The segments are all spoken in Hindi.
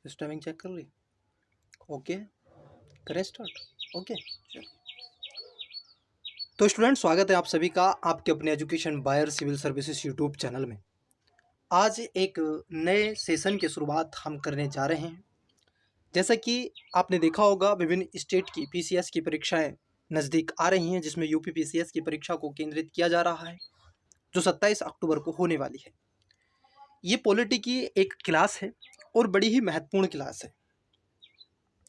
इस टाइमिंग चेक कर ली। ओके, करें स्टार्ट। ओके चलिए। तो स्टूडेंट, स्वागत है आप सभी का आपके अपने एजुकेशन बायर सिविल सर्विसेज यूट्यूब चैनल में। आज एक नए सेशन की शुरुआत हम करने जा रहे हैं। जैसा कि आपने देखा होगा, विभिन्न स्टेट की पीसीएस की परीक्षाएं नज़दीक आ रही हैं, जिसमें यूपी पीसीएस की परीक्षा को केंद्रित किया जा रहा है, जो 27 अक्टूबर को होने वाली है। ये पॉलिटी की एक क्लास है और बड़ी ही महत्वपूर्ण क्लास है,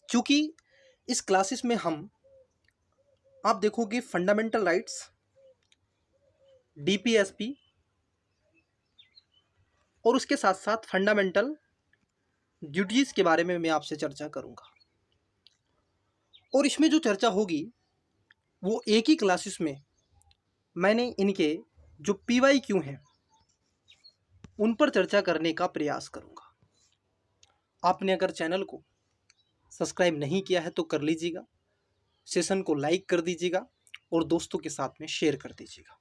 क्योंकि इस क्लासेस में हम आप देखोगे फंडामेंटल राइट्स, डीपीएसपी और उसके साथ साथ फंडामेंटल ड्यूटीज़ के बारे में मैं आपसे चर्चा करूंगा। और इसमें जो चर्चा होगी वो एक ही क्लासेस में मैंने इनके जो पीवाईक्यू हैं उन पर चर्चा करने का प्रयास करूंगा। आपने अगर चैनल को सब्सक्राइब नहीं किया है तो कर लीजिएगा, सेशन को लाइक कर दीजिएगा और दोस्तों के साथ में शेयर कर दीजिएगा,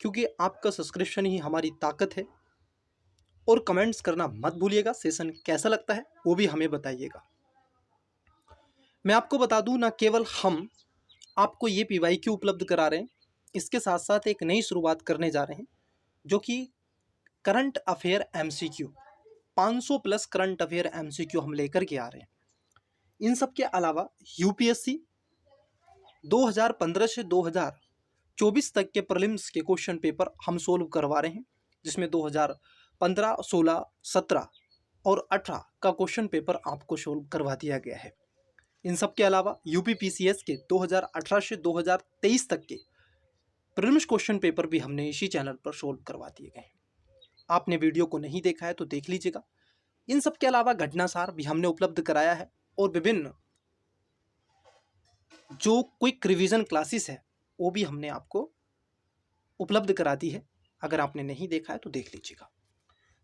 क्योंकि आपका सब्सक्रिप्शन ही हमारी ताकत है। और कमेंट्स करना मत भूलिएगा, सेशन कैसा लगता है वो भी हमें बताइएगा। मैं आपको बता दूं, ना केवल हम आपको ये पीवाईक्यू उपलब्ध करा रहे हैं, इसके साथ साथ एक नई शुरुआत करने जा रहे हैं, जो कि current affair MCQ, 500 plus current affair MCQ हम लेकर के आ रहे हैं। इन सब के अलावा यूपीएससी 2015 से 2024 तक के प्रीलिम्स के क्वेश्चन पेपर हम सोल्व करवा रहे हैं, जिसमें 2015, 16, 17 और 18 का क्वेश्चन पेपर आपको सोल्व करवा दिया गया है। इन सब के अलावा यूपी पीसीएस के 2018 से 2023 तक के प्रीलिम्स क्वेश्चन पेपर भी हमने इसी चैनल पर सोल्व करवा दिए गए हैं। आपने वीडियो को नहीं देखा है तो देख लीजिएगा। इन सब के अलावा घटनासार भी हमने उपलब्ध कराया है और विभिन्न जो क्विक रिवीजन क्लासेस है वो भी हमने आपको उपलब्ध करा दी है। अगर आपने नहीं देखा है तो देख लीजिएगा।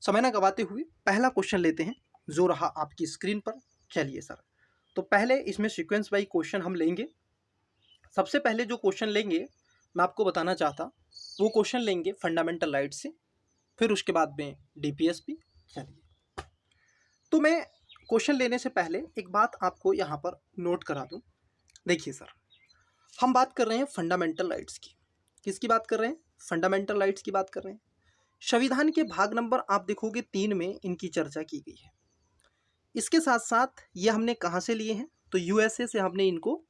समय न गवाते हुए पहला क्वेश्चन लेते हैं, जो रहा आपकी स्क्रीन पर। चलिए सर, तो पहले इसमें सीक्वेंस वाइज क्वेश्चन हम लेंगे। सबसे पहले जो क्वेश्चन लेंगे मैं आपको बताना चाहता, वो क्वेश्चन लेंगे फंडामेंटल राइट से, फिर उसके बाद में डीपीएसपी। चलिए, तो मैं क्वेश्चन लेने से पहले एक बात आपको यहाँ पर नोट करा दूँ। देखिए सर, हम बात कर रहे हैं फंडामेंटल राइट्स की। किसकी बात कर रहे हैं? फंडामेंटल राइट्स की बात कर रहे हैं। संविधान के भाग नंबर आप देखोगे 3 में इनकी चर्चा की गई है। इसके साथ साथ ये हमने कहाँ से लिए हैं? तो यूएसए से हमने इनको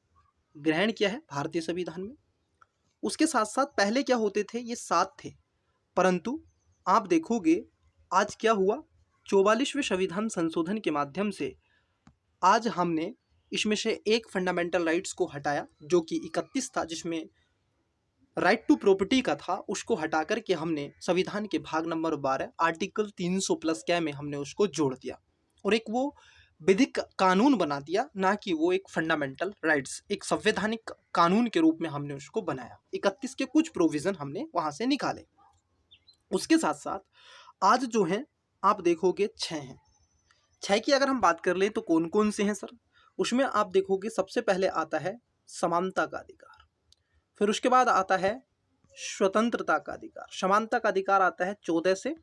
ग्रहण किया है भारतीय संविधान में। उसके साथ साथ पहले क्या होते थे? ये 7 थे, परंतु आप देखोगे आज क्या हुआ, 44वें संविधान संशोधन के माध्यम से आज हमने इसमें से एक फंडामेंटल राइट्स को हटाया, जो कि 31 था, जिसमें राइट टू प्रॉपर्टी का था, उसको हटा करके हमने संविधान के भाग नंबर 12 आर्टिकल 300 प्लस क्या में हमने उसको जोड़ दिया और एक वो विधिक कानून बना दिया, ना कि वो एक फंडामेंटल राइट्स, एक संवैधानिक कानून के रूप में हमने उसको बनाया। 31 के कुछ प्रोविजन हमने वहां से निकाले। उसके साथ साथ आज जो है आप देखोगे 6 हैं। 6 की अगर हम बात कर लें तो कौन कौन से हैं सर? उसमें आप देखोगे सबसे पहले आता है समानता का अधिकार, फिर उसके बाद आता है स्वतंत्रता का अधिकार। समानता का अधिकार आता है 14 से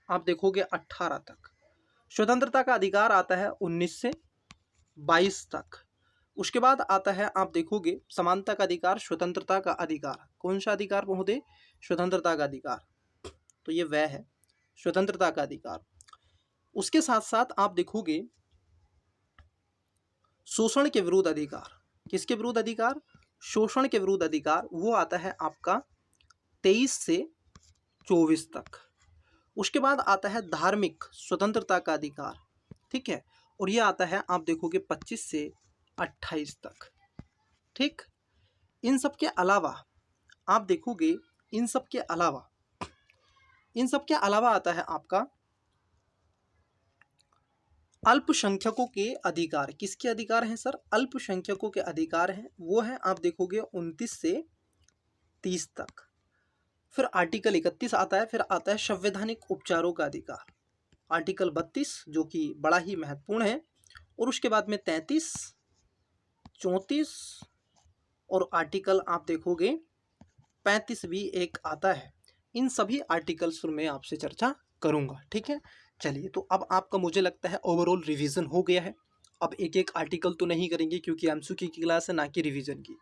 आप देखोगे 18 तक। स्वतंत्रता का अधिकार आता है 19 से 22 तक। उसके बाद आता है आप देखोगे समानता का अधिकार, स्वतंत्रता का अधिकार। कौन सा अधिकार महोदय? स्वतंत्रता का अधिकार। तो ये वह है स्वतंत्रता का अधिकार। उसके साथ साथ आप देखोगे शोषण के विरुद्ध अधिकार। किसके विरुद्ध अधिकार? शोषण के विरुद्ध अधिकार। वो आता है आपका 23 से 24 तक। उसके बाद आता है धार्मिक स्वतंत्रता का अधिकार, ठीक है, और ये आता है आप देखोगे 25 से 28 तक। ठीक, इन सब के अलावा आप देखोगे इन सब के अलावा आता है आपका अल्पसंख्यकों के अधिकार। किसके अधिकार हैं सर? अल्पसंख्यकों के अधिकार हैं। वो है आप देखोगे 29 से 30 तक। फिर आर्टिकल 31 आता है, फिर आता है संवैधानिक उपचारों का अधिकार, आर्टिकल 32 जो कि बड़ा ही महत्वपूर्ण है, और उसके बाद में 33, 34 और आर्टिकल आप देखोगे 35 भी एक आता है। इन सभी आर्टिकल्स पर मैं आपसे चर्चा करूंगा, ठीक है। चलिए, तो अब आपका मुझे लगता है ओवरऑल रिवीजन हो गया है। अब एक एक आर्टिकल तो नहीं करेंगे क्योंकि एमसीक्यू की क्लास है, ना कि रिवीजन की।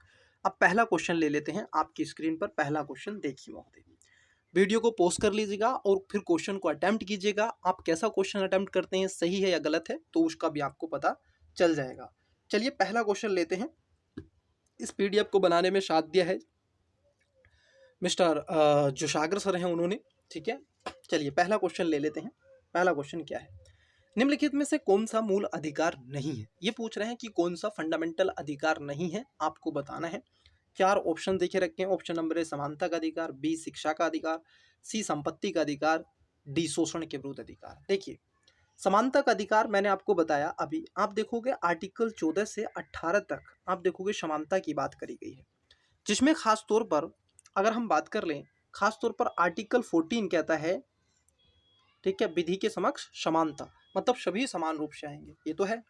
अब पहला क्वेश्चन ले लेते हैं। आपकी स्क्रीन पर पहला क्वेश्चन देखिए महोदय। वीडियो को पॉज कर लीजिएगा और फिर क्वेश्चन को अटेम्प्ट कीजिएगा। आप कैसा क्वेश्चन अटेम्प्ट करते हैं, सही है या गलत है, तो उसका भी आपको पता चल जाएगा। चलिए पहला क्वेश्चन लेते हैं। इस पीडीएफ को बनाने में साथ दिया है मिस्टर जो सागर सर हैं उन्होंने, ठीक है। चलिए पहला क्वेश्चन ले लेते हैं। पहला क्वेश्चन क्या है, निम्नलिखित में से कौन सा मूल अधिकार नहीं है। ये पूछ रहे हैं कि कौन सा फंडामेंटल अधिकार नहीं है, आपको बताना है। चार ऑप्शन देखे रखे हैं। ऑप्शन नंबर ए समानता का अधिकार, बी शिक्षा का अधिकार, सी संपत्ति का अधिकार, डी शोषण के विरुद्ध अधिकार। देखिए समानता का अधिकार मैंने आपको बताया अभी। आप देखोगे आर्टिकल 14 से 18 तक आप देखोगे समानता की बात करी गई है, जिसमें खास तौर पर अगर हम बात कर लें, खास तौर पर आर्टिकल 14 कहता है, ठीक है, विधि के समक्ष समानता, मतलब सभी समान रूप से आएंगे, ये तो है।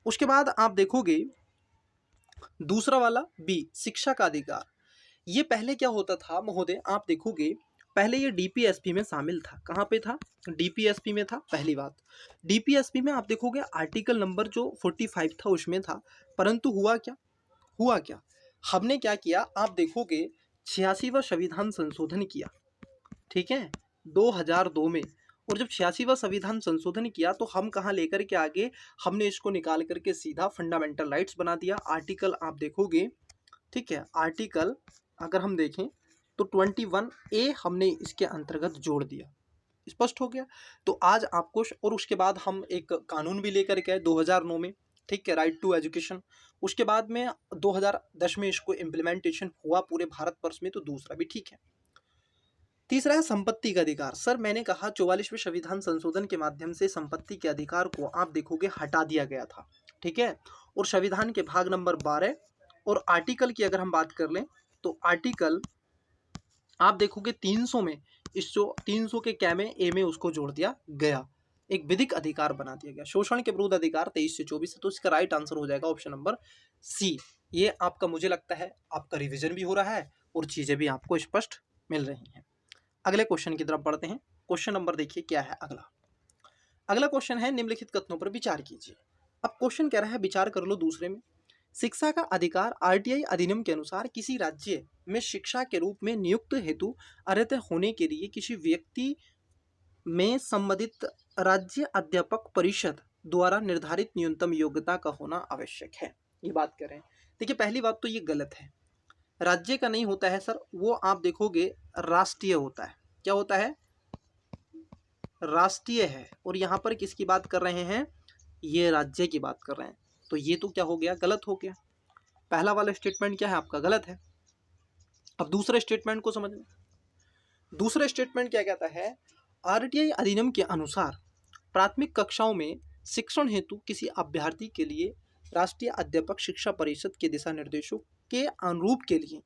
उसके बाद आप देखोगे दूसरा वाला बी शिक्षा का अधिकार। ये पहले क्या होता था महोदय, आप देखोगे पहले ये डीपीएसपी में शामिल था। कहाँ पे था, डीपीएसपी में था। पहली बात, डीपीएसपी में आप देखोगे आर्टिकल नंबर जो 45 था उसमें था, परंतु हुआ क्या, हमने क्या किया, आप देखोगे 86वां संविधान संशोधन किया, ठीक है, 2002 में। और जब 86वां संविधान संशोधन किया तो हम कहाँ लेकर के आगे, हमने इसको निकाल करके सीधा फंडामेंटल राइट्स बना दिया। आर्टिकल आप देखोगे, ठीक है, आर्टिकल अगर हम देखें तो 21A हमने इसके अंतर्गत जोड़ दिया। स्पष्ट हो गया। तो आज आपको, और उसके बाद हम एक कानून भी लेकर के आए 2009 में, ठीक है, राइट टू एजुकेशन। उसके बाद में 2010 में इसको इम्प्लीमेंटेशन हुआ पूरे भारतवर्ष में, तो दूसरा भी ठीक है। तीसरा है संपत्ति का अधिकार। सर मैंने कहा 44वें संविधान संशोधन के माध्यम से संपत्ति के अधिकार को आप देखोगे हटा दिया गया था, ठीक है। और संविधान के भाग नंबर 12 और आर्टिकल की अगर हम बात कर लें तो आर्टिकल आप देखोगे 300 में, इस जो 300 के क्या में ए में उसको जोड़ दिया गया, एक विधिक अधिकार बना दिया गया। शोषण के विरुद्ध अधिकार 23 से 24, तो इसका राइट आंसर हो जाएगा ऑप्शन नंबर सी। ये आपका मुझे लगता है आपका रिवीजन भी हो रहा है और चीजें भी आपको स्पष्ट मिल रही हैं। अगले क्वेश्चन की तरफ बढ़ते हैं। क्वेश्चन नंबर देखिए क्या है अगला। अगला क्वेश्चन है निम्नलिखित कथनों पर विचार कीजिए। अब क्वेश्चन कह रहा है विचार कर लो दूसरे में। शिक्षा का अधिकार आरटीआई अधिनियम के अनुसार किसी राज्य में शिक्षा के रूप में नियुक्त हेतु अर्हता होने के लिए किसी व्यक्ति में संबंधित राज्य अध्यापक परिषद द्वारा निर्धारित न्यूनतम योग्यता का होना आवश्यक है। ये बात कर रहे हैं। देखिए पहली बात तो ये गलत है, राज्य का नहीं होता है सर, वो आप देखोगे राष्ट्रीय होता है। क्या होता है, राष्ट्रीय है। और यहाँ पर किसकी बात कर रहे हैं, ये राज्य की बात कर रहे हैं। तो ये तो क्या हो गया, गलत हो गया। पहला वाला स्टेटमेंट क्या है आपका, गलत है। अब दूसरे स्टेटमेंट को समझना। दूसरा स्टेटमेंट क्या कहता है, आरटीआई अधिनियम के अनुसार प्राथमिक कक्षाओं में शिक्षण हेतु किसी अभ्यर्थी के लिए राष्ट्रीय अध्यापक शिक्षा परिषद के दिशा निर्देशों के अनुरूप के लिए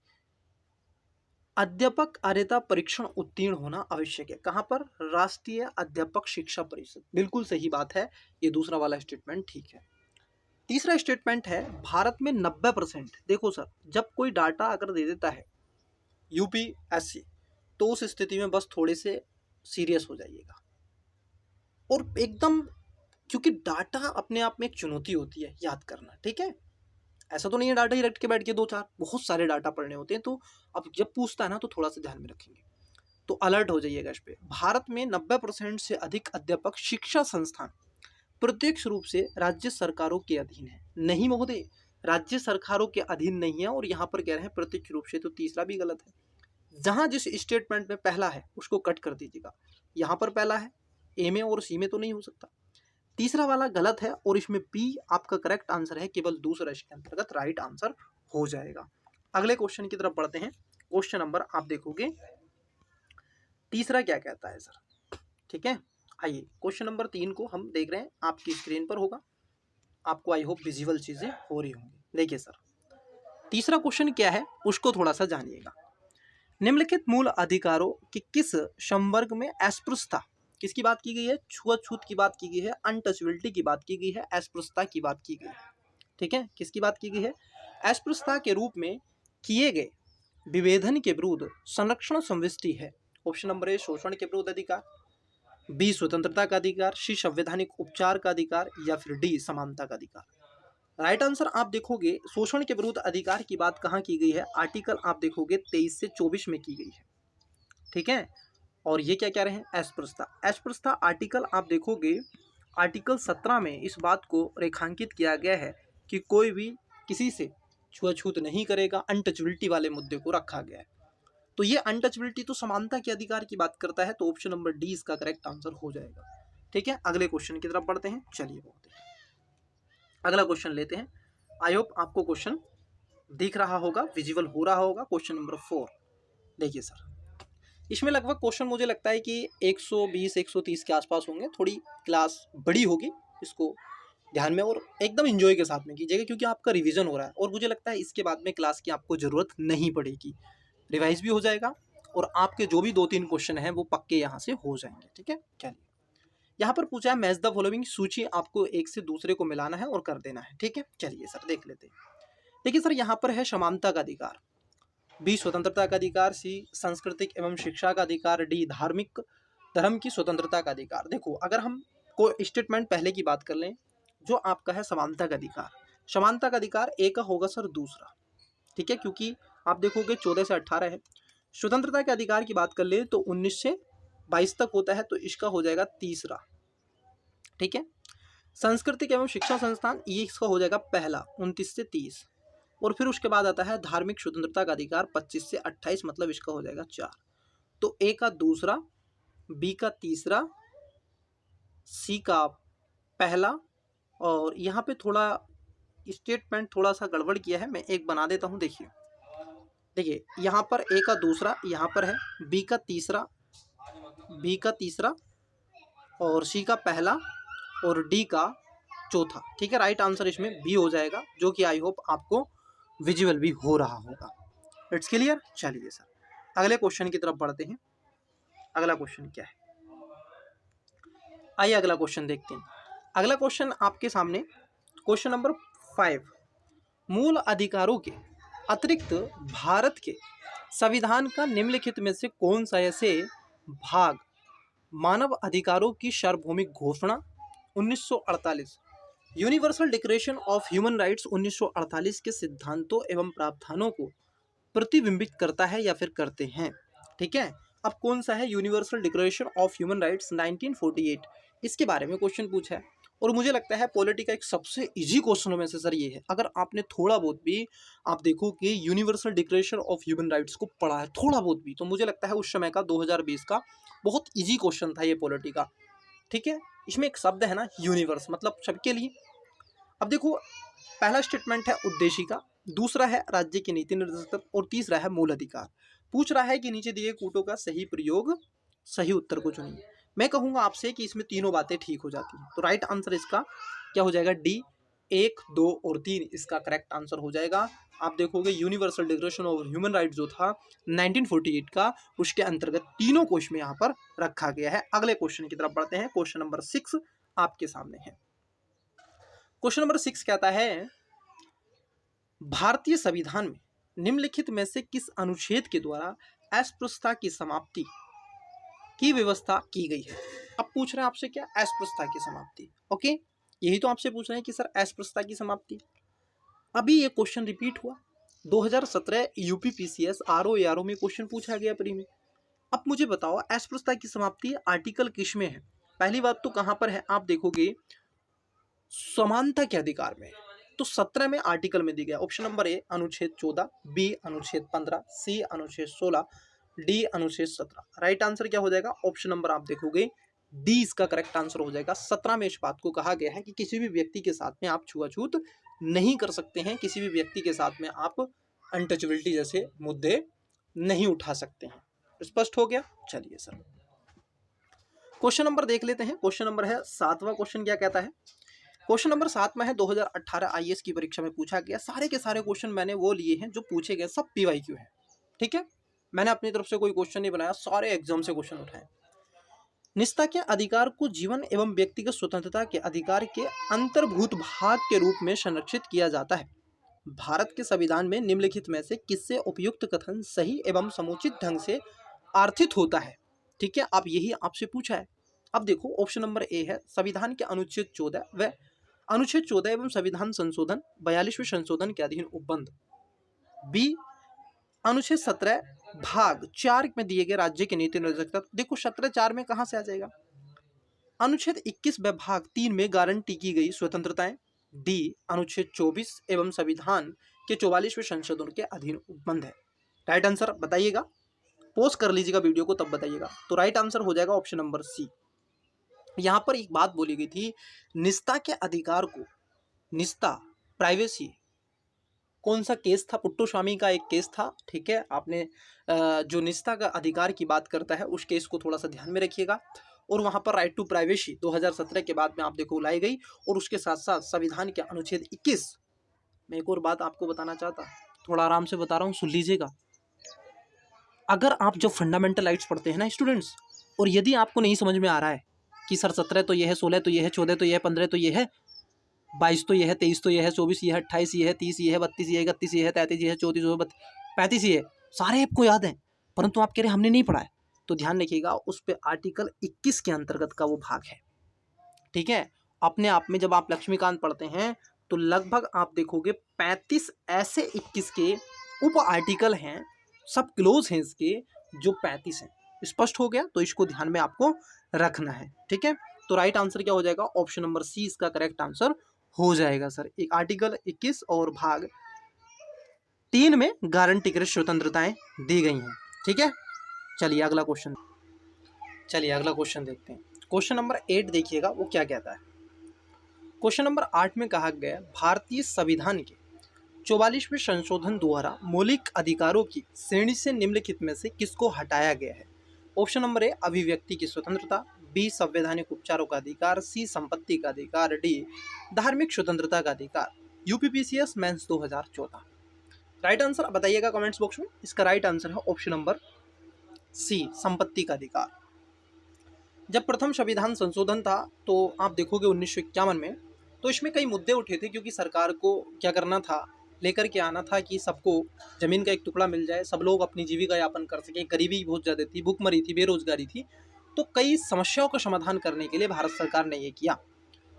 अध्यापक अर्हता परीक्षण उत्तीर्ण होना आवश्यक है। कहाँ पर, राष्ट्रीय अध्यापक शिक्षा परिषद। बिल्कुल सही बात है, ये दूसरा वाला स्टेटमेंट ठीक है। तीसरा स्टेटमेंट है भारत में 90%, देखो सर जब कोई डाटा अगर दे देता है यूपीएससी, तो उस स्थिति में बस थोड़े से सीरियस हो जाइएगा और एकदम, क्योंकि डाटा अपने आप में एक चुनौती होती है याद करना, ठीक है। ऐसा तो नहीं है डाटा ही रट के बैठ के दो चार, बहुत सारे डाटा पढ़ने होते हैं। तो अब जब पूछता है ना तो थोड़ा सा ध्यान में रखेंगे, तो अलर्ट हो जाइएगा इस पे। भारत में 90% से अधिक अध्यापक शिक्षा संस्थान प्रत्यक्ष रूप से राज्य सरकारों के अधीन है। नहीं महोदय, राज्य सरकारों के अधीन नहीं है, और यहाँ पर कह रहे हैं प्रत्यक्ष रूप से, तो तीसरा भी गलत है। जहां जिस स्टेटमेंट में पहला है उसको कट कर दीजिएगा। यहाँ पर पहला है, ए में और सी में तो नहीं हो सकता। तीसरा वाला गलत है और इसमें बी आपका करेक्ट आंसर है, केवल दूसरा इसके अंतर्गत राइट आंसर हो जाएगा। अगले क्वेश्चन की तरफ बढ़ते हैं। क्वेश्चन नंबर आप देखोगे तीसरा क्या कहता है सर, ठीक है। आइए क्वेश्चन नंबर 3 को हम देख रहे हैं, आपकी स्क्रीन पर होगा, आपको आई होप विजुअल चीजें हो रही होंगी। देखिए सर तीसरा क्वेश्चन क्या है उसको थोड़ा सा जानिएगा। निम्नलिखित मूल अधिकारों के किस संवर्ग में अस्पृश्यता, किसकी बात की गई है, छुआछूत की बात की गई है, अनटचेबिलिटी की बात की गई है, अस्पृश्यता की बात की गई है, ठीक है। किसकी बात की गई है, अस्पृश्यता के रूप में किए गए विभेदन के विरुद्ध संरक्षण संविष्टि है। ऑप्शन नंबर ए शोषण के विरुद्ध अधिकार, बी स्वतंत्रता का अधिकार, सी संवैधानिक उपचार का अधिकार, या फिर डी समानता का अधिकार। राइट आंसर आप देखोगे शोषण के विरुद्ध अधिकार की बात कहाँ की गई है, आर्टिकल आप देखोगे 23 से 24 में की गई है। ठीक है, और ये क्या कह रहे हैं, अस्पृश्यता। अस्पृश्यता आर्टिकल आप देखोगे आर्टिकल 17 में इस बात को रेखांकित किया गया है कि कोई भी किसी से छुआछूत नहीं करेगा, अनटचबिलिटी वाले मुद्दे को रखा गया है। तो ये अनटचबिलिटी तो समानता के अधिकार की बात करता है, तो ऑप्शन नंबर डी इसका करेक्ट आंसर हो जाएगा। ठीक है, अगले क्वेश्चन की तरफ बढ़ते हैं। चलिए बहुत है, अगला क्वेश्चन लेते हैं। आई होप आपको क्वेश्चन दिख रहा होगा, विजिबल हो रहा होगा। क्वेश्चन नंबर 4 देखिए सर, इसमें लगभग क्वेश्चन मुझे लगता है कि 120-130 के आसपास होंगे, थोड़ी क्लास बड़ी होगी, इसको ध्यान में और एकदम एंजॉय के साथ में कीजिएगा, क्योंकि आपका रिवीजन हो रहा है और मुझे लगता है इसके बाद में क्लास की आपको ज़रूरत नहीं पड़ेगी, रिवाइज भी हो जाएगा और आपके जो भी 2-3 क्वेश्चन हैं वो पक्के यहाँ से हो जाएंगे। ठीक है, चलिए यहाँ पर पूछा है मैच द फॉलोइंग, सूची आपको एक से दूसरे को मिलाना है और कर देना है। ठीक है, चलिए सर देख लेते हैं। देखिए सर, यहाँ पर है समानता का अधिकार, बी स्वतंत्रता का अधिकार, सी सांस्कृतिक एवं शिक्षा का अधिकार, डी धार्मिक धर्म की स्वतंत्रता का अधिकार। देखो अगर हम को स्टेटमेंट पहले की बात कर लें, जो आपका है समानता का अधिकार, समानता का अधिकार ए का होगा सर दूसरा। ठीक है, क्योंकि आप देखोगे 14 से 18 है। स्वतंत्रता के अधिकार की बात कर ले तो 19 से 22 तक होता है, तो इसका हो जाएगा तीसरा। ठीक है, सांस्कृतिक एवं शिक्षा संस्थान ये इसका हो जाएगा पहला 29 से 30, और फिर उसके बाद आता है धार्मिक स्वतंत्रता का अधिकार 25 से 28, मतलब इसका हो जाएगा 4। तो ए का दूसरा, बी का तीसरा, सी का पहला, और यहाँ पे थोड़ा स्टेटमेंट थोड़ा सा गड़बड़ किया है, मैं एक बना देता हूँ। देखिए यहाँ पर ए का दूसरा यहाँ पर है, बी का तीसरा और सी का पहला और डी का चौथा। ठीक है, राइट आंसर इसमें बी हो जाएगा, जो कि आई होप आपको विजुअल भी हो रहा होगा। It's clear. चलिए सर अगले क्वेश्चन की तरफ बढ़ते हैं। अगला क्वेश्चन क्या है, आइए अगला क्वेश्चन देखते हैं। अगला क्वेश्चन आपके सामने क्वेश्चन नंबर 5, मूल अधिकारों के अतिरिक्त भारत के संविधान का निम्नलिखित में से कौन सा ऐसे भाग मानव अधिकारों की सार्वभौमिक घोषणा 1948, universal declaration of human rights 1948 के सिद्धांतों एवं प्रावधानों को प्रतिबिंबित करता है या फिर करते हैं। ठीक है, अब कौन सा है universal declaration of human rights 1948, इसके बारे में क्वेश्चन पूछा है और मुझे लगता है पॉलिटी का एक सबसे इजी क्वेश्चनों में से सर ये है। अगर आपने थोड़ा बहुत भी आप देखो कि universal declaration of human rights को पढ़ा है थोड़ा बहुत भी, तो मुझे लगता है उस समय का 2020 का बहुत इजी क्वेश्चन था ये पॉलिटी का। ठीक है, इसमें एक शब्द है ना यूनिवर्स, मतलब सबके लिए। अब देखो पहला स्टेटमेंट है उद्देशिका, दूसरा है राज्य की नीति निर्देशक और तीसरा है मूल अधिकार। पूछ रहा है कि नीचे दिए कूटों का सही प्रयोग, सही उत्तर को चुनिए। मैं कहूँगा आपसे कि इसमें तीनों बातें ठीक हो जाती हैं, तो राइट आंसर इसका क्या हो जाएगा, डी 1, 2 और 3 इसका करेक्ट आंसर हो जाएगा। आप देखोगे universal declaration of human rights जो था 1948 का, उसके अंतर्गत तीनों को इसमें यहाँ पर रखा गया है। अगले क्वेश्चन की तरफ बढ़ते हैं। क्वेश्चन नंबर 6 आपके सामने है। क्वेश्चन नंबर 6 कहता है भारतीय संविधान में निम्नलिखित में से किस अनुच्छेद के द्वारा अस्पृश्यता की समाप्ति की व्यवस्था की गई है। अब पूछ रहे हैं आपसे क्या, अस्पृश्यता की समाप्ति। ओके, यही तो आपसे पूछ रहे हैं कि सर अस्पृश्यता की समाप्ति। अभी ये क्वेश्चन रिपीट हुआ 2017 यूपीपीसीएस आरओ में क्वेश्चन पूछा गया प्री में। अब मुझे बताओ अस्पृश्यता की समाप्ति आर्टिकल किस में है। पहली बात तो कहां पर है, आप देखोगे समानता के अधिकार में, तो 17 में आर्टिकल में दी गया। ऑप्शन नंबर ए अनुच्छेद 14, बी अनुच्छेद 15, सी अनुच्छेद 16, डी अनुच्छेद 17। राइट आंसर क्या हो जाएगा, ऑप्शन नंबर आप देखोगे डी इसका करेक्ट आंसर हो जाएगा। 17 में इस बात को कहा गया है कि किसी भी व्यक्ति के साथ में आप छुआछूत नहीं कर सकते हैं, किसी भी व्यक्ति के साथ में आप अनटचबिलिटी जैसे मुद्दे नहीं उठा सकते हैं। स्पष्ट हो गया। चलिए सर क्वेश्चन नंबर देख लेते हैं। क्वेश्चन नंबर है 7वां क्वेश्चन क्या कहता है। क्वेश्चन नंबर 7 में है 2018 आईएएस की परीक्षा में पूछा गया, सारे के सारे क्वेश्चन मैंने वो लिए हैं जो पूछे गए, सब पीवाईक्यू है। ठीक है, मैंने अपनी तरफ से कोई क्वेश्चन नहीं बनाया, सारे एग्जाम से क्वेश्चन उठाए। निजता के अधिकार को जीवन एवं व्यक्तिगत स्वतंत्रता के अधिकार के अंतर्भूत भाग के रूप में संरक्षित किया जाता है। भारत के संविधान में निम्नलिखित में से किससे उपयुक्त कथन सही एवं समुचित ढंग से आर्थित होता है। ठीक है, अब यही आपसे पूछा है। अब देखो ऑप्शन नंबर ए है संविधान के अनुच्छेद 14 व अनुच्छेद 14 एवं संविधान संशोधन 42वें संशोधन के अधीन उपबंध। बी अनुच्छेद 17 भाग 4 में दिए गए राज्य की नीति निर्देशकता। देखो 17(4) में कहां से आ जाएगा? अनुच्छेद 21 व भाग 3 में गारंटी की गई स्वतंत्रताएं। डी अनुच्छेद 24 एवं संविधान के 44वें संशोधन के अधीन उपबंध है। राइट आंसर बताइएगा, पोस्ट कर लीजिएगा वीडियो को तब बताइएगा। तो राइट आंसर हो जाएगा ऑप्शन नंबर सी। यहां पर एक बात बोली गई थी, निजता के अधिकार को, निजता प्राइवेसी, कौन सा केस था? पुट्टू स्वामी का एक केस था, ठीक है। आपने जो निजता का अधिकार की बात करता है उस केस को थोड़ा सा ध्यान में रखिएगा। और वहां पर राइट टू प्राइवेसी 2017 के बाद में आप देखो लाई गई। और उसके साथ साथ संविधान के अनुच्छेद 21 मैं एक और बात आपको बताना चाहता, थोड़ा आराम से बता रहा हूँ, सुन लीजिएगा। अगर आप जो फंडामेंटल राइट्स पढ़ते हैं ना स्टूडेंट्स, और यदि आपको नहीं समझ में आ रहा है कि सर 17 तो ये है, 16 तो ये है, 14 तो ये है, 15 तो ये है, 22 तो ये है, 23 तो ये है, 24 ये है, 28 ये है, 30 ये है, 32 ये है, 31 ये है, 33 ये है, 34 ये है, 35 ये है, सारे आपको याद हैं, परंतु आप कह रहे हमने नहीं पढ़ा है। तो ध्यान रखिएगा, उस पर आर्टिकल 21 के अंतर्गत का वो भाग है, ठीक है। अपने आप में जब आप लक्ष्मीकांत पढ़ते हैं तो लगभग आप देखोगे 35 ऐसे 21 के उप आर्टिकल हैं, सब क्लोज हैं इसके, जो 35 हैं। स्पष्ट हो गया? तो इसको ध्यान में आपको रखना है, ठीक है। तो राइट आंसर क्या हो जाएगा? ऑप्शन नंबर सी इसका करेक्ट आंसर हो जाएगा सर। एक आर्टिकल 21 और भाग 3 में गारंटीकृत स्वतंत्रताएं दी गई हैं, ठीक है। चलिए अगला क्वेश्चन देखते हैं। क्वेश्चन नंबर 8 देखिएगा वो क्या कहता है। क्वेश्चन नंबर 8 में कहा गया भारतीय संविधान के 44वें संशोधन द्वारा मौलिक अधिकारों की श्रेणी से निम्नलिखित में से किसको हटाया गया है? ऑप्शन नंबर ए अभिव्यक्ति की स्वतंत्रता, बी संवैधानिक उपचारों का अधिकार, सी संपत्ति का अधिकार, डी धार्मिक स्वतंत्रता का अधिकार। UPPCS Mains 2014। राइट आंसर बताइएगा कमेंट्स बॉक्स में। इसका राइट आंसर है ऑप्शन नंबर सी संपत्ति का अधिकार। जब प्रथम संविधान संशोधन था तो आप देखोगे 1951 में, तो इसमें कई मुद्दे उठे थे, क्योंकि सरकार को क्या करना था, लेकर के आना था कि सबको जमीन का एक टुकड़ा मिल जाए, सब लोग अपनी जीविका यापन कर सकें। गरीबी बहुत ज़्यादा थी, भूखमरी थी, बेरोजगारी थी, तो कई समस्याओं का समाधान करने के लिए भारत सरकार ने ये किया।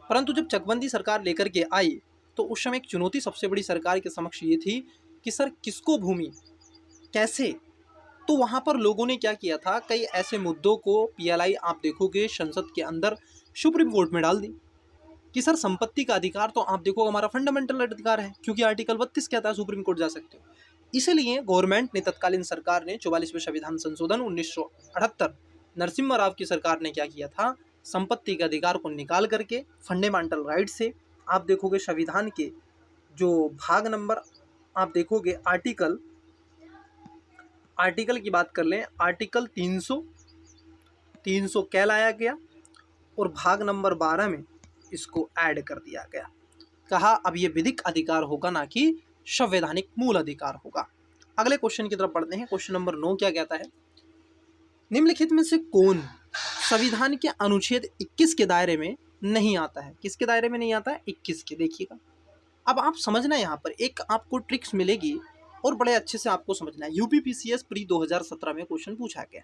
परंतु जब चकबंदी सरकार लेकर के आई तो उस समय एक चुनौती सबसे बड़ी सरकार के समक्ष ये थी कि सर किसको भूमि, कैसे? तो वहाँ पर लोगों ने क्या किया था, कई ऐसे मुद्दों को पीएलआई आप देखोगे संसद के अंदर सुप्रीम कोर्ट में डाल दी कि सर संपत्ति का अधिकार तो आप देखो हमारा फंडामेंटल अधिकार है, क्योंकि आर्टिकल 32 कहता है सुप्रीम कोर्ट जा सकते हो। इसलिए गवर्नमेंट ने, तत्कालीन सरकार ने 44वें संविधान संशोधन 1978 नरसिम्हा राव की सरकार ने क्या किया था, संपत्ति के अधिकार को निकाल करके फंडामेंटल राइट से आप देखोगे संविधान के जो भाग नंबर आप देखोगे आर्टिकल की बात कर लें, आर्टिकल 300 क्या लाया गया और भाग नंबर 12 में इसको ऐड कर दिया गया। कहा अब ये विधिक अधिकार होगा, ना कि संवैधानिक मूल अधिकार होगा। अगले क्वेश्चन की तरफ बढ़ते हैं। क्वेश्चन नंबर 9 क्या कहता है, निम्नलिखित में से कौन संविधान के अनुच्छेद 21 के दायरे में नहीं आता है? किसके दायरे में नहीं आता है? 21 के। देखिएगा अब आप समझना, यहाँ पर एक आपको ट्रिक्स मिलेगी और बड़े अच्छे से आपको समझना है। यूपीपीसीएस प्री 2017 में क्वेश्चन पूछा गया,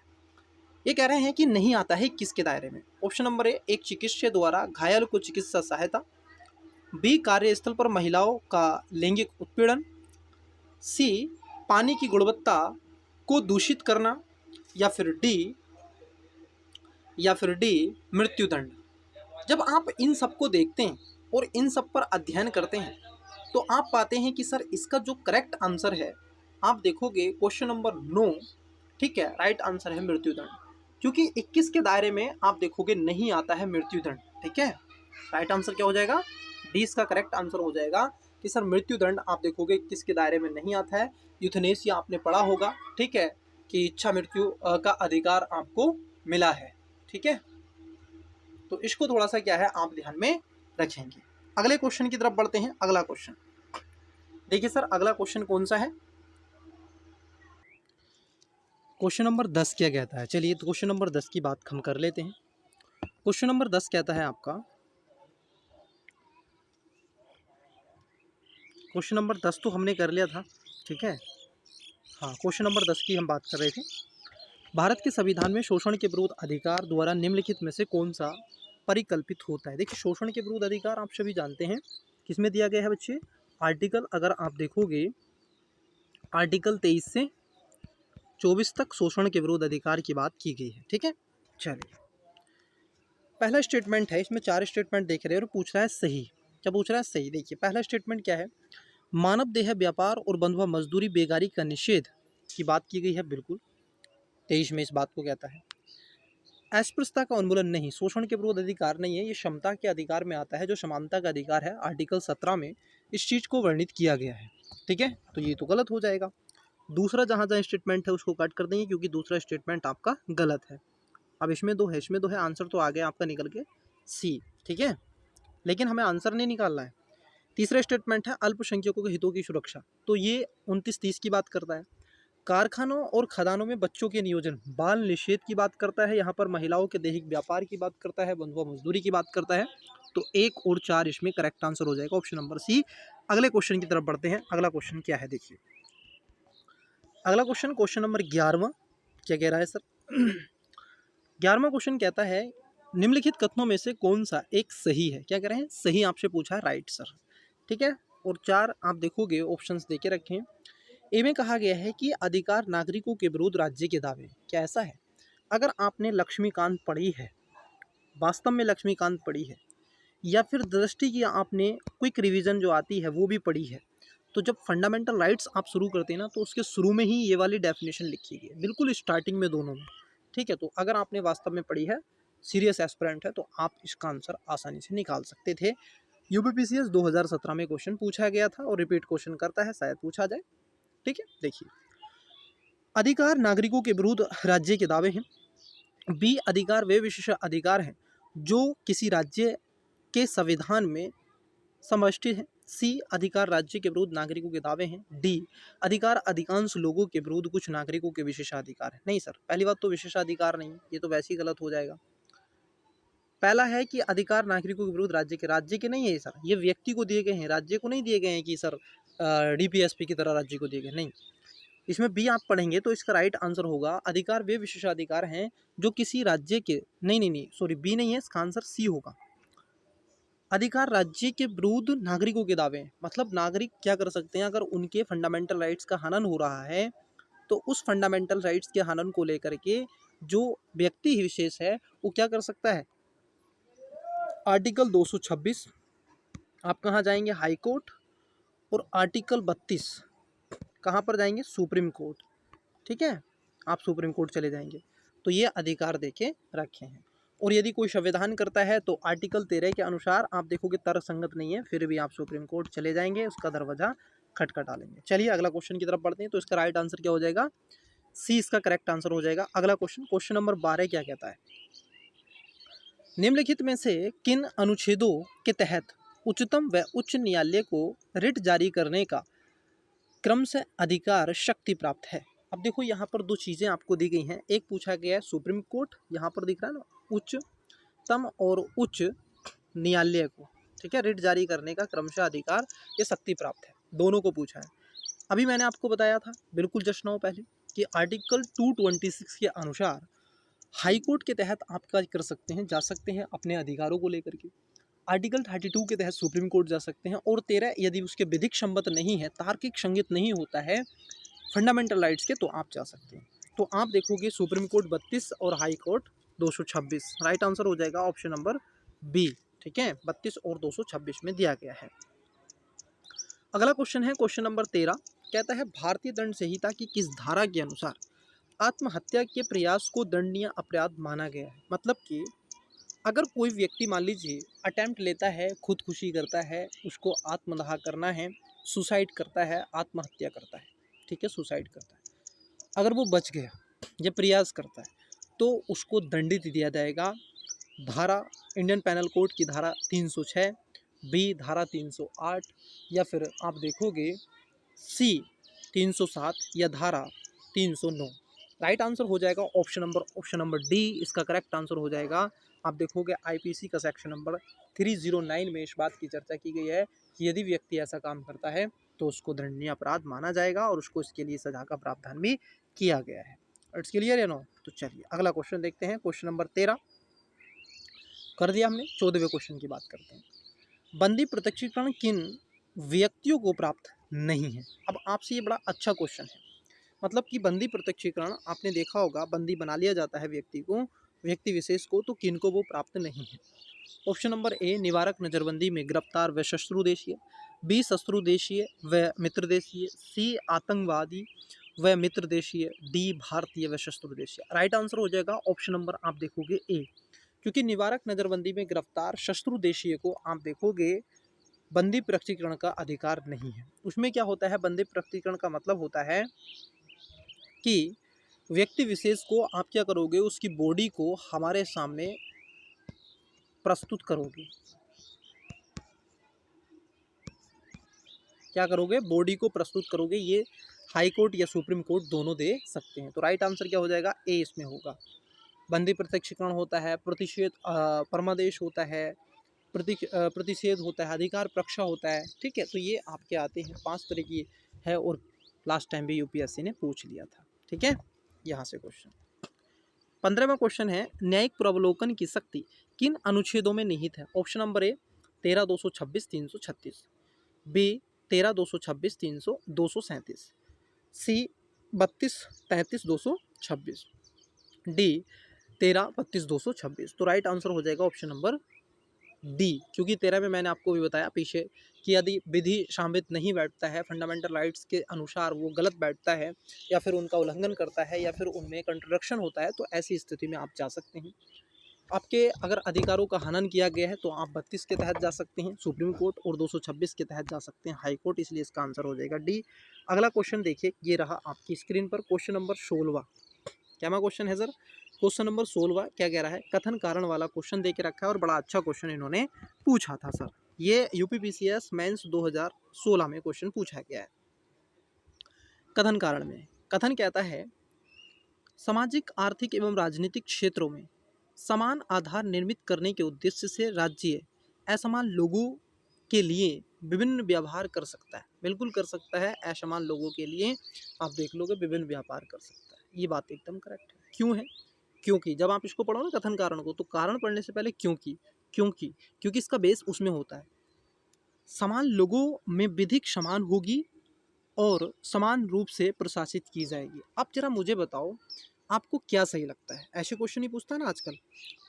ये कह रहे हैं कि नहीं आता है किसके दायरे में। ऑप्शन नंबर ए एक चिकित्सक द्वारा घायल को चिकित्सा सहायता, बी कार्यस्थल पर महिलाओं का लैंगिक उत्पीड़न, सी पानी की गुणवत्ता को दूषित करना, या फिर डी मृत्युदंड। जब आप इन सब को देखते हैं और इन सब पर अध्ययन करते हैं तो आप पाते हैं कि सर इसका जो करेक्ट आंसर है, आप देखोगे क्वेश्चन नंबर 9, ठीक है, राइट आंसर है मृत्युदंड, क्योंकि 21 के दायरे में आप देखोगे नहीं आता है मृत्युदंड, ठीक है। राइट आंसर क्या हो जाएगा? डी इसका करेक्ट आंसर हो जाएगा कि सर मृत्युदंड आप देखोगे किसके दायरे में नहीं आता है। यूथनेसिया आपने पढ़ा होगा, ठीक है, कि इच्छा मृत्यु का अधिकार आपको मिला है, ठीक है। तो इसको थोड़ा सा क्या है आप ध्यान में रखेंगे। अगले क्वेश्चन की तरफ बढ़ते हैं। अगला क्वेश्चन देखिए सर, अगला क्वेश्चन कौन सा है? क्वेश्चन नंबर 10 क्या कहता है? चलिए तो क्वेश्चन नंबर 10 की बात हम कर लेते हैं। क्वेश्चन नंबर 10 कहता है आपका, क्वेश्चन नंबर 10 तो हमने कर लिया था, ठीक है। हाँ, क्वेश्चन नंबर 10 की हम बात कर रहे थे। भारत के संविधान में शोषण के विरुद्ध अधिकार द्वारा निम्नलिखित में से कौन सा परिकल्पित होता है? देखिए, शोषण के विरुद्ध अधिकार आप सभी जानते हैं किसमें दिया गया है बच्चे? आर्टिकल, अगर आप देखोगे आर्टिकल 23 से 24 तक शोषण के विरुद्ध अधिकार की बात की गई है। ठीक है, चलिए पहला स्टेटमेंट है, इसमें 4 स्टेटमेंट देख रहे हैं और पूछ रहा है सही। क्या पूछ रहा है? सही। देखिए पहला स्टेटमेंट क्या है? मानव देह व्यापार और बंधुआ मजदूरी बेगारी का निषेध की बात की गई है, बिल्कुल 23 में इस बात को कहता है। अस्पृश्यता का उन्मूलन नहीं, शोषण के विरुद्ध अधिकार नहीं है, ये क्षमता के अधिकार में आता है, जो समानता का अधिकार है। आर्टिकल 17 में इस चीज को वर्णित किया गया है। ठीक है, तो ये तो गलत हो जाएगा। दूसरा जहाँ जहाँ स्टेटमेंट है उसको कट कर देंगे, क्योंकि दूसरा स्टेटमेंट आपका गलत है। अब इसमें दो है, इसमें दो है, आंसर तो आ गया आपका निकल के सी। ठीक है, लेकिन हमें आंसर नहीं निकालना है। तीसरा स्टेटमेंट है अल्पसंख्यकों के हितों की सुरक्षा, तो ये 29-30 की बात करता है। कारखानों और खदानों में बच्चों के नियोजन, बाल निषेध की बात करता है। यहाँ पर महिलाओं के दैहिक व्यापार की बात करता है, बंधुआ मजदूरी की बात करता है। तो 1 और 4 इसमें करेक्ट आंसर हो जाएगा, ऑप्शन नंबर सी। अगले क्वेश्चन की तरफ बढ़ते हैं। अगला क्वेश्चन क्या है? देखिए अगला क्वेश्चन, क्वेश्चन नंबर 11वां क्या कह रहा है सर? 11वां क्वेश्चन कहता है निम्नलिखित कथनों में से कौन सा एक सही है? क्या कह रहे हैं? सही आपसे पूछा है, राइट सर। ठीक है, और 4 आप देखोगे ऑप्शंस देके रखे हैं। ए में कहा गया है कि अधिकार नागरिकों के विरुद्ध राज्य के दावे, क्या ऐसा है? अगर आपने लक्ष्मीकांत पढ़ी है, वास्तव में लक्ष्मीकांत पढ़ी है, या फिर दृष्टि की आपने क्विक रिवीजन जो आती है वो भी पढ़ी है, तो जब फंडामेंटल राइट्स आप शुरू करते हैं ना, तो उसके शुरू में ही ये वाली डेफिनेशन लिखी गई है, बिल्कुल स्टार्टिंग में, दोनों में। ठीक है, तो अगर आपने वास्तव में पढ़ी है, सीरियस एस्पिरेंट है, तो आप इसका आंसर आसानी से निकाल सकते थे। यूपीपीसीएस 2017 में क्वेश्चन पूछा गया था और रिपीट क्वेश्चन करता है, शायद पूछा जाए। ठीक है, देखिए अधिकार नागरिकों के विरुद्ध राज्य के दावे हैं। बी, अधिकार वे विशेष अधिकार हैं जो किसी राज्य के संविधान में समष्टि है। सी, अधिकार राज्य के विरुद्ध नागरिकों के दावे हैं। डी, अधिकार अधिकांश लोगों के विरुद्ध कुछ नागरिकों के विशेषाधिकार है। नहीं सर, पहली बात तो विशेषाधिकार नहीं, ये तो वैसे ही गलत हो जाएगा। पहला है कि अधिकार नागरिकों के विरुद्ध राज्य के नहीं है सर, ये व्यक्ति को दिए गए हैं, राज्य को नहीं दिए गए हैं कि सर डीपीएसपी की तरह राज्य को दिए गए, नहीं। इसमें बी आप पढ़ेंगे तो इसका राइट आंसर होगा अधिकार वे विशेषाधिकार हैं जो किसी राज्य के, नहीं सॉरी, बी नहीं है, इसका आंसर सी होगा। अधिकार राज्य के विरुद्ध नागरिकों के दावे, मतलब नागरिक क्या कर सकते हैं, अगर उनके फंडामेंटल राइट्स का हनन हो रहा है, तो उस फंडामेंटल राइट्स के हनन को लेकर के जो व्यक्ति विशेष है वो क्या कर सकता है? आर्टिकल 226 आप कहाँ जाएंगे? High court. और आर्टिकल 32 कहाँ पर जाएंगे? Supreme court. ठीक है, आप सुप्रीम कोर्ट चले जाएंगे, तो ये अधिकार देके रखे हैं। और यदि कोई संविधान करता है तो आर्टिकल 13 के अनुसार आप देखोगे तर्कसंगत नहीं है, फिर भी आप सुप्रीम कोर्ट चले जाएंगे, उसका दरवाजा खटखटा लेंगे। चलिए अगला क्वेश्चन की तरफ बढ़ते हैं। तो इसका राइट आंसर क्या हो जाएगा? सी इसका करेक्ट आंसर हो जाएगा। अगला क्वेश्चन, क्वेश्चन नंबर 12 क्या कहता है? निम्नलिखित में से किन अनुच्छेदों के तहत उच्चतम व उच्च न्यायालय को रिट जारी करने का क्रम से अधिकार शक्ति प्राप्त है? अब देखो यहाँ पर दो चीज़ें आपको दी गई हैं। एक पूछा गया है सुप्रीम कोर्ट, यहाँ पर दिख रहा है ना, उच्चतम और उच्च न्यायालय को, ठीक है, रिट जारी करने का क्रमशः अधिकार ये शक्ति प्राप्त है, दोनों को पूछा है। अभी मैंने आपको बताया था बिल्कुल जस्ट नाउ पहले कि आर्टिकल 226 के अनुसार हाई कोर्ट के तहत आप क्या कर सकते हैं, जा सकते हैं अपने अधिकारों को लेकर के। आर्टिकल 32 के तहत सुप्रीम कोर्ट जा सकते हैं। और 13 यदि उसके विधिक संगत नहीं है, तार्किक संगत नहीं होता है फंडामेंटल राइट्स के, तो आप जा सकते हैं। तो आप देखोगे सुप्रीम कोर्ट 32 और हाई कोर्ट 226, राइट आंसर हो जाएगा ऑप्शन नंबर बी। ठीक है, 32 और 226 में दिया गया है। अगला क्वेश्चन है क्वेश्चन नंबर 13, कहता है भारतीय दंड संहिता की किस धारा के अनुसार आत्महत्या के प्रयास को दंडनीय अपराध माना गया है? मतलब कि अगर कोई व्यक्ति मान लीजिए अटेम्प्ट लेता है, खुदकुशी करता है, उसको आत्मदाह करना है, सुसाइड करता है, आत्महत्या करता है, ठीक है, सुसाइड करता है, अगर वो बच गया या प्रयास करता है तो उसको दंडित दिया जाएगा धारा, इंडियन पैनल कोड की धारा 306, बी धारा 308, या फिर आप देखोगे सी 307 या धारा 309। राइट आंसर हो जाएगा ऑप्शन नंबर डी, इसका करेक्ट आंसर हो जाएगा। आप देखोगे आईपीसी का सेक्शन नंबर 309 में इस बात की चर्चा की गई है कि यदि व्यक्ति ऐसा काम करता है तो उसको दंडनीय अपराध माना जाएगा और उसको इसके लिए सजा का प्रावधान भी किया गया है। इट्स क्लियर या नो? तो चलिए अगला क्वेश्चन देखते हैं। क्वेश्चन नंबर 13 कर दिया हमने। 14वें क्वेश्चन की बात करते हैं। बंदी प्रत्यक्षीकरण किन व्यक्तियों को प्राप्त नहीं है? अब आपसे ये बड़ा अच्छा क्वेश्चन है। मतलब कि बंदी प्रत्यक्षीकरण आपने देखा होगा, बंदी बना लिया जाता है व्यक्ति को, व्यक्ति विशेष को, तो किन को वो प्राप्त नहीं है? ऑप्शन नंबर ए निवारक नजरबंदी में गिरफ्तार व शत्रु देशीय, बी शत्रु देशीय व मित्र देशीय, सी आतंकवादी व मित्र देशीय, डी भारतीय व शत्रु देशीय। राइट आंसर हो जाएगा ऑप्शन नंबर आप देखोगे ए, क्योंकि निवारक नजरबंदी में गिरफ्तार शत्रु देशीय को आप देखोगे बंदी प्रत्यक्षीकरण का अधिकार नहीं है। उसमें क्या होता है, बंदी प्रत्यक्षीकरण का मतलब होता है कि व्यक्ति विशेष को आप क्या करोगे, उसकी बॉडी को हमारे सामने प्रस्तुत करोगे। क्या करोगे, बॉडी को प्रस्तुत करोगे। ये हाई कोर्ट या सुप्रीम कोर्ट दोनों दे सकते हैं। तो राइट आंसर क्या हो जाएगा, ए इसमें होगा। बंदी प्रत्यक्षीकरण होता है, प्रतिषेध परमादेश होता है, प्रतिषेध होता है, अधिकार प्रक्षा होता है। ठीक है, तो ये आपके आते हैं 5 तरह की है, और लास्ट टाइम भी यूपीएससी ने पूछ लिया था। ठीक है, यहाँ से क्वेश्चन 15वां क्वेश्चन है, न्यायिक पुनरावलोकन की शक्ति किन अनुच्छेदों में निहित है? Option number A 13, 226, 336, B 13, 226, 300, 237, C 32, 33, 226, D 13, 32, 226। तो राइट आंसर हो जाएगा ऑप्शन नंबर डी, क्योंकि 13 में मैंने आपको भी बताया पीछे कि यदि विधि शामित नहीं बैठता है, फंडामेंटल राइट्स के अनुसार वो गलत बैठता है या फिर उनका उल्लंघन करता है या फिर उनमें कंट्रोडक्शन होता है, तो ऐसी स्थिति में आप जा सकते हैं। आपके अगर अधिकारों का हनन किया गया है तो आप 32 के तहत जा सकते हैं सुप्रीम कोर्ट, और 226 के तहत जा सकते हैं हाई कोर्ट, इसलिए इसका आंसर हो जाएगा डी। अगला क्वेश्चन देखिए, ये रहा आपकी स्क्रीन पर क्वेश्चन नंबर 16। क्या क्वेश्चन है सर? क्वेश्चन नंबर 16 क्या कह रहा है, कथन कारण वाला क्वेश्चन दे के रखा है, और बड़ा अच्छा क्वेश्चन इन्होंने पूछा था सर। ये यूपीपीसीएस मेंस 2016 में क्वेश्चन पूछा गया है। कथन कारण में कथन कहता है, सामाजिक, आर्थिक एवं राजनीतिक क्षेत्रों में समान आधार निर्मित करने के उद्देश्य से राज्य असमान लोगों के लिए विभिन्न व्यवहार कर सकता है। बिल्कुल कर सकता है, असमान लोगों के लिए आप देख लोगे विभिन्न व्यापार कर सकता है। ये बात एकदम करेक्ट है। क्यों है? क्योंकि जब आप इसको पढ़ो ना कथन कारण को, तो कारण पढ़ने से पहले क्योंकि इसका बेस उसमें होता है, समान लोगों में विधिक समान होगी और समान रूप से प्रशासित की जाएगी। अब जरा मुझे बताओ आपको क्या सही लगता है? ऐसे क्वेश्चन ही पूछता है ना आजकल।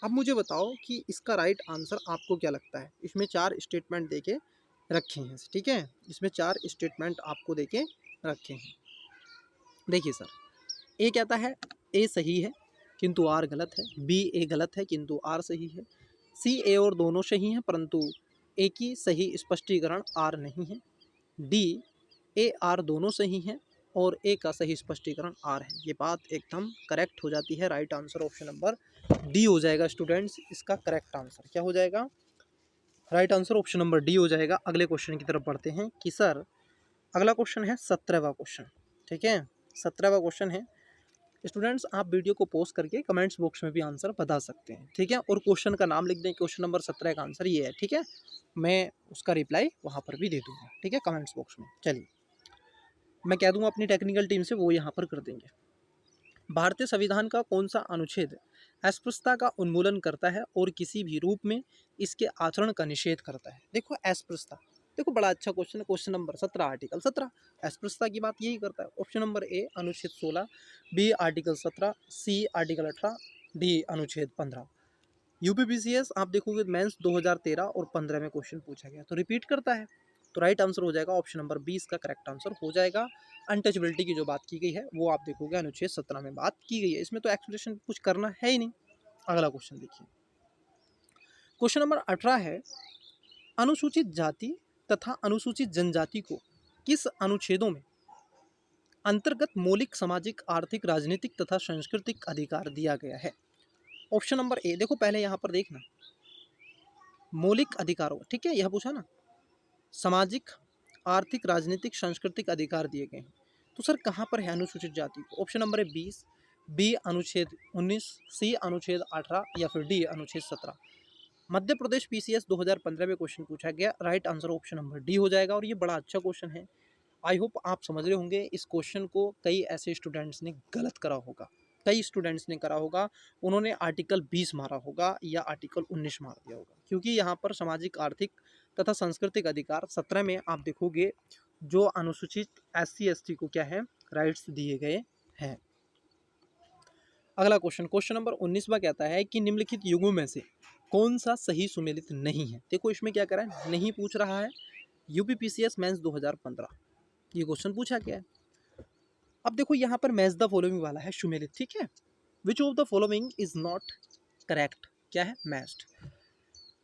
अब मुझे बताओ कि इसका राइट आंसर आपको क्या लगता है? इसमें 4 स्टेटमेंट देके रखे हैं, ठीक है, इसमें 4 स्टेटमेंट आपको देके रखे हैं। देखिए सर, ए कहता है ए सही है किंतु आर गलत है, बी ए गलत है किंतु आर सही है, सी ए और दोनों सही हैं परंतु ए की सही स्पष्टीकरण आर नहीं है, डी ए आर दोनों सही हैं और ए का सही स्पष्टीकरण आर है। ये बात एकदम करेक्ट हो जाती है। Right answer option number D हो जाएगा स्टूडेंट्स, इसका करेक्ट आंसर क्या हो जाएगा? Right answer option number D हो जाएगा। अगले क्वेश्चन की तरफ बढ़ते हैं कि सर अगला क्वेश्चन है 17वां क्वेश्चन। ठीक है, 17वां क्वेश्चन है। स्टूडेंट्स आप वीडियो को पोस्ट करके कमेंट्स बॉक्स में भी आंसर बता सकते हैं। ठीक है, और क्वेश्चन का नाम लिख दें, क्वेश्चन नंबर 17 का आंसर ये है। ठीक है, मैं उसका रिप्लाई वहाँ पर भी दे दूँगा। ठीक है, कमेंट्स बॉक्स में। चलिए मैं कह दूँगा अपनी टेक्निकल टीम से, वो यहाँ पर कर देंगे। भारतीय संविधान का कौन सा अनुच्छेद अस्पृश्यता का उन्मूलन करता है और किसी भी रूप में इसके आचरण का निषेध करता है? देखो अस्पृश्यता, देखो बड़ा अच्छा क्वेश्चन है। क्वेश्चन नंबर 17 आर्टिकल 17 अस्पृश्यता की बात यही करता है। ऑप्शन नंबर ए अनुच्छेद 16, B article 17, C article 18, D अनुच्छेद 15। यूपीपीसीएस आप देखोगे मेंस 2013 और 15 में क्वेश्चन पूछा गया, तो रिपीट करता है। तो राइट आंसर हो जाएगा ऑप्शन नंबर 20 का करेक्ट आंसर हो जाएगा। अनटचेबिलिटी की जो बात की गई है वो आप देखोगे अनुच्छेद 17 में बात की गई है, इसमें तो एक्सप्लेनेशन कुछ करना है ही नहीं। अगला क्वेश्चन देखिए, क्वेश्चन नंबर 18 है, अनुसूचित जाति तथा अनुसूचित जनजाति को किस अनुच्छेदों में अंतर्गत मौलिक सामाजिक, आर्थिक, राजनीतिक तथा सांस्कृतिक अधिकार दिया गया है? ऑप्शन नंबर ए, देखो पहले यहाँ पर देखना, मौलिक अधिकारों, ठीक है, यह पूछा ना, सामाजिक, आर्थिक, राजनीतिक, सांस्कृतिक अधिकार दिए गए हैं। तो सर कहाँ पर है अनुसूचित जाति को? ऑप्शन नंबर है 20, बी अनुच्छेद 19, सी अनुच्छेद 18 या फिर डी अनुच्छेद 17। मध्य प्रदेश पीसीएस 2015 में क्वेश्चन पूछा गया। Right answer option number D हो जाएगा, और ये बड़ा अच्छा क्वेश्चन है। आई होप आप समझ रहे होंगे इस क्वेश्चन को कई ऐसे स्टूडेंट्स ने गलत करा होगा। कई स्टूडेंट्स ने करा होगा, उन्होंने आर्टिकल 20 मारा होगा या आर्टिकल 19 मार दिया होगा, क्योंकि यहाँ पर सामाजिक, आर्थिक तथा सांस्कृतिक अधिकार 17 में आप देखोगे जो अनुसूचित SC ST को क्या है, राइट्स दिए गए हैं। अगला क्वेश्चन, क्वेश्चन नंबर 19वां कहता है कि निम्नलिखित युगों में से कौन सा सही सुमेलित नहीं है। देखो इसमें क्या करा है, नहीं पूछ रहा है, यूपीपीसीएस मेंस 2015 ये क्वेश्चन पूछा गया है। अब देखो यहाँ पर मैच द फॉलोइंग वाला है सुमेलित, ठीक है, which of the following is not correct, क्या है, मैच्ड।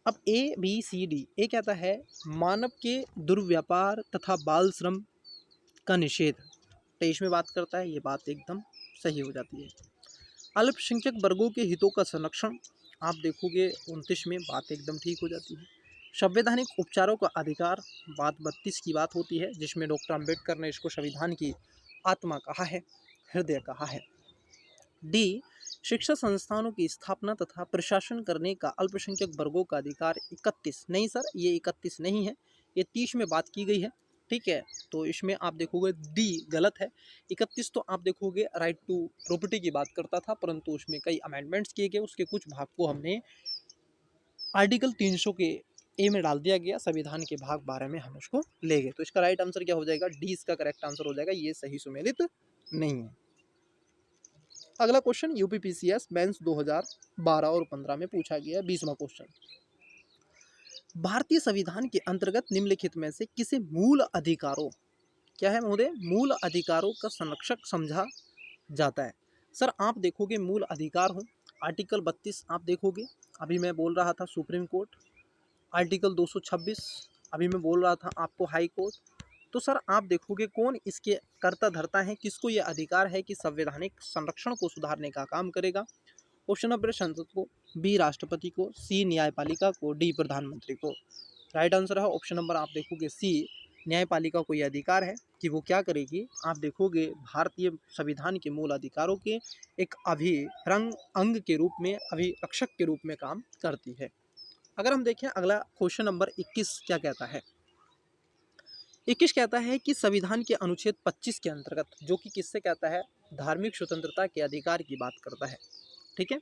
अब ABCD, ए कहता है मानव के दुर्व्यापार तथा बाल श्रम का निषेध, 23 में बात करता है, ये बात एकदम सही हो जाती है। अल्पसंख्यक वर्गों के हितों का संरक्षण, आप देखोगे 29 में बात एकदम ठीक हो जाती है। संवैधानिक उपचारों का अधिकार, बात 32 की बात होती है, जिसमें डॉक्टर अंबेडकर ने इसको संविधान की आत्मा कहा है, हृदय कहा है। डी, शिक्षा संस्थानों की स्थापना तथा प्रशासन करने का अल्पसंख्यक वर्गों का अधिकार, 31 नहीं सर, ये 31 नहीं है, ये 30 में बात की गई है, ठीक है। तो इसमें आप देखोगे डी गलत है। 31 तो आप देखोगे राइट टू प्रॉपर्टी की बात करता था, परंतु उसमें कई अमेंडमेंट्स किए गए, उसके कुछ भाग को हमने आर्टिकल 300 के ए में डाल दिया गया, संविधान के भाग 12 में हम उसको ले गए। तो इसका राइट आंसर क्या हो जाएगा, डी इसका करेक्ट आंसर हो जाएगा, ये सही सुमेलित नहीं है। अगला क्वेश्चन यूपीपीसीएस मेंस 2012 और 15 में पूछा गया 20वां क्वेश्चन, भारतीय संविधान के अंतर्गत निम्नलिखित में से किसे मूल अधिकारों, क्या है महोदय, मूल अधिकारों का संरक्षक समझा जाता है। सर आप देखोगे मूल अधिकार हो, आर्टिकल 32 आप देखोगे, अभी मैं बोल रहा था सुप्रीम कोर्ट, आर्टिकल 226 अभी मैं बोल रहा था आपको हाई कोर्ट। तो सर आप देखोगे कौन इसके कर्ता धर्ता है, किसको ये अधिकार है कि संवैधानिक संरक्षण को सुधारने का काम करेगा। ऑप्शन नंबर संसद को, बी राष्ट्रपति को, सी न्यायपालिका को, डी प्रधानमंत्री को। राइट आंसर है ऑप्शन नंबर आप देखोगे सी, न्यायपालिका को यह अधिकार है कि वो क्या करेगी, आप देखोगे भारतीय संविधान के मूल अधिकारों के एक अभिरंग अंग के रूप में, अभिरक्षक के रूप में काम करती है। अगर हम देखें अगला क्वेश्चन नंबर 21 क्या कहता है, 21 कहता है कि संविधान के अनुच्छेद 25 के अंतर्गत, जो कि किससे कहता है, धार्मिक स्वतंत्रता के अधिकार की बात करता है, ठीक है,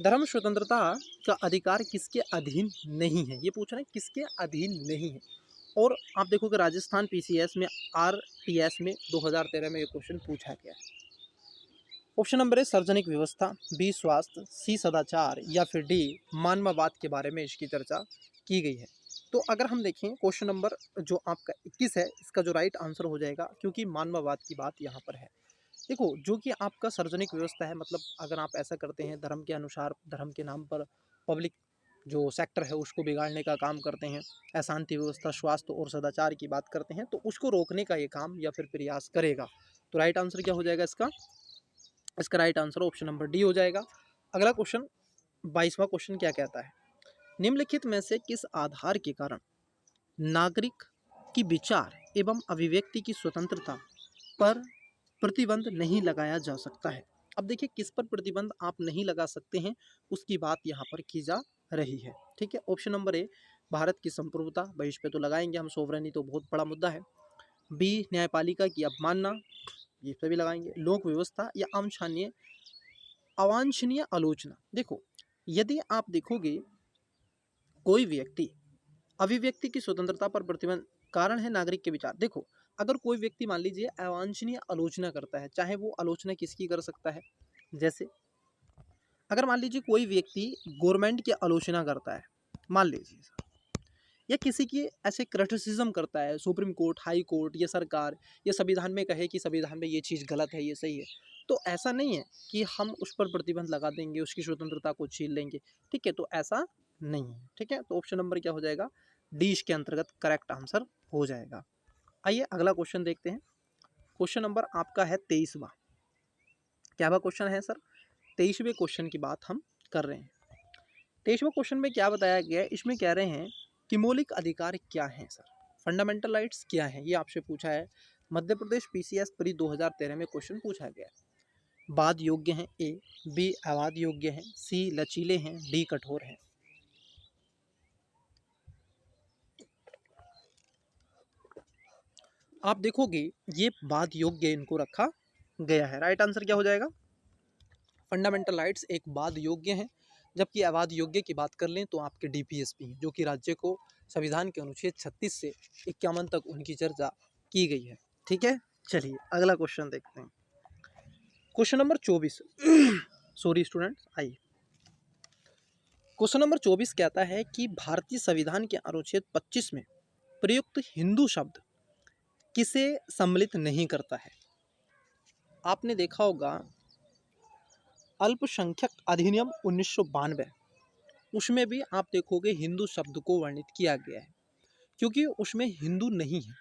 धर्म स्वतंत्रता का अधिकार किसके अधीन नहीं है, ये पूछ रहे हैं किसके अधीन नहीं है। और आप देखोगे राजस्थान PCS में RTS में 2013 में ये क्वेश्चन पूछा गया है। ऑप्शन नंबर ए सार्वजनिक व्यवस्था, बी स्वास्थ्य, सी सदाचार या फिर डी मानववाद के बारे में इसकी चर्चा की गई है। तो अगर हम देखें क्वेश्चन नंबर जो आपका 21 है, इसका जो राइट आंसर हो जाएगा, क्योंकि मानववाद की बात यहाँ पर है। देखो जो कि आपका सार्वजनिक व्यवस्था है, मतलब अगर आप ऐसा करते हैं धर्म के अनुसार, धर्म के नाम पर पब्लिक जो सेक्टर है उसको बिगाड़ने का काम करते हैं, अशांति व्यवस्था, स्वास्थ्य और सदाचार की बात करते हैं, तो उसको रोकने का ये काम या फिर प्रयास करेगा। तो राइट आंसर क्या हो जाएगा इसका right answer option number D हो जाएगा। अगला क्वेश्चन 22वां क्वेश्चन क्या कहता है, निम्नलिखित में से किस आधार के कारण नागरिक की विचार एवं अभिव्यक्ति की स्वतंत्रता पर प्रतिबंध नहीं लगाया जा सकता है। अब देखिए किस पर प्रतिबंध आप नहीं लगा सकते हैं, उसकी बात यहाँ पर की जा रही है, ठीक है। ऑप्शन नंबर ए भारत की संप्रभुता, भाई इस पे तो लगाएंगे हम, सोवरेनिटी तो बहुत बड़ा मुद्दा है। बी न्यायपालिका की अवमानना, ये पे भी लगाएंगे। लोक व्यवस्था या अवांछनीय आलोचना। देखो यदि आप देखोगे कोई व्यक्ति अभिव्यक्ति की स्वतंत्रता पर प्रतिबंध, कारण है नागरिक के विचार। देखो अगर कोई व्यक्ति मान लीजिए अवांछनीय आलोचना करता है, चाहे वो आलोचना किसकी कर सकता है, जैसे अगर मान लीजिए कोई व्यक्ति गवर्नमेंट की आलोचना करता है, मान लीजिए, या किसी की ऐसे क्रिटिसिज्म करता है, सुप्रीम कोर्ट, हाई कोर्ट या सरकार, या संविधान में कहे कि संविधान में ये चीज़ गलत है, ये सही है, तो ऐसा नहीं है कि हम उस पर प्रतिबंध लगा देंगे, उसकी स्वतंत्रता को छीन लेंगे, ठीक है, तो ऐसा नहीं है, ठीक है। तो ऑप्शन नंबर क्या हो जाएगा, डी इसके अंतर्गत करेक्ट आंसर हो जाएगा। आइए अगला क्वेश्चन देखते हैं। क्वेश्चन नंबर आपका है 23वां। क्या वह क्वेश्चन है सर, 23वें क्वेश्चन की बात हम कर रहे हैं। 23वें क्वेश्चन में क्या बताया गया है, इसमें कह रहे हैं कि मौलिक अधिकार क्या हैं सर, फंडामेंटल राइट्स क्या हैं, ये आपसे पूछा है। मध्य प्रदेश PCS प्री 2013 में क्वेश्चन पूछा गया है। वाद योग्य हैं ए, बी अवाद योग्य हैं, सी लचीले हैं, डी कठोर हैं। आप देखोगे ये वाद योग्य इनको रखा गया है। राइट आंसर क्या हो जाएगा, फंडामेंटल राइट्स एक वाद योग्य हैं, जबकि अवाद योग्य की बात कर लें तो आपके डीपीएसपी हैं, जो कि राज्य को संविधान के अनुच्छेद 36 से 51 तक उनकी चर्चा की गई है। ठीक है, चलिए अगला क्वेश्चन देखते हैं। क्वेश्चन नंबर 24 सॉरी स्टूडेंट्स, आइए। क्वेश्चन नंबर 24 कहता है कि भारतीय संविधान के अनुच्छेद 25 में प्रयुक्त हिंदू शब्द किसे सम्मिलित नहीं करता है? आपने देखा होगा अल्पसंख्यक अधिनियम 1992, उसमें भी आप देखोगे हिंदू शब्द को वर्णित किया गया है, क्योंकि उसमें हिंदू नहीं है।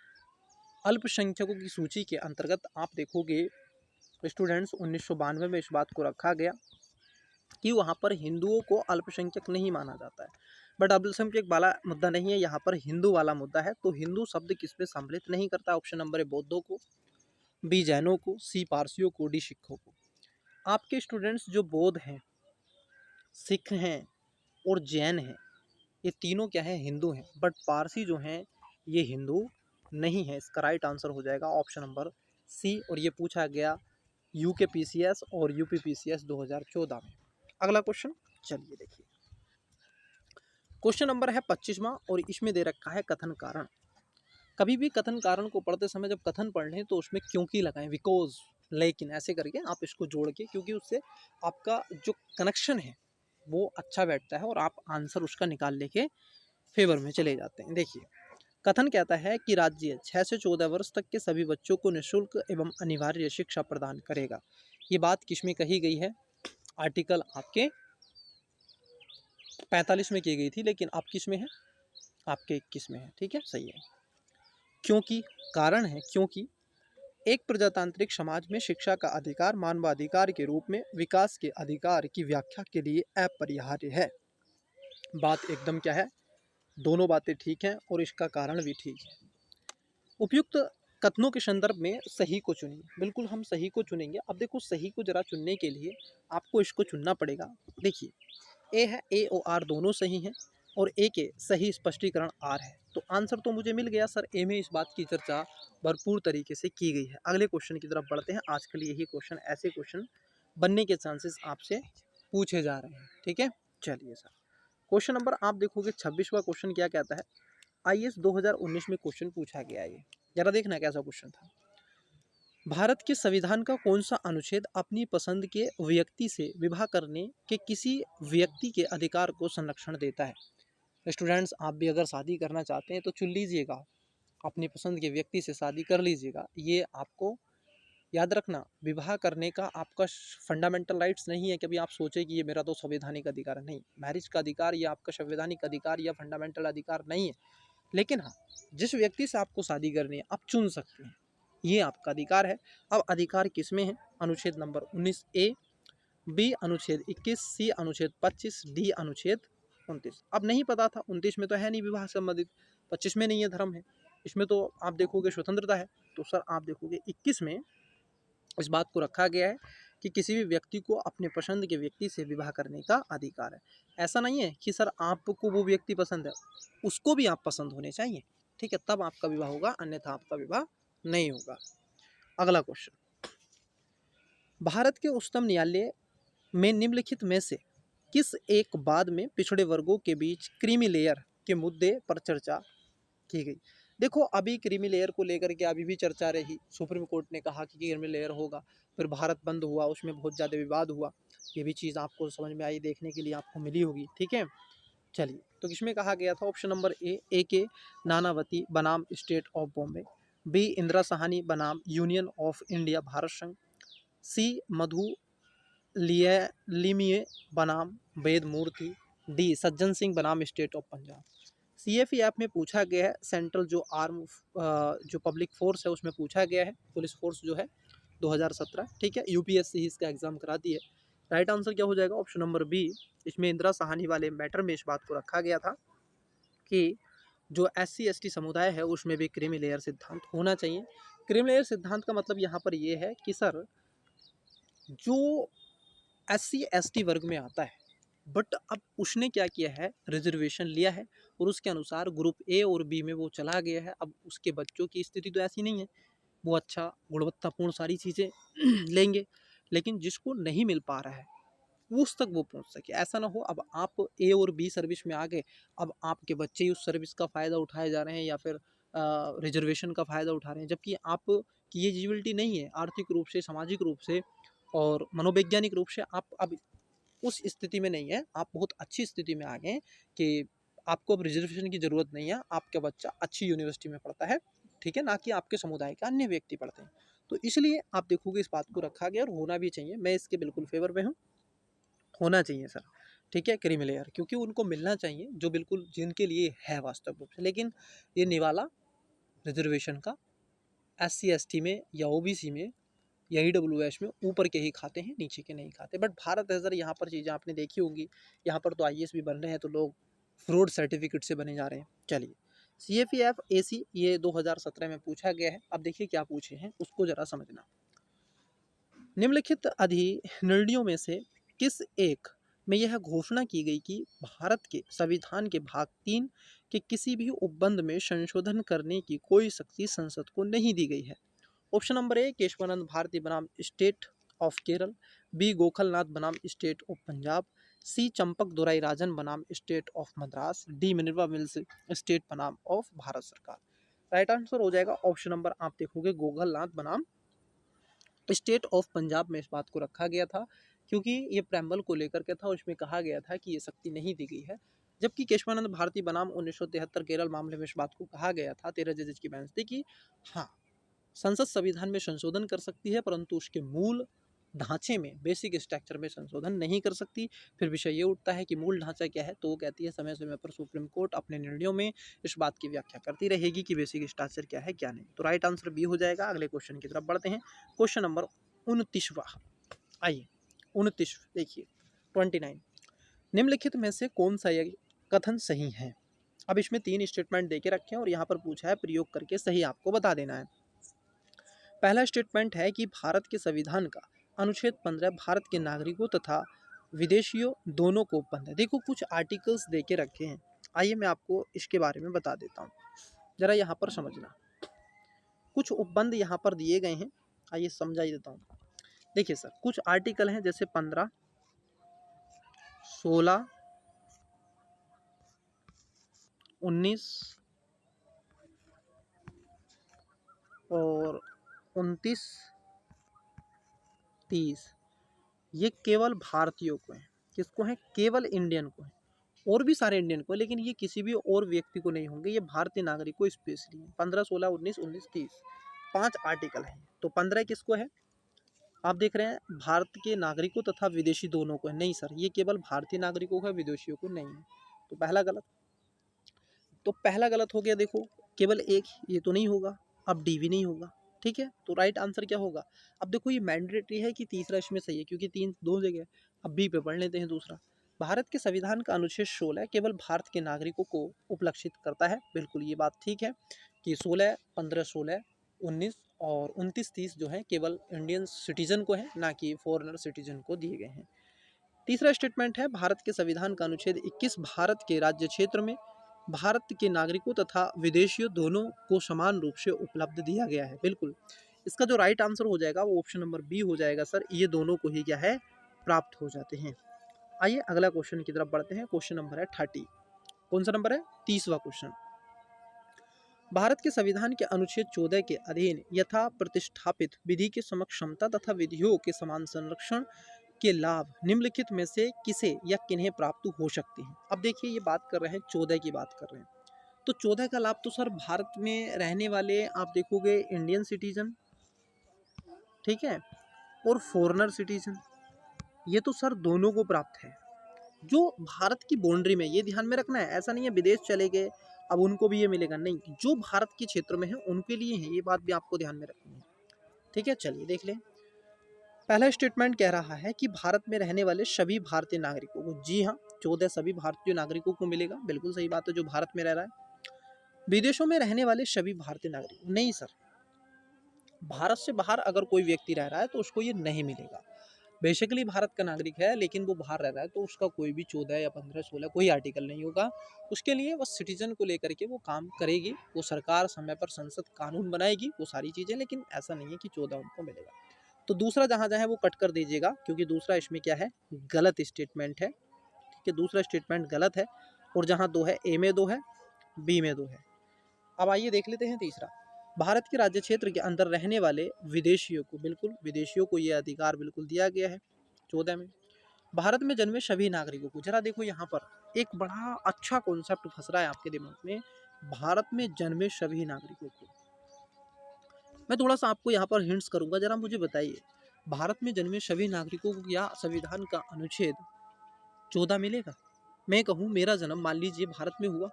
अल्पसंख्यकों की सूची के अंतर्गत आप देखोगे स्टूडेंट्स 1992 में इस बात को रखा गया कि वहाँ पर हिंदुओं को अल्पसंख्यक नहीं माना जाता है। बट अल्पसंख्यक वाला मुद्दा नहीं है, यहाँ पर हिंदू वाला मुद्दा है। तो हिंदू शब्द किस में सम्मिलित नहीं करता? ऑप्शन नंबर है बौद्धों को, बी जैनों को, सी पारसियों को, डी सिखों को। आपके स्टूडेंट्स जो बौद्ध हैं, सिख हैं और जैन हैं, ये तीनों क्या है? हिंदू हैं। बट पारसी जो हैं ये हिंदू नहीं है। इसका राइट आंसर हो जाएगा ऑप्शन नंबर सी। और ये पूछा गया यूकेपीसीएस और यूपीपीसीएस 2014 में। अगला क्वेश्चन चलिए देखिए। क्वेश्चन नंबर है 25वां और इसमें दे रखा है कथन कारण। कभी भी कथन कारण को पढ़ते समय जब कथन पढ़ लें तो उसमें क्योंकि लगाएं, बिकॉज, लेकिन, ऐसे करके आप इसको जोड़ के, क्योंकि उससे आपका जो कनेक्शन है वो अच्छा बैठता है और आप आंसर उसका निकालने के फेवर में चले जाते हैं। देखिए कथन कहता है कि राज्य 6 से 14 वर्ष तक के सभी बच्चों को निःशुल्क एवं अनिवार्य शिक्षा प्रदान करेगा। ये बात किसमें कही गई है? आर्टिकल आपके 45 में की गई थी, लेकिन आप किस में है? आपके 21 में है। ठीक है, सही है। क्योंकि कारण है क्योंकि एक प्रजातांत्रिक समाज में शिक्षा का अधिकार मानवाधिकार के रूप में विकास के अधिकार की व्याख्या के लिए अपरिहार्य है। बात एकदम क्या है? दोनों बातें ठीक हैं और इसका कारण भी ठीक है। उपयुक्त कथनों के संदर्भ में सही को चुनिए। बिल्कुल हम सही को चुनेंगे। अब देखो सही को जरा चुनने के लिए आपको इसको चुनना पड़ेगा। देखिए ए है, ए और आर दोनों सही हैं और ए के सही स्पष्टीकरण आर है। तो आंसर तो मुझे मिल गया सर। ए में इस बात की चर्चा भरपूर तरीके से की गई है। अगले क्वेश्चन की तरफ बढ़ते हैं। आज के लिए यही क्वेश्चन, ऐसे क्वेश्चन बनने के चांसेस आपसे पूछे जा रहे हैं। ठीक है, चलिए सर। क्वेश्चन नंबर आप देखोगे 26वां क्वेश्चन क्या कहता है? आईएएस 2019 में क्वेश्चन पूछा गया है। ये जरा देखना कैसा क्वेश्चन था। भारत के संविधान का कौन सा अनुच्छेद अपनी पसंद के व्यक्ति से विवाह करने के किसी व्यक्ति के अधिकार को संरक्षण देता है? स्टूडेंट्स आप भी अगर शादी करना चाहते हैं तो चुन लीजिएगा, अपनी पसंद के व्यक्ति से शादी कर लीजिएगा। ये आपको याद रखना, विवाह करने का आपका फंडामेंटल राइट्स नहीं है कि अभी आप सोचें कि ये मेरा तो संवैधानिक अधिकार है। नहीं, मैरिज का अधिकार ये आपका संवैधानिक अधिकार या फंडामेंटल अधिकार नहीं है। लेकिन हाँ, जिस व्यक्ति से आपको शादी करनी है आप चुन सकते हैं, ये आपका अधिकार है। अब अधिकार किस में है? अनुच्छेद नंबर 19 ए, बी अनुच्छेद 21, सी अनुच्छेद 25, डी अनुच्छेद 29। अब नहीं पता था, 29 में तो है नहीं विवाह संबंधित, 25 में नहीं है धर्म है, इसमें तो आप देखोगे स्वतंत्रता है। तो सर आप देखोगे 21 में इस बात को रखा गया है कि किसी भी व्यक्ति को अपने पसंद के व्यक्ति से विवाह करने का अधिकार है। ऐसा नहीं है कि सर आपको वो व्यक्ति पसंद है, उसको भी आप पसंद होने चाहिए। ठीक है, तब आपका विवाह होगा, अन्यथा आपका विवाह नहीं होगा। अगला क्वेश्चन, भारत के उच्चतम न्यायालय में निम्नलिखित में से किस एक बाद में पिछड़े वर्गों के बीच क्रीमी लेयर के मुद्दे पर चर्चा की गई? देखो अभी क्रीमी लेयर को लेकर के अभी भी चर्चा रही। सुप्रीम कोर्ट ने कहा कि क्रीमी लेयर होगा, फिर भारत बंद हुआ, उसमें बहुत ज़्यादा विवाद हुआ। ये भी चीज़ आपको समझ में आई, देखने के लिए आपको मिली होगी। ठीक है, चलिए तो किसमें कहा गया था? ऑप्शन नंबर ए के नानावती बनाम State of Bombay, B Indira Sahni बनाम यूनियन ऑफ इंडिया भारत संघ, सी मधु लिमिये बनाम वेद मूर्ति, डी सज्जन सिंह बनाम स्टेट ऑफ पंजाब। सीएफईएफ में पूछा गया है, सेंट्रल जो आर्म जो पब्लिक फोर्स है उसमें पूछा गया है, पुलिस फोर्स जो है 2017। ठीक है, यूपीएससी इसका एग्जाम कराती है। राइट आंसर क्या हो जाएगा? Option number B. इसमें इंदिरा साहनी वाले मैटर में इस बात को रखा गया था कि जो SC ST समुदाय है उसमें भी क्रीमी लेयर सिद्धांत होना चाहिए। क्रीमी लेयर सिद्धांत का मतलब यहाँ पर ये है कि सर जो SC ST वर्ग में आता है, बट अब उसने क्या किया है, रिजर्वेशन लिया है और उसके अनुसार ग्रुप ए और बी में वो चला गया है। अब उसके बच्चों की स्थिति तो ऐसी नहीं है, वो अच्छा गुणवत्तापूर्ण सारी चीज़ें लेंगे, लेकिन जिसको नहीं मिल पा रहा है उस तक वो पहुंच सके। ऐसा ना हो अब आप ए और बी सर्विस में आ गए, अब आपके बच्चे ही उस सर्विस का फ़ायदा उठाए जा रहे हैं या फिर रिजर्वेशन का फ़ायदा उठा रहे हैं, जबकि आप की ये एलिजिबिलिटी नहीं है आर्थिक रूप से, सामाजिक रूप से और मनोवैज्ञानिक रूप से आप अब उस स्थिति में नहीं है। आप बहुत अच्छी स्थिति में आ गए हैं कि आपको अब रिजर्वेशन की ज़रूरत नहीं है, आपका बच्चा अच्छी यूनिवर्सिटी में पढ़ता है, ठीक है? ना कि आपके समुदाय के अन्य व्यक्ति पढ़ते हैं। तो इसलिए आप देखोगे इस बात को रखा गया और होना भी चाहिए। मैं इसके बिल्कुल फ़ेवर में हूँ, होना चाहिए सर, ठीक है? क्रीमी लेयर क्योंकि उनको मिलना चाहिए जो बिल्कुल जिनके लिए है वास्तव रूप से। लेकिन ये निवाला रिजर्वेशन का एससी, एसटी में या ओबीसी में या ईडब्ल्यूएस में ऊपर के ही खाते हैं, नीचे के नहीं खाते। बट भारत है सर, यहाँ पर चीज़ें आपने देखी होंगी, यहाँ पर तो आईएएस भी बन रहे हैं तो लोग फ्रॉड सर्टिफिकेट से बने जा रहे हैं। चलिए, सीएफएफ एसी ये 2017 में पूछा गया है। अब देखिए क्या पूछे हैं उसको ज़रा समझना। निम्नलिखित अधिनिर्णयों में से किस एक में यह घोषणा की गई कि भारत के संविधान के भाग 3 के किसी भी उपबंध में संशोधन करने की कोई शक्ति संसद को नहीं दी गई है? Option number A Keshavananda Bharati बनाम State of Kerala, B Golaknath बनाम State of Punjab, C Champakam Dorairajan बनाम State of Madras, D Minerva Mills State बनाम ऑफ भारत सरकार। राइट आंसर हो जाएगा ऑप्शन नंबर, आप देखोगे गोखलनाथ बनाम स्टेट ऑफ पंजाब में इस बात को रखा गया था क्योंकि ये प्रेम्बल को लेकर के था, उसमें कहा गया था कि ये शक्ति नहीं दी गई है। जबकि केशवानंद भारती बनाम 1973 केरल मामले में इस बात को कहा गया था 13 जजेज की बेंच थी कि हाँ, संसद संविधान में संशोधन कर सकती है परंतु उसके मूल ढांचे में, बेसिक स्ट्रक्चर में संशोधन नहीं कर सकती। फिर विषय ये उठता है कि मूल ढांचा क्या है, तो वो कहती है समय समय पर सुप्रीम कोर्ट अपने निर्णयों में इस बात की व्याख्या करती रहेगी कि बेसिक स्ट्रक्चर क्या है क्या नहीं। तो राइट आंसर बी हो जाएगा। अगले क्वेश्चन की तरफ बढ़ते हैं। क्वेश्चन नंबर 29वां, आइए 29 देखिए 29। निम्नलिखित में से कौन सा यह कथन सही है? अब इसमें 3 स्टेटमेंट देके रखे हैं और यहाँ पर पूछा है प्रयोग करके सही आपको बता देना है। पहला स्टेटमेंट है कि भारत के संविधान का अनुच्छेद 15 भारत के नागरिकों तथा विदेशियों दोनों को उपबंध है। देखो कुछ आर्टिकल्स दे के रखे हैं, आइए मैं आपको इसके बारे में बता देता हूँ, जरा यहाँ पर समझना। कुछ उपबंध यहाँ पर दिए गए हैं, आइए समझा ही देता हूँ। देखिए सर, कुछ आर्टिकल हैं जैसे 15, 16, 19 और 29, 30। ये केवल भारतीयों को है। किसको है? केवल इंडियन को है। और भी सारे इंडियन को है, लेकिन ये किसी भी और व्यक्ति को नहीं होंगे, ये भारतीय नागरिक को स्पेशली है। 15, 16, 19, 19, 30 5 आर्टिकल हैं। तो 15 किसको है? आप देख रहे हैं भारत के नागरिकों तथा विदेशी दोनों को है। नहीं सर, ये केवल भारतीय नागरिकों को है, विदेशियों को नहीं है। तो पहला गलत। तो पहला गलत हो गया। देखो केवल एक, ये तो नहीं होगा। अब डी भी नहीं होगा, ठीक है? तो राइट आंसर क्या होगा? अब देखो ये मैंडेटरी है कि तीसरा इसमें सही है क्योंकि 3 2 जगह। अब बी पे पढ़ लेते हैं दूसरा। भारत के संविधान का अनुच्छेद 16 केवल भारत के नागरिकों को उपलक्षित करता है। बिल्कुल ये बात ठीक है कि 16, 15, 16, 19 और 29, 30 जो है केवल इंडियन सिटीजन को है, ना कि फॉरेनर सिटीजन को दिए गए हैं। तीसरा स्टेटमेंट है भारत के संविधान का अनुच्छेद 21 भारत के राज्य क्षेत्र में भारत के नागरिकों तथा विदेशियों दोनों को समान रूप से उपलब्ध दिया गया है। बिल्कुल इसका जो राइट आंसर हो जाएगा वो ऑप्शन नंबर बी हो जाएगा सर। ये दोनों को ही क्या है? प्राप्त हो जाते हैं। आइए अगला क्वेश्चन की तरफ बढ़ते हैं। क्वेश्चन नंबर है 30। कौन सा नंबर है? 30वां क्वेश्चन। भारत के संविधान के अनुच्छेद 14 के अधीन यथा प्रतिष्ठापित विधि के समक्ष क्षमता तथा विधियों के समान संरक्षण के लाभ निम्नलिखित में से किसे या किन्हें प्राप्त हो सकते हैं? अब देखिए ये बात कर रहे हैं 14 की बात कर रहे हैं, तो 14 का लाभ तो सर भारत में रहने वाले आप देखोगे इंडियन सिटीजन, ठीक है, और फॉरेनर सिटीजन, ये तो सर दोनों को प्राप्त है जो भारत की बाउंड्री में। ये ध्यान में रखना है, ऐसा नहीं है विदेश चले गए अब उनको भी ये मिलेगा, नहीं, जो भारत के क्षेत्र में है उनके लिए है। ये बात भी आपको ध्यान में रखनी है, ठीक है? चलिए देख लें। पहला स्टेटमेंट कह रहा है कि भारत में रहने वाले सभी भारतीय नागरिकों को, जी हाँ 14 सभी भारतीय नागरिकों को मिलेगा, बिल्कुल सही बात है, जो भारत में रह रहा है। विदेशों में रहने वाले सभी भारतीय नागरिक नहीं सर, भारत से बाहर अगर कोई व्यक्ति रह रहा है तो उसको ये नहीं मिलेगा। बेसिकली भारत का नागरिक है लेकिन वो बाहर रह रहा है तो उसका कोई भी 14 या 15, 16 कोई आर्टिकल नहीं होगा। उसके लिए बस सिटीजन को लेकर के वो काम करेगी, वो सरकार समय पर संसद कानून बनाएगी, वो सारी चीज़ें, लेकिन ऐसा नहीं है कि 14 उनको मिलेगा। तो दूसरा जहाँ जहाँ है वो कट कर दीजिएगा, क्योंकि दूसरा इसमें क्या है, गलत स्टेटमेंट है। ठीक है, दूसरा स्टेटमेंट गलत है। और जहाँ 2 है, ए में 2 है, बी में 2 है। अब आइए देख लेते हैं तीसरा। भारत के राज्य क्षेत्र के अंदर रहने वाले विदेशियों को, बिल्कुल विदेशियों को ये अधिकार बिल्कुल दिया गया है 14 में। भारत में जन्मे सभी नागरिकों को, जरा देखो यहाँ पर एक बड़ा अच्छा कॉन्सेप्ट फंस रहा है आपके दिमाग में, भारत में जन्मे सभी नागरिकों को। मैं थोड़ा सा आपको यहाँ पर हिंट्स करूंगा, जरा मुझे बताइए, भारत में जन्मे सभी नागरिकों को या संविधान का अनुच्छेद 14 मिलेगा? मैं कहूँ मेरा जन्म मान लीजिए भारत में हुआ,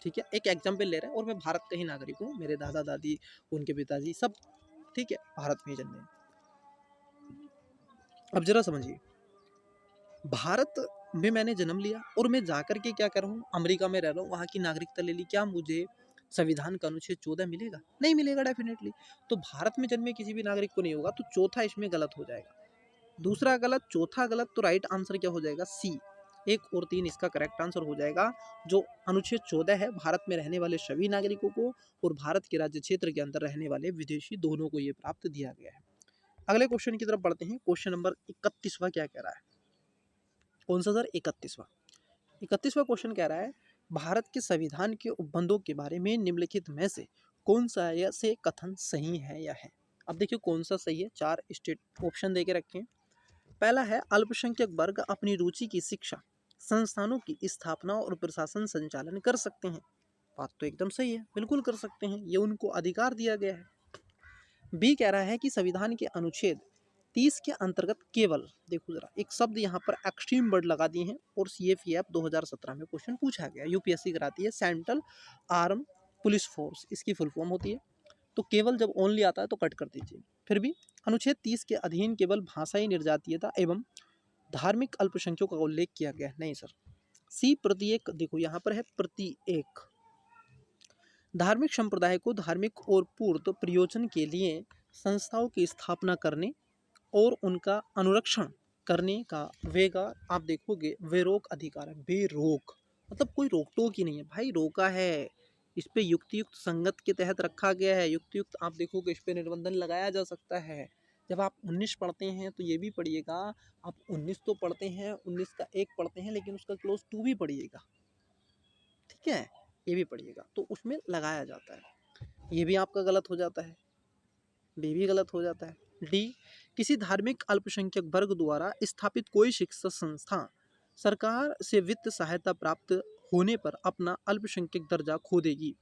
ठीक है, एक एग्जाम्पल ले रहे हैं, और मैं भारत का ही नागरिक हूँ, मेरे दादा दादी, उनके पिताजी सब, ठीक है, भारत में ही जन्मे। अब जरा समझिए, भारत में मैंने जन्म लिया और मैं जाकर के क्या कर रहा हूँ, अमेरिका में रह रहा हूँ, वहाँ की नागरिकता ले ली, क्या मुझे संविधान का अनुच्छेद 14 मिलेगा? नहीं मिलेगा डेफिनेटली। तो भारत में जन्मे किसी भी नागरिक को नहीं होगा, तो चौथा इसमें गलत हो जाएगा। दूसरा गलत, चौथा गलत, तो राइट आंसर क्या हो जाएगा? सी, 1 और 3 इसका करेक्ट आंसर हो जाएगा। जो अनुच्छेद 14 है, भारत में रहने वाले सभी नागरिकों को और भारत के राज्य क्षेत्र के अंदर रहने वाले विदेशी दोनों को ये प्राप्त दिया गया है। अगले क्वेश्चन की तरफ बढ़ते हैं। क्वेश्चन नंबर 31वां क्या कह रहा है? कौन सा सर? 31वां। 31वां क्वेश्चन कह रहा है, भारत के संविधान के उपबंधों के बारे में निम्नलिखित में से कौन सा से कथन सही है या है? अब देखिए कौन सा सही है, 4 स्टेट ऑप्शन दे के रखे हैं। पहला है, अल्पसंख्यक वर्ग अपनी रुचि की शिक्षा संस्थानों की स्थापना और प्रशासन संचालन कर सकते हैं। बात तो एकदम सही है, बिल्कुल कर सकते हैं, ये उनको अधिकार दिया गया है। बी कह रहा है कि संविधान के अनुच्छेद 30 के अंतर्गत केवल, देखो जरा एक शब्द यहाँ पर एक्सट्रीम वर्ड लगा दिए हैं, और CFEF 2017 में क्वेश्चन पूछा गया, यूपीएससी कराती है, सेंट्रल आर्म पुलिस फोर्स इसकी फुल फॉर्म होती है। तो केवल जब ओनली आता है तो कट कर दीजिए। फिर भी अनुच्छेद 30 के अधीन केवल भाषाई निर्जातीयता एवं धार्मिक अल्पसंख्यकों का उल्लेख किया गया, नहीं सर। सी, प्रत्येक, देखो यहाँ पर है प्रत्येक धार्मिक संप्रदाय को धार्मिक और पूर्त प्रयोजन के लिए संस्थाओं की स्थापना करने और उनका अनुरक्षण करने का वेगा, आप देखोगे बेरोक अधिकार है। बेरोक मतलब कोई रोक टोक ही नहीं है भाई, रोका है, इस पे युक्ति युक्त संगत के तहत रखा गया है। युक्ति युक्त आप देखोगे इस पे निर्बंधन लगाया जा सकता है। जब आप 19 पढ़ते हैं तो ये भी पढ़िएगा, आप 19 तो पढ़ते हैं, 19 का 1 पढ़ते हैं, लेकिन उसका क्लोज 2 भी पढ़िएगा, ठीक है, ये भी पढ़िएगा, तो उसमें लगाया जाता है। ये भी आपका गलत हो जाता है, बी भी गलत हो जाता है। डी, किसी धार्मिक अल्पसंख्यक वर्ग द्वारा स्थापित कोई शिक्षा संस्था सरकार से वित्त सहायता प्राप्त होने पर अपना अल्पसंख्यक दर्जा खो देगी।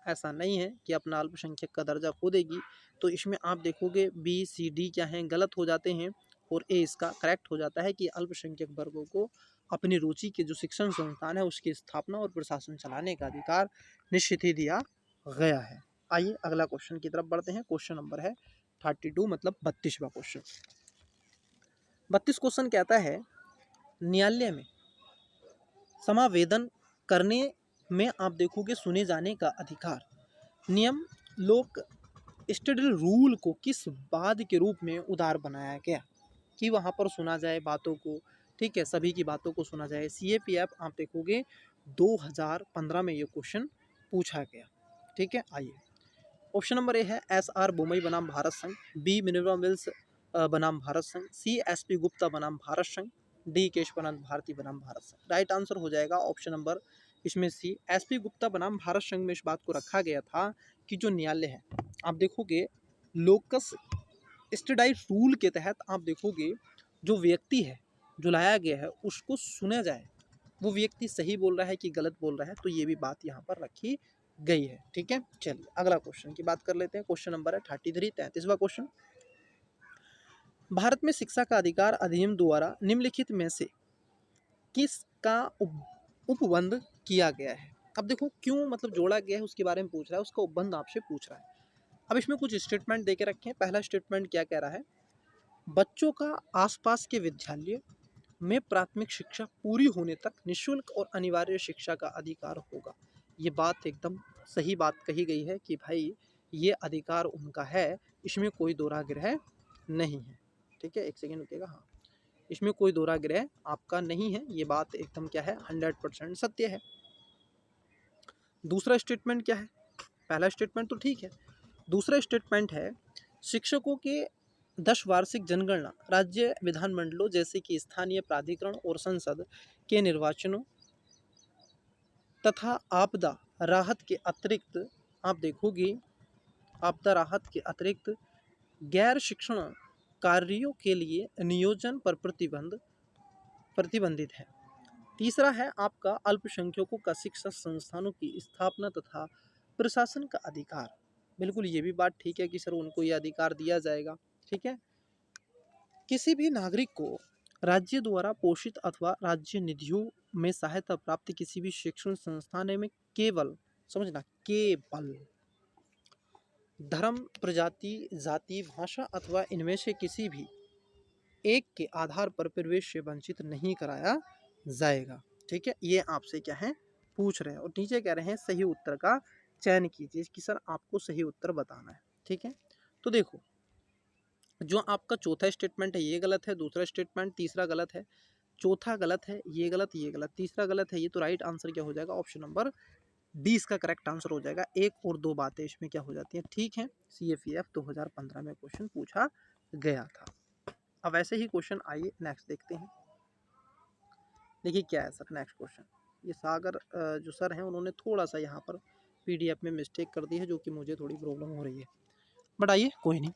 ऐसा नहीं है कि अपना अल्पसंख्यक का दर्जा खो देगी। तो इसमें आप देखोगे बी सी डी क्या हैं, गलत हो जाते हैं, और ए इसका करेक्ट हो जाता है कि अल्पसंख्यक वर्गों को अपनी रुचि के जो शिक्षण संस्थान है उसकी स्थापना और प्रशासन चलाने का अधिकार निश्चित ही दिया गया है। आइए अगला क्वेश्चन की तरफ बढ़ते हैं। क्वेश्चन नंबर है 32, मतलब 32वां क्वेश्चन। 32 क्वेश्चन कहता है, न्यायालय में समावेदन करने में आप देखोगे सुने जाने का अधिकार नियम लोक स्टेडल रूल को किस बात के रूप में उदार बनाया गया कि वहाँ पर सुना जाए बातों को, ठीक है, सभी की बातों को सुना जाए। CAPF आप देखोगे 2015 में ये क्वेश्चन पूछा गया, ठीक है। आइए ऑप्शन नंबर ए है SR बोमई बनाम भारत संघ, बी मिनरवा मिल्स बनाम भारत संघ, सी SP गुप्ता बनाम भारत संघ, डी केशवानंद भारती बनाम भारत संघ। राइट आंसर हो जाएगा ऑप्शन नंबर इसमें सी, SP गुप्ता बनाम भारत संघ में इस बात को रखा गया था कि जो न्यायालय है, आप देखोगे लोकस स्टेडाइट रूल के तहत आप देखोगे जो व्यक्ति है जो लाया गया है उसको सुना जाए, वो व्यक्ति सही बोल रहा है कि गलत बोल रहा है, तो ये भी बात यहाँ पर रखी गई है, ठीक है। चलिए अगला क्वेश्चन की बात कर लेते हैं। क्वेश्चन नंबर है 33, 33वां क्वेश्चन। भारत में शिक्षा का अधिकार अधिनियम द्वारा निम्नलिखित में से किसका उपबंध किया गया है? अब देखो क्यों मतलब जोड़ा गया है उसके बारे में पूछ रहा है, उसका उपबंध आपसे पूछ रहा है। अब इसमें कुछ स्टेटमेंट दे के रखे हैं। पहला स्टेटमेंट क्या कह रहा है, बच्चों का आसपास के विद्यालय में प्राथमिक शिक्षा पूरी होने तक निःशुल्क और अनिवार्य शिक्षा का अधिकार होगा। ये बात एकदम सही बात कही गई है कि भाई ये अधिकार उनका है, इसमें कोई दोहराग्रह नहीं है, ठीक है। एक सेकेंड रुकिएगा, हाँ, इसमें कोई दोहराग्रह आपका नहीं है, ये बात एकदम क्या है 100% सत्य है। दूसरा स्टेटमेंट क्या है, पहला स्टेटमेंट तो ठीक है, दूसरा स्टेटमेंट है शिक्षकों के 10 वार्षिक जनगणना राज्य विधानमंडलों जैसे कि स्थानीय प्राधिकरण और संसद के निर्वाचनों तथा आपदा राहत के अतिरिक्त आप देखोगे आपदा राहत के अतिरिक्त गैर शिक्षण कार्यों के लिए नियोजन पर प्रतिबंधित है। तीसरा है आपका अल्पसंख्यकों का शिक्षा संस्थानों की स्थापना तथा प्रशासन का अधिकार। बिल्कुल ये भी बात ठीक है कि सर उनको ये अधिकार दिया जाएगा। ठीक है, किसी भी नागरिक को राज्य द्वारा पोषित अथवा राज्य निधियों में सहायता प्राप्त किसी भी शिक्षण संस्थान में केवल, समझना, केवल धर्म, प्रजाति, जाति, भाषा अथवा इनमें से किसी भी एक के आधार पर प्रवेश से वंचित नहीं कराया जाएगा। ठीक है, ये आपसे क्या है पूछ रहे हैं और नीचे कह रहे हैं सही उत्तर का चयन कीजिए कि सर आपको सही उत्तर बताना है। ठीक है, तो देखो जो आपका चौथा स्टेटमेंट है ये गलत है, दूसरा स्टेटमेंट, तीसरा गलत है, चौथा गलत है, ये गलत, ये गलत, तीसरा गलत है, ये तो राइट आंसर क्या हो जाएगा, ऑप्शन नंबर डी इसका करेक्ट आंसर हो जाएगा। एक और दो बातें इसमें क्या हो जाती हैं, ठीक है। CFEF 2015 में क्वेश्चन पूछा गया था। अब ऐसे ही क्वेश्चन आइए नेक्स्ट देखते हैं। देखिए क्या है सर नेक्स्ट क्वेश्चन, ये सागर जो सर हैं उन्होंने थोड़ा सा यहाँ पर PDF में मिस्टेक कर दी है जो कि मुझे थोड़ी प्रॉब्लम हो रही है, बट आइए कोई नहीं,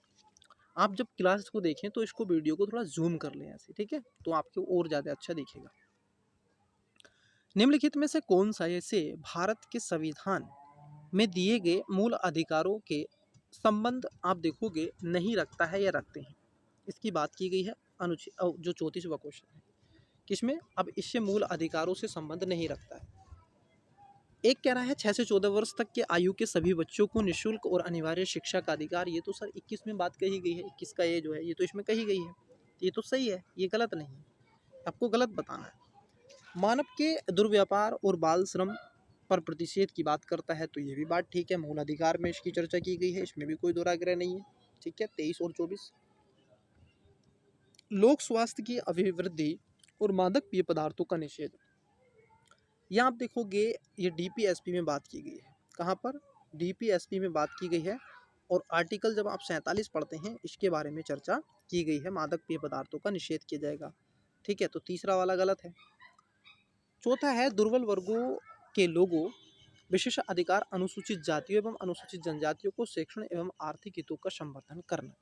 आप जब क्लास को देखें तो इसको वीडियो को थोड़ा जूम कर लें ऐसे, ठीक है, तो आपको और ज़्यादा अच्छा दिखेगा। निम्नलिखित में से कौन सा ऐसे भारत के संविधान में दिए गए मूल अधिकारों के संबंध आप देखोगे नहीं रखता है या रखते हैं, इसकी बात की गई है अनुच्छेद जो 34वां क्वेश्चन है, किसमें अब इससे मूल अधिकारों से संबंध नहीं रखता है। एक कह रहा है 6 से 14 वर्ष तक के आयु के सभी बच्चों को निःशुल्क और अनिवार्य शिक्षा का अधिकार, ये तो सर 21 में बात कही गई है, 21 का ये जो है ये तो इसमें कही गई है, ये तो सही है, ये गलत नहीं है, आपको गलत बताना है। मानव के दुर्व्यापार और बाल श्रम पर प्रतिषेध की बात करता है, तो ये भी बात ठीक है, मूल अधिकार में इसकी चर्चा की गई है, इसमें भी कोई दोहराग्रह नहीं है। ठीक है, 23 और 24 लोक स्वास्थ्य की अभिवृद्धि और मादक पेय पदार्थों का निषेध, यहाँ आप देखोगे ये DPSP में बात की गई है, कहाँ पर DPSP में बात की गई है, और आर्टिकल जब आप 47 पढ़ते हैं इसके बारे में चर्चा की गई है, मादक पेय पदार्थों का निषेध किया जाएगा। ठीक है, तो तीसरा वाला गलत है। चौथा है दुर्बल वर्गों के लोगों विशेष अधिकार अनुसूचित जातियों एवं अनुसूचित जनजातियों को शिक्षण एवं आर्थिक हितों का संवर्धन करना।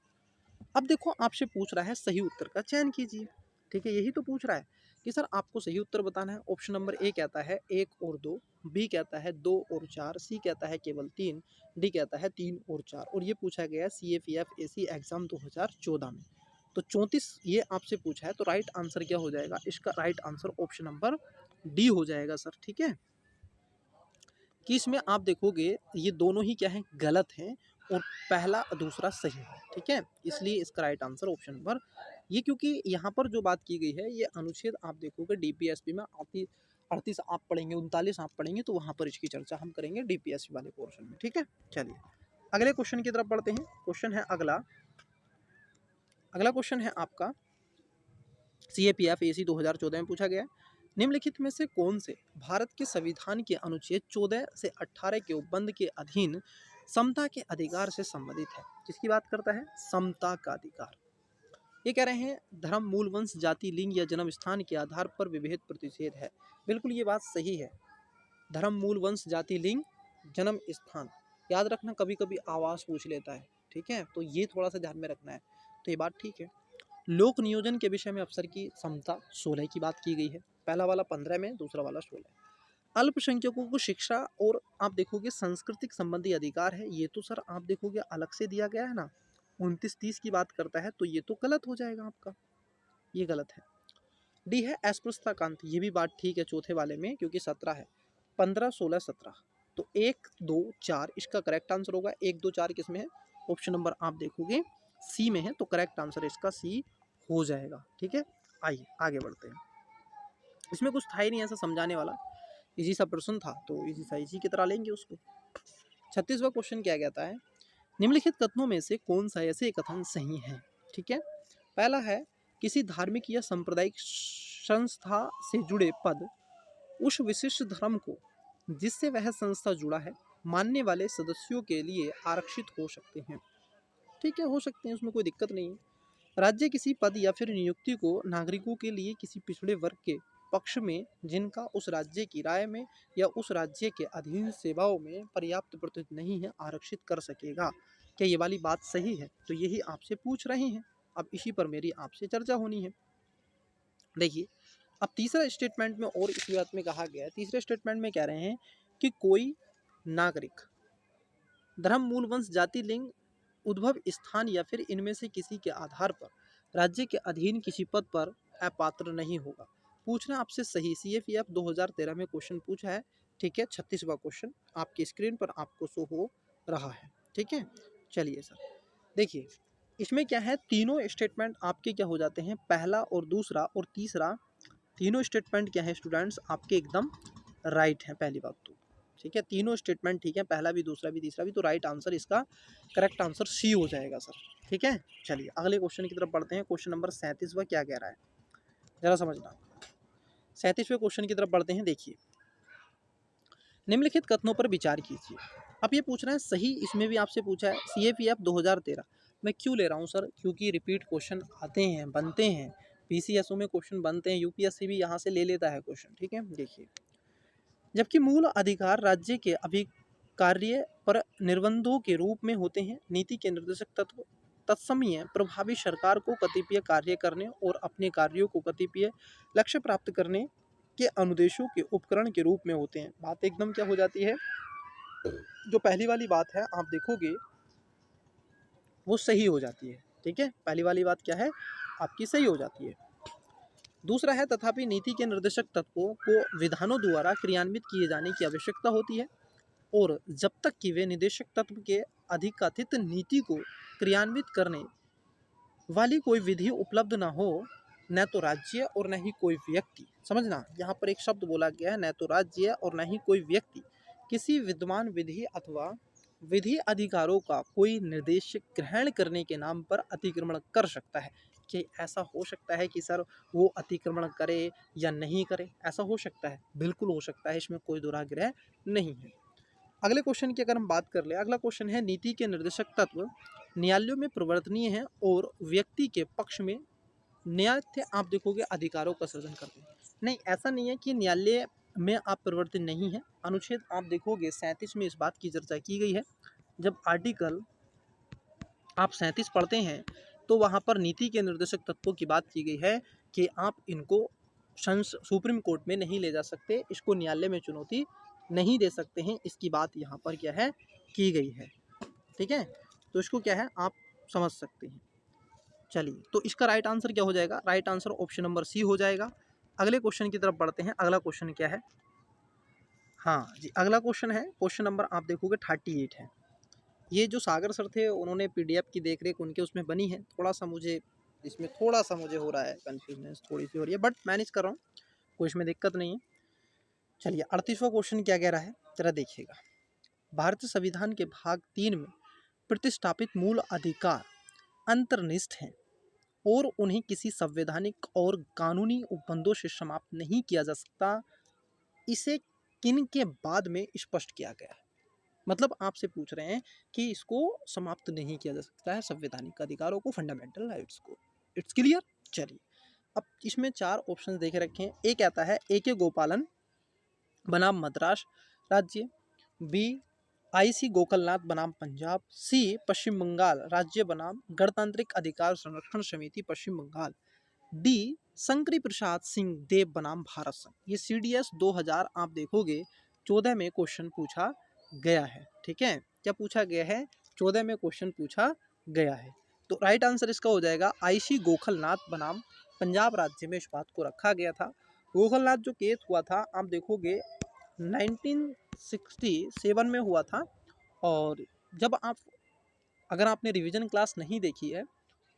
अब देखो आपसे पूछ रहा है सही उत्तर का चयन कीजिए। ठीक है, यही तो पूछ रहा है कि सर आपको सही उत्तर बताना है। ऑप्शन नंबर ए कहता है 1 और 2, बी कहता है 2 और 4, सी कहता है केवल 3, डी कहता है 3 और 4, और ये पूछा गया है CFEF AC एग्जाम 2014 में। तो 34 ये आपसे पूछा है, तो राइट आंसर क्या हो जाएगा, इसका right answer option number D हो जाएगा सर। ठीक है, कि इसमें आप देखोगे ये दोनों ही क्या है गलत हैं और पहला दूसरा सही है। ठीक है, इसलिए इसका राइट आंसर ऑप्शन नंबर ये, क्योंकि यहाँ पर जो बात की गई है ये अनुच्छेद आप देखोगे DPSP में 38 आप पढ़ेंगे, 39 आप पढ़ेंगे, तो वहाँ पर इसकी चर्चा हम करेंगे DPSP वाले पोर्शन में। ठीक है, चलिए अगले क्वेश्चन की तरफ बढ़ते हैं। क्वेश्चन है अगला क्वेश्चन है आपका CFEF AC 2014 में पूछा गया, निम्नलिखित में से कौन से भारत के संविधान के अनुच्छेद 14 से 18 के उपबंध के अधीन समता के अधिकार से संबंधित है। किसकी बात करता है, समता का अधिकार। ये कह रहे हैं धर्म, मूल वंश, जाति, लिंग या जन्म स्थान के आधार पर विभेद प्रतिषेध है। बिल्कुल ये बात सही है, धर्म, मूल वंश, जाति, लिंग, जन्म स्थान, याद रखना कभी कभी आवास पूछ लेता है। ठीक है, तो ये थोड़ा सा ध्यान में रखना है, तो ये बात ठीक है। लोक नियोजन के विषय में अफसर की क्षमता 16 की बात की गई है, पहला वाला 15 में, दूसरा वाला 16। अल्पसंख्यकों को शिक्षा और आप देखोगे सांस्कृतिक संबंधी अधिकार है, ये तो सर आप देखोगे अलग से दिया गया है ना, 29-30 की बात करता है, तो ये तो गलत हो जाएगा आपका, ये गलत है। डी है अस्पृश्यता का अंत, ये भी बात ठीक है चौथे वाले में, क्योंकि 17 है, 15, 16, 17, तो 1, 2, 4 इसका करेक्ट आंसर होगा। 1, 2, 4 किस में है, ऑप्शन नंबर आप देखोगे सी में है, तो करेक्ट आंसर इसका सी हो जाएगा। ठीक है, आइए आगे बढ़ते हैं। इसमें कुछ था ही नहीं ऐसा समझाने वाला, इजी सा प्रश्न था, तो इजी सा इसी की तरह लेंगे उसको। 36वां क्वेश्चन क्या कहता है, निम्नलिखित कथनों में से कौन सा ऐसे कथन सही है। ठीक है, पहला है किसी धार्मिक या सांप्रदायिक संस्था से जुड़े पद उस विशिष्ट धर्म को जिससे वह संस्था जुड़ा है मानने वाले सदस्यों के लिए आरक्षित हो सकते हैं। ठीक है, हो सकते हैं, उसमें कोई दिक्कत नहीं है। राज्य किसी पद या फिर नियुक्ति को नागरिकों के लिए किसी पिछड़े वर्ग के पक्ष में जिनका उस राज्य की राय में या उस राज्य के अधीन सेवाओं में पर्याप्त प्रतिशत नहीं है आरक्षित कर सकेगा। क्या ये वाली बात सही है? तो यही आपसे पूछ रहे हैं। अब इसी पर मेरी आपसे चर्चा होनी है। देखिए, अब तीसरा स्टेटमेंट में और इसी बात में कहा गया है, तीसरे स्टेटमेंट में कह रहे हैं कि कोई नागरिक धर्म, मूल, वंश, जाति, लिंग, उद्भव स्थान या फिर इनमें से किसी के आधार पर राज्य के अधीन किसी पद पर अपात्र नहीं होगा। पूछना आपसे सही, CFEF 2013 में क्वेश्चन पूछा है। ठीक है, 36वां क्वेश्चन आपकी स्क्रीन पर आपको शो हो रहा है। ठीक है, चलिए सर, देखिए इसमें क्या है, तीनों स्टेटमेंट आपके क्या हो जाते हैं, पहला और दूसरा और तीसरा, तीनों स्टेटमेंट क्या है स्टूडेंट्स, आपके एकदम राइट है। पहली बात तो ठीक है, तीनों स्टेटमेंट ठीक है, पहला भी, दूसरा भी, तीसरा भी, तो राइट आंसर इसका, करेक्ट आंसर सी हो जाएगा सर। ठीक है, चलिए अगले क्वेश्चन की तरफ बढ़ते हैं। क्वेश्चन नंबर 37वां क्या कह रहा है, जरा समझना। 37वें क्वेश्चन की तरफ बढ़ते हैं। देखिए, निम्नलिखित कथनों पर विचार कीजिए। अब ये पूछ रहे हैं सही, इसमें भी आपसे पूछा है CFEF 2013। मैं क्यों ले रहा हूँ सर, क्योंकि रिपीट क्वेश्चन आते हैं, बनते हैं, PCSO में क्वेश्चन बनते हैं, UPSC भी यहाँ से ले लेता है क्वेश्चन। ठीक है, देखिए, जबकि मूल अधिकार राज्य के अभिकार्य पर निर्बंधों के रूप में होते हैं, नीति के निर्देशक तत्व तत्समय प्रभावी सरकार को कतिपय कार्य करने और अपने कार्यों को कतिपय लक्ष्य प्राप्त करने के अनुदेशों के उपकरण के रूप में होते हैं। बात एकदम क्या हो जाती है, जो पहली वाली बात है आप देखोगे वो सही हो जाती है। ठीक है, पहली वाली बात क्या है, आपकी सही हो जाती है। दूसरा है, तथापि नीति के निर्देशक तत्वों को विधानों द्वारा क्रियान्वित किए जाने की आवश्यकता होती है, और जब तक कि वे निदेशक तत्व के अधिकथित नीति को क्रियान्वित करने वाली कोई विधि उपलब्ध न हो, न तो राज्य और न ही कोई व्यक्ति, समझना यहाँ पर एक शब्द बोला गया है, न तो राज्य और न ही कोई व्यक्ति किसी विद्यमान विधि अथवा विधि अधिकारों का कोई निर्देश ग्रहण करने के नाम पर अतिक्रमण कर सकता है। कि ऐसा हो सकता है कि सर वो अतिक्रमण करे या नहीं करे, ऐसा हो सकता है, बिल्कुल हो सकता है, इसमें कोई दुराग्रह नहीं है। अगले क्वेश्चन की अगर हम बात कर ले, अगला क्वेश्चन है, नीति के निर्देशक तत्व न्यायालयों में परिवर्तनीय हैं और व्यक्ति के पक्ष में न्याय आप देखोगे अधिकारों का सृजन करते हैं। नहीं, ऐसा नहीं है कि न्यायालय में आप परिवर्तन नहीं है। अनुच्छेद आप देखोगे 37 में इस बात की चर्चा की गई है। जब आर्टिकल आप 37 पढ़ते हैं तो वहाँ पर नीति के निर्देशक तत्वों की बात की गई है कि आप इनको सुप्रीम कोर्ट में नहीं ले जा सकते, इसको न्यायालय में चुनौती नहीं दे सकते हैं, इसकी बात यहाँ पर क्या है की गई है। ठीक है, तो इसको क्या है आप समझ सकते हैं। चलिए, तो इसका राइट आंसर क्या हो जाएगा, right answer option number C हो जाएगा। अगले क्वेश्चन की तरफ बढ़ते हैं। अगला क्वेश्चन क्या है, हाँ जी, अगला क्वेश्चन है, क्वेश्चन नंबर आप देखोगे 38 है। ये जो सागर सर थे उन्होंने PDF की देखरेख उनके उसमें बनी है। थोड़ा सा मुझे इसमें थोड़ा सा मुझे हो रहा है, कन्फ्यूजनेस थोड़ी सी हो रही है, बट मैनेज कर रहा हूँ, कोई इसमें दिक्कत नहीं है। चलिए, 38वां क्वेश्चन क्या कह रहा है, जरा देखिएगा। भारतीय संविधान के भाग 3 में प्रतिष्ठापित मूल अधिकार अंतर्निष्ठ हैं और उन्हें किसी संवैधानिक और कानूनी उपबंधों से समाप्त नहीं किया जा सकता। इसे किन के बाद में स्पष्ट किया गया है? मतलब आपसे पूछ रहे हैं कि इसको समाप्त नहीं किया जा सकता है, संवैधानिक अधिकारों को, फंडामेंटल राइट्स को। It's clear. चलिए, अब इसमें 4 ऑप्शन देखे रखे हैं। एक आता है AK गोपालन बनाम मद्रास राज्य, B IC गोकलनाथ बनाम पंजाब, C पश्चिम बंगाल राज्य बनाम गणतांत्रिक अधिकार संरक्षण समिति पश्चिम बंगाल, D शंकरी प्रसाद सिंह देव बनाम भारत संघ। ये CDS 2000 आप देखोगे 14 में क्वेश्चन पूछा गया है। ठीक है, क्या पूछा गया है, 14 में क्वेश्चन पूछा गया है। तो राइट आंसर इसका हो जाएगा IC गोखलनाथ बनाम पंजाब राज्य में इस बात को रखा गया था। गोखलनाथ जो केस हुआ था आप देखोगे 1967 में हुआ था। और जब आप, अगर आपने रिवीजन क्लास नहीं देखी है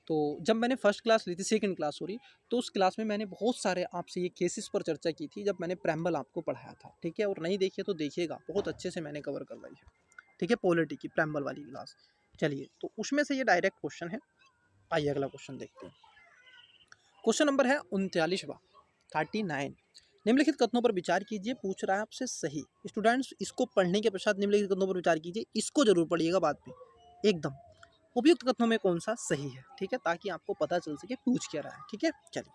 तो जब मैंने फर्स्ट क्लास ली थी, सेकंड क्लास सॉरी, तो उस क्लास में मैंने बहुत सारे आपसे ये केसेस पर चर्चा की थी जब मैंने प्रेम्बल आपको पढ़ाया था। ठीक है, और नहीं देखिए तो देखिएगा, बहुत अच्छे से मैंने कवर करवाई है। ठीक है, पॉलिटी की प्रेम्बल वाली क्लास। चलिए, तो उसमें से ये डायरेक्ट क्वेश्चन है। आइए अगला क्वेश्चन देखते हैं। क्वेश्चन नंबर है 39वां, 39। निम्नलिखित कथनों पर विचार कीजिए, पूछ रहा है आपसे सही। स्टूडेंट्स, इसको पढ़ने के पश्चात निम्नलिखित कथनों पर विचार कीजिए, इसको जरूर पढ़िएगा बाद में एकदम। उपयुक्त कथनों में कौन सा सही है, ठीक है, ताकि आपको पता चल सके पूछ क्या रहा है, ठीक है। चलिए,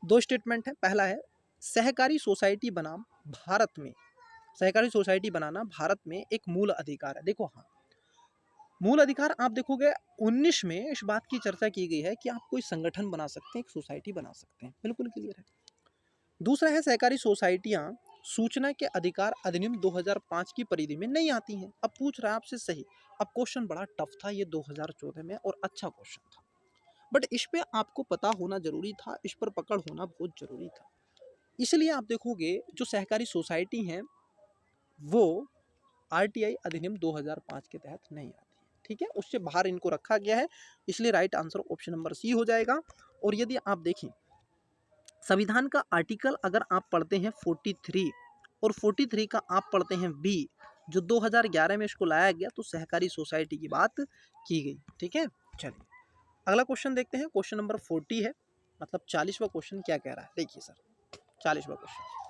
दो स्टेटमेंट है। पहला है सहकारी सोसाइटी बनाम भारत में, सहकारी सोसाइटी बनाना भारत में एक मूल अधिकार है। देखो हाँ, मूल अधिकार आप देखोगे 19 में इस बात की चर्चा की गई है कि आप कोई संगठन बना सकते हैं, एक सोसाइटी बना सकते हैं, बिल्कुल क्लियर है। दूसरा है सहकारी सोसाइटियां सूचना के अधिकार अधिनियम 2005 की परिधि में नहीं आती हैं। अब पूछ रहा है आपसे सही। अब क्वेश्चन बड़ा टफ था ये 2014 में और अच्छा क्वेश्चन था, बट इस पे आपको पता होना जरूरी था, इस पर पकड़ होना बहुत जरूरी था। इसलिए आप देखोगे जो सहकारी सोसाइटी हैं वो आरटीआई अधिनियम 2005 के तहत नहीं आती है, ठीक है, उससे बाहर इनको रखा गया है। इसलिए right answer option number C हो जाएगा। और यदि आप देखें संविधान का आर्टिकल अगर आप पढ़ते हैं 43 और 43 का आप पढ़ते हैं बी, जो 2011 में इसको लाया गया, तो सहकारी सोसाइटी की बात की गई, ठीक है। चलिए अगला क्वेश्चन देखते हैं। क्वेश्चन नंबर 40 है, मतलब 40वां क्वेश्चन क्या कह रहा है, देखिए सर 40वां क्वेश्चन,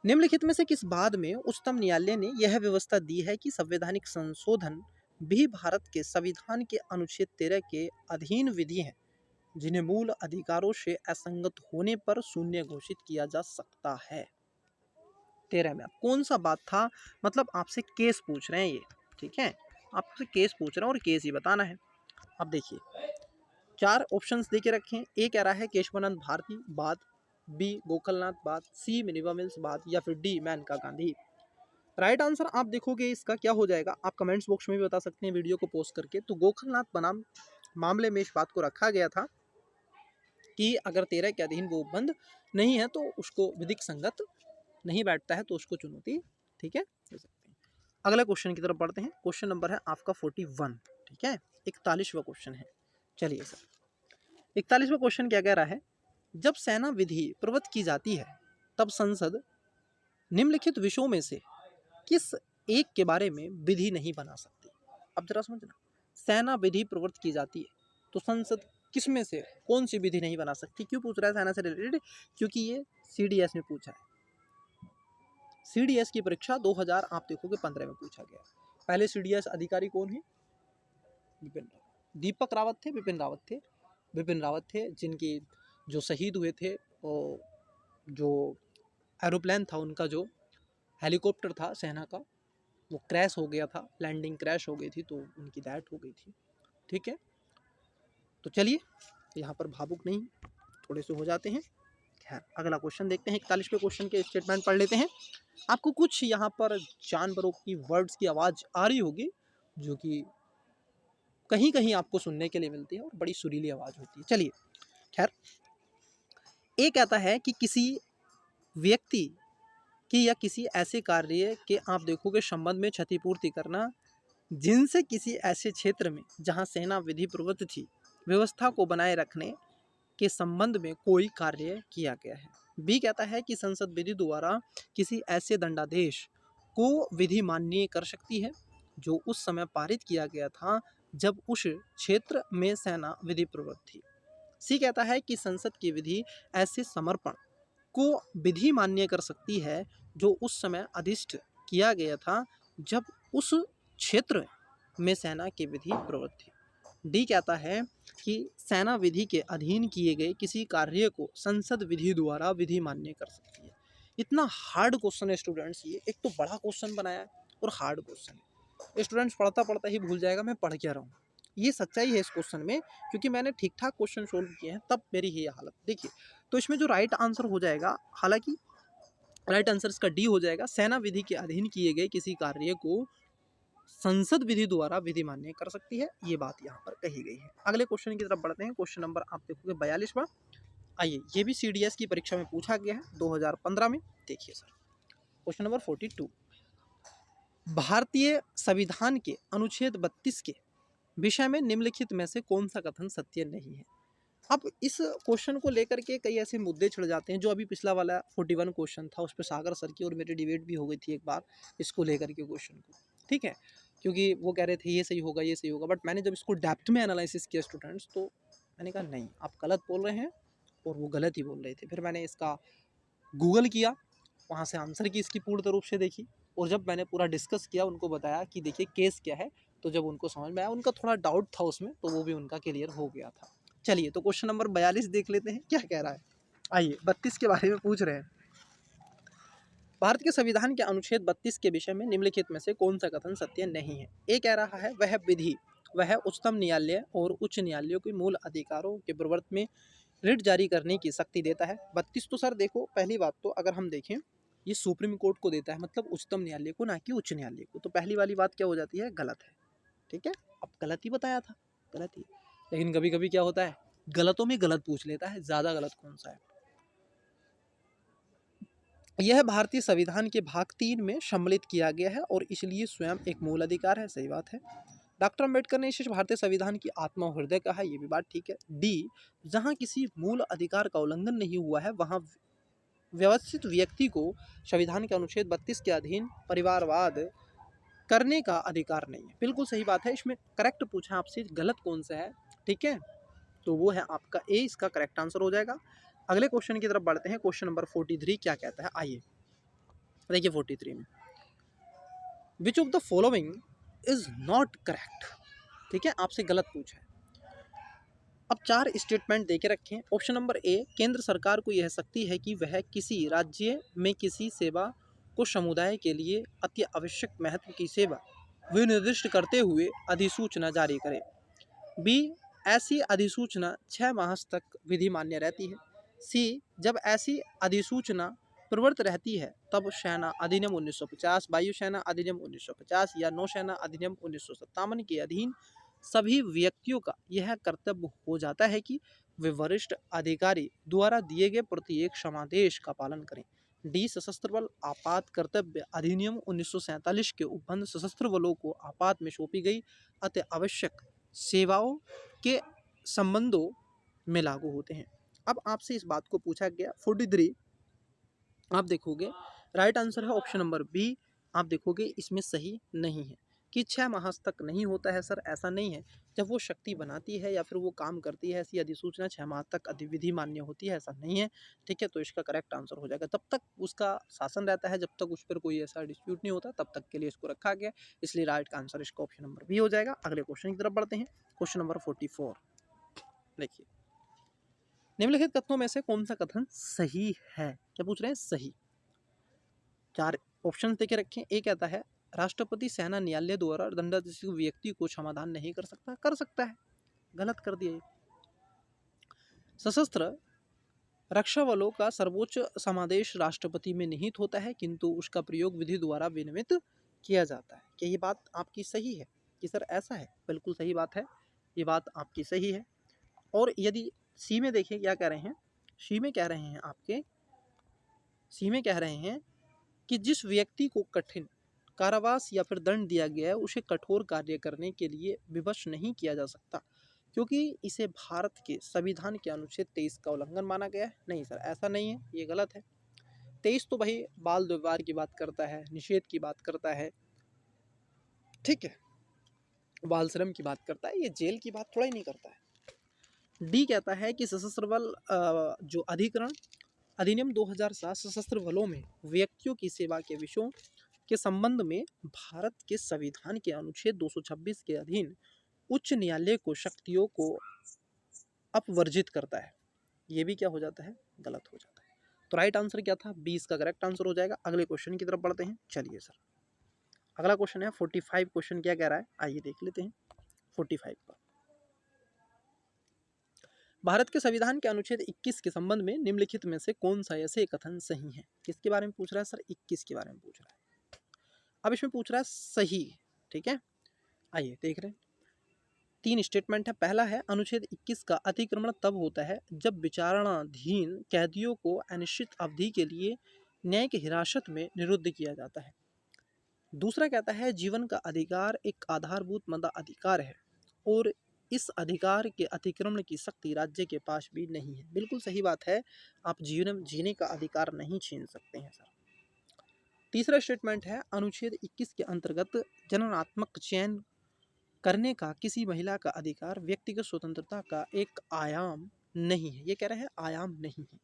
निम्नलिखित में से किस बाद में उच्चतम न्यायालय ने यह व्यवस्था दी है कि संवैधानिक संशोधन भी भारत के संविधान के अनुच्छेद 13 के अधीन विधि हैं जिन्हें मूल अधिकारों से असंगत होने पर शून्य घोषित किया जा सकता है। 13 में कौन सा बात था, मतलब आपसे केस पूछ रहे हैं ये, ठीक है, आपसे केस पूछ रहे हैं और केस ही बताना है। अब देखिए 4 ऑप्शंस देके रखे हैं। ए कह रहा है केशवानंद भारती बाद, बी गोकलनाथ बाद, सी मिनिवा मिल्स बाद, या फिर D Maneka Gandhi. Right answer आप देखोगे इसका क्या हो जाएगा, आप कमेंट्स बॉक्स में भी बता सकते हैं वीडियो को पोस्ट करके। तो गोकलनाथ बनाम मामले में इस बात को रखा गया था कि अगर 13 के अधीन वो बंद नहीं है तो उसको विधिक संगत नहीं बैठता है, तो उसको चुनौती, ठीक है, दे सकते हैं। अगला क्वेश्चन की तरफ बढ़ते हैं। क्वेश्चन नंबर है आपका 41, ठीक है, 41वां क्वेश्चन है। चलिए सर 41वां क्वेश्चन क्या कह रहा है, जब सेना विधि प्रवृत्त की जाती है तब संसद निम्नलिखित विषयों में से किस एक के बारे में विधि नहीं बना सकती। अब जरा समझना, सेना विधि प्रवृत्त की जाती है तो संसद किस में से कौन सी विधि नहीं बना सकती। क्यों पूछ रहा है सेना से रिलेटेड, क्योंकि ये सीडीएस में पूछा है। सीडीएस की परीक्षा 2000 आप देखोगे 15 में पूछा गया। पहले सीडीएस अधिकारी कौन है, बिपिन रावत, दीपक रावत थे, बिपिन रावत थे, बिपिन रावत थे, जिनकी जो शहीद हुए थे, और जो एरोप्लेन था उनका, जो हेलीकॉप्टर था सेना का, वो क्रैश हो गया था, लैंडिंग क्रैश हो गई थी, तो उनकी डेथ हो गई थी, ठीक है। तो चलिए यहाँ पर भावुक नहीं, थोड़े से हो जाते हैं। खैर अगला क्वेश्चन देखते हैं। 41वें क्वेश्चन के स्टेटमेंट पढ़ लेते हैं। आपको कुछ यहाँ पर जानवरों की वर्ड्स की आवाज़ आ रही होगी जो कि कहीं कहीं आपको सुनने के लिए मिलती है और बड़ी सुरीली आवाज़ होती है। चलिए खैर, ये कहता है कि किसी व्यक्ति कि या किसी ऐसे कार्य के आप देखोगे संबंध में क्षतिपूर्ति करना जिनसे किसी ऐसे क्षेत्र में जहां सेना विधि प्रवृत्त थी व्यवस्था को बनाए रखने के संबंध में कोई कार्य किया गया है। बी कहता है कि संसद विधि द्वारा किसी ऐसे दंडादेश को विधि मान्य कर सकती है जो उस समय पारित किया गया था जब उस क्षेत्र में सेना विधि प्रवृत्त थी। सी कहता है कि संसद की विधि ऐसे समर्पण को विधि मान्य कर सकती है जो उस समय अधिष्ठ किया गया था जब उस क्षेत्र में सेना की विधि प्रवृत्त थी। डी कहता है कि सेना विधि के अधीन किए गए किसी कार्य को संसद विधि द्वारा विधि मान्य कर सकती है। इतना हार्ड क्वेश्चन है स्टूडेंट्स, ये एक तो बड़ा क्वेश्चन बनाया है और हार्ड क्वेश्चन है। स्टूडेंट्स पढ़ता पढ़ता ही भूल जाएगा मैं पढ़ क्या रहा हूँ, ये सच्चाई है इस क्वेश्चन में, क्योंकि मैंने ठीक ठाक क्वेश्चन सोल्व किए हैं तब मेरी ये हालत। देखिए तो इसमें जो राइट आंसर हो जाएगा, हालांकि राइट आंसर इसका डी हो जाएगा, सेना विधि के अधीन किए गए किसी कार्य को संसद विधि द्वारा विधि मान्य कर सकती है, ये बात यहाँ पर कही गई है। अगले क्वेश्चन की तरफ बढ़ते हैं। क्वेश्चन नंबर आप देखोगे 42वां। आइए, ये भी सीडीएस की परीक्षा में पूछा गया है 2015 में। देखिए सर क्वेश्चन नंबर 42, भारतीय संविधान के अनुच्छेद 32 के विषय में निम्नलिखित में से कौन सा कथन सत्य नहीं है। अब इस क्वेश्चन को लेकर के कई ऐसे मुद्दे छिड़ जाते हैं, जो अभी पिछला वाला 41 क्वेश्चन था उस पर सागर सर की और मेरी डिबेट भी हो गई थी एक बार इसको लेकर के क्वेश्चन को, ठीक है, क्योंकि वो कह रहे थे ये सही होगा ये सही होगा, बट मैंने जब इसको डेप्थ में एनालिसिस किया स्टूडेंट्स, तो मैंने कहा नहीं आप गलत बोल रहे हैं और वो गलत ही बोल रहे थे। फिर मैंने इसका गूगल किया, वहाँ से आंसर की इसकी पूर्ण रूप से देखी, और जब मैंने पूरा डिस्कस किया उनको बताया कि देखिए केस क्या है, तो जब उनको समझ में आया, उनका थोड़ा डाउट था उसमें, तो वो भी उनका क्लियर हो गया था। चलिए, तो क्वेश्चन नंबर 42 देख लेते हैं क्या कह रहा है। आइए, 32 के बारे में पूछ रहे हैं। भारत के संविधान के अनुच्छेद 32 के विषय में निम्नलिखित में से कौन सा कथन सत्य नहीं है। ए कह रहा है वह विधि, वह उच्चतम न्यायालय और उच्च न्यायालयों के मूल अधिकारों के विवर्त में रिट जारी करने की शक्ति देता है। 32 तो सर देखो, पहली बात तो अगर हम देखें, ये सुप्रीम कोर्ट को देता है, मतलब उच्चतम न्यायालय को, ना कि उच्च न्यायालय को। तो पहली वाली बात क्या हो जाती है, गलत है। ठीक है, अब गलत ही बताया था, गलत ही। लेकिन कभी कभी क्या होता है, गलतों में गलत पूछ लेता है, ज्यादा गलत कौन सा है। यह भारतीय संविधान के भाग 3 में सम्मिलित किया गया है और इसलिए स्वयं एक मूल अधिकार है। सही बात है। डॉक्टर अंबेडकर ने इसे भारतीय संविधान की आत्मा और हृदय कहा, ये भी बात ठीक है। डी, जहां किसी मूल अधिकार का उल्लंघन नहीं हुआ है वहां व्यवस्थित व्यक्ति को संविधान के अनुच्छेद 32 के अधीन परिवारवाद करने का अधिकार नहीं है। बिल्कुल सही बात है। इसमें करेक्ट पूछा आपसे, गलत कौन सा है, ठीक है, तो वो है आपका ए, इसका करेक्ट आंसर हो जाएगा। अगले क्वेश्चन की तरफ बढ़ते हैं। क्वेश्चन नंबर 43 क्या कहता है, आइए देखिए 43 में, which of the following is not correct. ठीक है, आपसे गलत पूछा है। अब 4 स्टेटमेंट देके रखें। ऑप्शन नंबर ए, केंद्र सरकार को यह शक्ति है कि वह किसी राज्य में किसी सेवा को समुदाय के लिए अति आवश्यक महत्व की सेवा विनिर्दिष्ट करते हुए अधिसूचना जारी करे। बी, ऐसी अधिसूचना 6 माह तक विधि मान्य रहती है। सी, जब ऐसी अधिसूचना प्रवृत्त रहती है तब सेना अधिनियम 1950, वायुसेना अधिनियम 1950 या नौसेना अधिनियम 1957 के अधीन सभी व्यक्तियों का यह कर्तव्य हो जाता है कि वे वरिष्ठ अधिकारी द्वारा दिए गए प्रत्येक समादेश का पालन करें। डी, सशस्त्र बल आपात कर्तव्य अधिनियम 1947 के उपबंध सशस्त्र बलों को आपात में सौंपी गई अति आवश्यक सेवाओं के संबंधों में लागू होते हैं। अब आपसे इस बात को पूछा गया 43, आप देखोगे राइट आंसर है ऑप्शन नंबर बी। आप देखोगे इसमें सही नहीं है कि 6 माह तक नहीं होता है सर, ऐसा नहीं है। जब वो शक्ति बनाती है या फिर वो काम करती है, ऐसी अधिसूचना 6 माह तक अधिविधि मान्य होती है, ऐसा नहीं है। ठीक है, तो इसका करेक्ट आंसर हो जाएगा, तब तक उसका शासन रहता है, जब तक उस पर कोई ऐसा डिस्प्यूट नहीं होता, तब तक के लिए इसको रखा गया। इसलिए राइट आंसर इसका ऑप्शन नंबर बी हो जाएगा। अगले क्वेश्चन की तरफ बढ़ते हैं। क्वेश्चन नंबर 44 देखिए, निम्नलिखित कथनों में से कौन सा कथन सही है। क्या पूछ रहे हैं, सही। 4 ऑप्शन देके रखें। ए कहता है राष्ट्रपति सेना न्यायालय द्वारा दंडाधीश व्यक्ति को समाधान नहीं कर सकता, कर सकता है, गलत कर दिया। सशस्त्र रक्षा बलों का सर्वोच्च समादेश राष्ट्रपति में निहित होता है, किंतु उसका प्रयोग विधि द्वारा विनियमित किया जाता है। क्या ये बात आपकी सही है कि सर ऐसा है? बिल्कुल सही बात है, ये बात आपकी सही है। और यदि सी में देखें क्या कह रहे हैं, सी में कह रहे हैं आपके, सी में कह रहे हैं कि जिस व्यक्ति को कठिन कारावास या फिर दंड दिया गया है उसे कठोर कार्य करने के लिए विवश नहीं किया जा सकता, क्योंकि इसे भारत के संविधान के अनुच्छेद 23 का उल्लंघन माना गया है। नहीं सर, ऐसा नहीं है, ये गलत है। 23 तो भाई बाल दुर्व्यवहार की बात करता है, निषेध की बात करता है, ठीक है, बाल श्रम की बात करता है, ये जेल की बात थोड़ा ही नहीं करता है। डी कहता है कि सशस्त्र बल जो अधिकरण अधिनियम 2007 सशस्त्र बलों में व्यक्तियों की सेवा के विषयों के संबंध में भारत के संविधान के अनुच्छेद 226 के अधीन उच्च न्यायालय को शक्तियों को अपवर्जित करता है। ये भी क्या हो जाता है, गलत हो जाता है। तो राइट आंसर क्या था, 20 का करेक्ट आंसर हो जाएगा। अगले क्वेश्चन की तरफ बढ़ते हैं। चलिए सर, अगला क्वेश्चन है 45। क्वेश्चन क्या कह रहा है, आइए देख लेते हैं 45 का। भारत के संविधान के अनुच्छेद 21 के संबंध में निम्नलिखित में से कौन सा ऐसे कथन सही है। किसके बारे में पूछ रहा है सर, 21 के बारे में पूछ रहा है। अब इसमें पूछ रहा है सही, ठीक है, आइए देख रहे हैं। 3 स्टेटमेंट है। पहला है अनुच्छेद 21 का अतिक्रमण तब होता है जब विचारणाधीन कैदियों को अनिश्चित अवधि के लिए न्यायिक हिरासत में निरुद्ध किया जाता है। दूसरा कहता है जीवन का अधिकार एक आधारभूत मताधिकार है और इस अधिकार के अतिक्रमण की शक्ति राज्य के पास भी नहीं है। बिल्कुल सही बात है, आप जीवन जीने का अधिकार नहीं छीन सकते हैं सर। तीसरा स्टेटमेंट है अनुच्छेद 21 के अंतर्गत जननात्मक चयन करने का किसी महिला का अधिकार व्यक्तिगत स्वतंत्रता का एक आयाम नहीं है। ये कह रहे हैं आयाम नहीं है।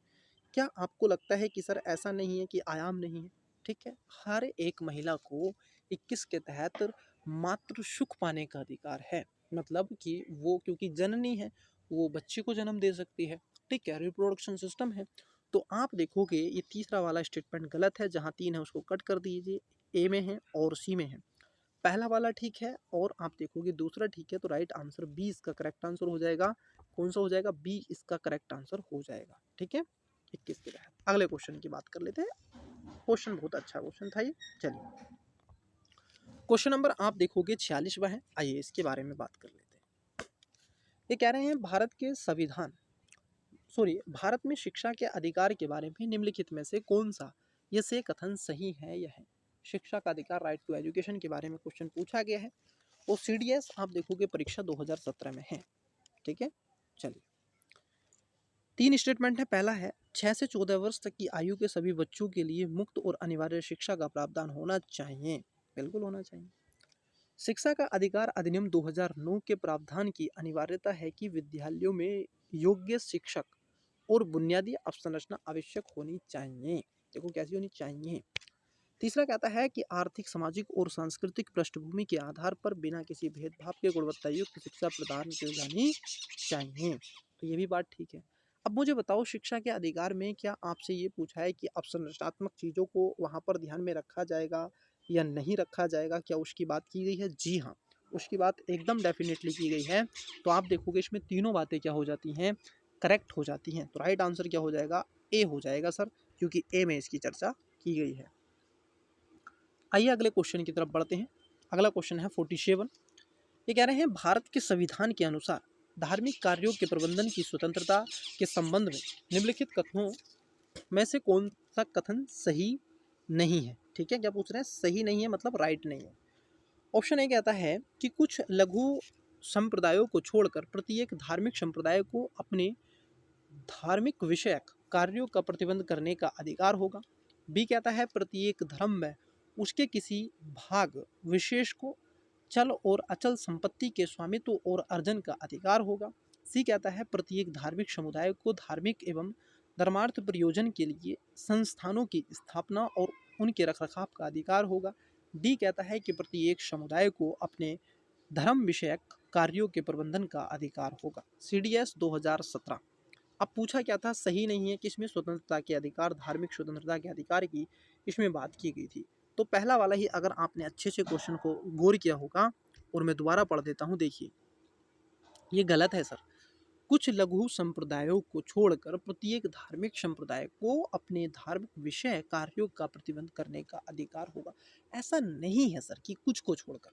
क्या आपको लगता है कि सर ऐसा नहीं है कि आयाम नहीं है? ठीक है, हर एक महिला को 21 के तहत मातृ सुख पाने का अधिकार है। मतलब कि वो क्योंकि जननी है, वो बच्चे को जन्म दे सकती है, ठीक है, रिप्रोडक्शन सिस्टम है। तो आप देखोगे ये तीसरा वाला स्टेटमेंट गलत है, जहाँ 3 है उसको कट कर दीजिए, ए में है और सी में है। पहला वाला ठीक है और आप देखोगे दूसरा ठीक है, तो राइट आंसर बी इसका करेक्ट आंसर हो जाएगा। कौन सा हो जाएगा? बी इसका करेक्ट आंसर हो जाएगा, ठीक है। 21 के तहत अगले क्वेश्चन की बात कर लेते हैं। क्वेश्चन बहुत अच्छा क्वेश्चन था ये। चलिए क्वेश्चन नंबर आप देखोगे 46वां है, आइए इसके बारे में बात कर लेते हैं। ये कह रहे हैं भारत में शिक्षा के अधिकार के बारे में निम्नलिखित में से कौन सा ये से कथन सही है या है। शिक्षा का अधिकार, राइट टू एजुकेशन के बारे में क्वेश्चन पूछा गया है और सीडीएस आप देखोगे परीक्षा 2017 में है, ठीक है। चलिए 3 स्टेटमेंट है। पहला है 6 से 14 वर्ष तक की आयु के सभी बच्चों के लिए मुफ्त और अनिवार्य शिक्षा का प्रावधान होना चाहिए। बिल्कुल होना चाहिए। शिक्षा का अधिकार अधिनियम 2009 के प्रावधान की अनिवार्यता है कि विद्यालयों में योग्य शिक्षक और बुनियादी अवसंरचना आवश्यक होनी चाहिए। देखो कैसी होनी चाहिए। तीसरा कहता है कि आर्थिक, सामाजिक और सांस्कृतिक पृष्ठभूमि के आधार पर बिना किसी भेदभाव के गुणवत्तायुक्त शिक्षा प्रदान की जानी चाहिए। तो ये भी बात ठीक है। अब मुझे बताओ शिक्षा के अधिकार में क्या आपसे ये पूछा है कि अवसंरचनात्मक चीज़ों को वहाँ पर ध्यान में रखा जाएगा या नहीं रखा जाएगा, क्या उसकी बात की गई है? जी हाँ, उसकी बात एकदम डेफिनेटली की गई है। तो आप देखोगे इसमें तीनों बातें क्या हो जाती हैं? करेक्ट हो जाती हैं। तो राइट आंसर क्या हो जाएगा? ए हो जाएगा सर, क्योंकि ए में इसकी चर्चा की गई है। आइए अगले क्वेश्चन की तरफ बढ़ते हैं। अगला क्वेश्चन है 47। ये कह रहे हैं भारत के संविधान के अनुसार धार्मिक कार्यों के प्रबंधन की स्वतंत्रता के संबंध में निम्नलिखित कथनों में से कौन सा कथन सही नहीं है। ठीक है, क्या पूछ रहे हैं? सही नहीं है मतलब राइट नहीं है। ऑप्शन ए कहता है कि कुछ लघु संप्रदायों को छोड़कर प्रत्येक धार्मिक संप्रदाय को अपने धार्मिक विषयक कार्यों का प्रतिबंध करने का अधिकार होगा। बी कहता है प्रत्येक धर्म में उसके किसी भाग विशेष को चल और अचल संपत्ति के स्वामित्व और अर्जन का अधिकार होगा। सी कहता है प्रत्येक धार्मिक समुदाय को धार्मिक एवं धर्मार्थ प्रयोजन के लिए संस्थानों की स्थापना और उनके रखरखाव का अधिकार होगा। डी कहता है कि प्रत्येक समुदाय को अपने धर्म विषयक कार्यों के प्रबंधन का अधिकार होगा। CDS 2017। अब पूछा क्या था? सही नहीं है कि इसमें स्वतंत्रता के अधिकार, धार्मिक स्वतंत्रता के अधिकार की इसमें बात की गई थी। तो पहला वाला ही अगर आपने अच्छे से क्वेश्चन को गौर किया होगा, और मैं दोबारा पढ़ देता हूँ, देखिए ये गलत है सर। कुछ लघु संप्रदायों को छोड़कर प्रत्येक धार्मिक संप्रदाय को अपने धार्मिक विषय कार्यों का प्रतिबंध करने का अधिकार होगा। ऐसा नहीं है सर कि कुछ को छोड़कर,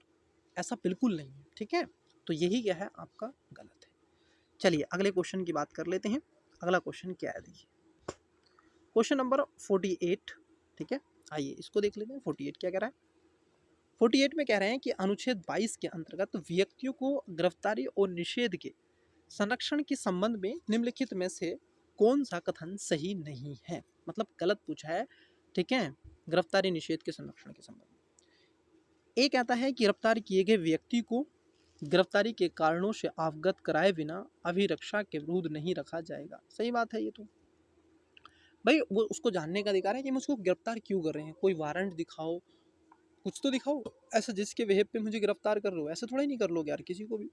ऐसा बिल्कुल नहीं है, ठीक है। तो यही क्या है आपका गलत है। चलिए अगले क्वेश्चन की बात कर लेते हैं। अगला क्वेश्चन क्या है, देखिए क्वेश्चन नंबर 48, ठीक है। आइए इसको देख लेते हैं। 48 क्या कह रहा है? 48 में कह रहे हैं कि अनुच्छेद 22 के अंतर्गत व्यक्तियों को गिरफ्तारी और निषेध के संरक्षण के संबंध में निम्नलिखित में से कौन सा कथन सही नहीं है। मतलब गलत पूछा है, ठीक है, गिरफ्तारी निषेध के संरक्षण के संबंध में। ए कहता है कि गिरफ्तार किए गए व्यक्ति को गिरफ्तारी के कारणों से अवगत कराए बिना अभिरक्षा के विरुद्ध नहीं रखा जाएगा। सही बात है ये तो भाई, वो उसको जानने का अधिकार है कि मुझको गिरफ्तार क्यों कर रहे हैं। कोई वारंट दिखाओ, कुछ तो दिखाओ ऐसा जिसके वेहेब पे मुझे गिरफ्तार कर रहे हो। ऐसे थोड़ा ही नहीं कर लोगे यार किसी को भी।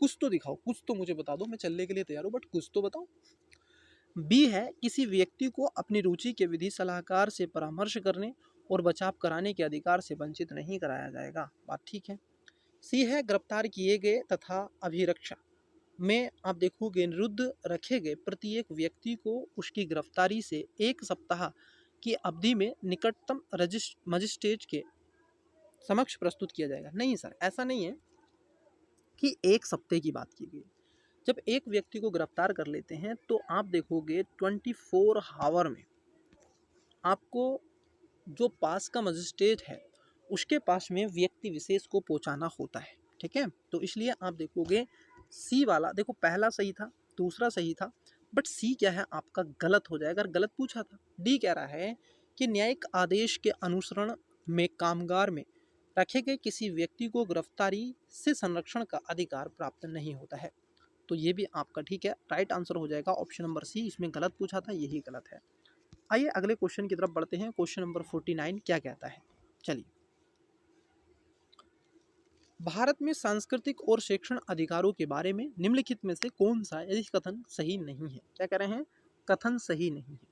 कुछ तो दिखाओ, कुछ तो मुझे बता दो, मैं चलने के लिए तैयार हूँ, बट कुछ तो बताओ। बी है किसी व्यक्ति को अपनी रुचि के विधि सलाहकार से परामर्श करने और बचाव कराने के अधिकार से वंचित नहीं कराया जाएगा। बात ठीक है। सी है गिरफ्तार किए गए तथा अभिरक्षा में आप देखोगे निरुद्ध रखे गए प्रत्येक व्यक्ति को उसकी गिरफ्तारी से 1 सप्ताह की अवधि में निकटतम मजिस्ट्रेट के समक्ष प्रस्तुत किया जाएगा। नहीं सर, ऐसा नहीं है कि 1 सप्ताह की बात की गई। जब एक व्यक्ति को गिरफ्तार कर लेते हैं तो आप देखोगे 24 आवर में आपको जो पास का मजिस्ट्रेट है उसके पास में व्यक्ति विशेष को पहुंचाना होता है, ठीक है। तो इसलिए आप देखोगे सी वाला, देखो पहला सही था, दूसरा सही था, बट सी क्या है आपका गलत हो जाएगा। अगर गलत पूछा था। डी कह रहा है कि न्यायिक आदेश के अनुसरण में कामगार में रखे गए किसी व्यक्ति को गिरफ्तारी से संरक्षण का अधिकार प्राप्त नहीं होता है। तो ये भी आपका ठीक है, राइट आंसर हो जाएगा ऑप्शन नंबर सी। इसमें गलत पूछा था, यही गलत है। आइए अगले क्वेश्चन की तरफ बढ़ते हैं। क्वेश्चन नंबर 49 क्या कहता है? चलिए भारत में सांस्कृतिक और शैक्षणिक अधिकारों के बारे में निम्नलिखित में से कौन सा यदि कथन सही नहीं है? क्या कह रहे हैं? कथन सही नहीं है।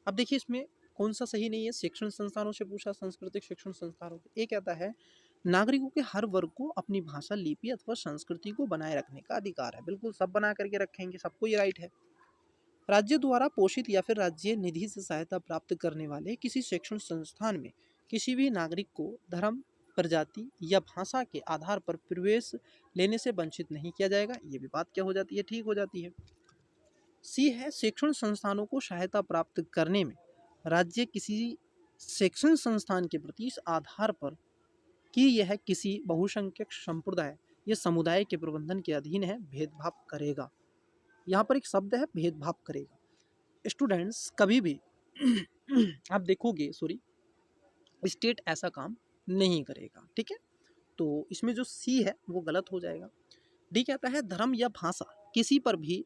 अब देखिए इसमें कौन सा सही नहीं है? शिक्षण संस्थानों से पूछा, सांस्कृतिक शिक्षण संस्थानों को। ये कहता है नागरिकों के हर वर्ग को अपनी भाषा, लिपि अथवा संस्कृति को बनाए रखने का अधिकार है। बिल्कुल, सब बना करके रखेंगे, सबको ये राइट है। राज्य द्वारा पोषित या फिर राज्य निधि से सहायता प्राप्त करने वाले किसी शैक्षणिक संस्थान में किसी भी नागरिक को धर्म, प्रजाति या भाषा के आधार पर प्रवेश लेने से वंचित नहीं किया जाएगा। ये भी बात क्या हो जाती है? ठीक हो जाती है। सी है शैक्षण संस्थानों को सहायता प्राप्त करने में राज्य किसी शैक्षण संस्थान के प्रति इस आधार पर कि यह किसी बहुसंख्यक संप्रदाय या समुदाय के प्रबंधन के अधीन है, भेदभाव करेगा। यहाँ पर एक शब्द है भेदभाव करेगा। स्टूडेंट्स कभी भी आप देखोगे, सॉरी, स्टेट ऐसा काम नहीं करेगा। ठीक है, तो इसमें जो सी है वो गलत हो जाएगा। डी कहता है धर्म या भाषा किसी पर भी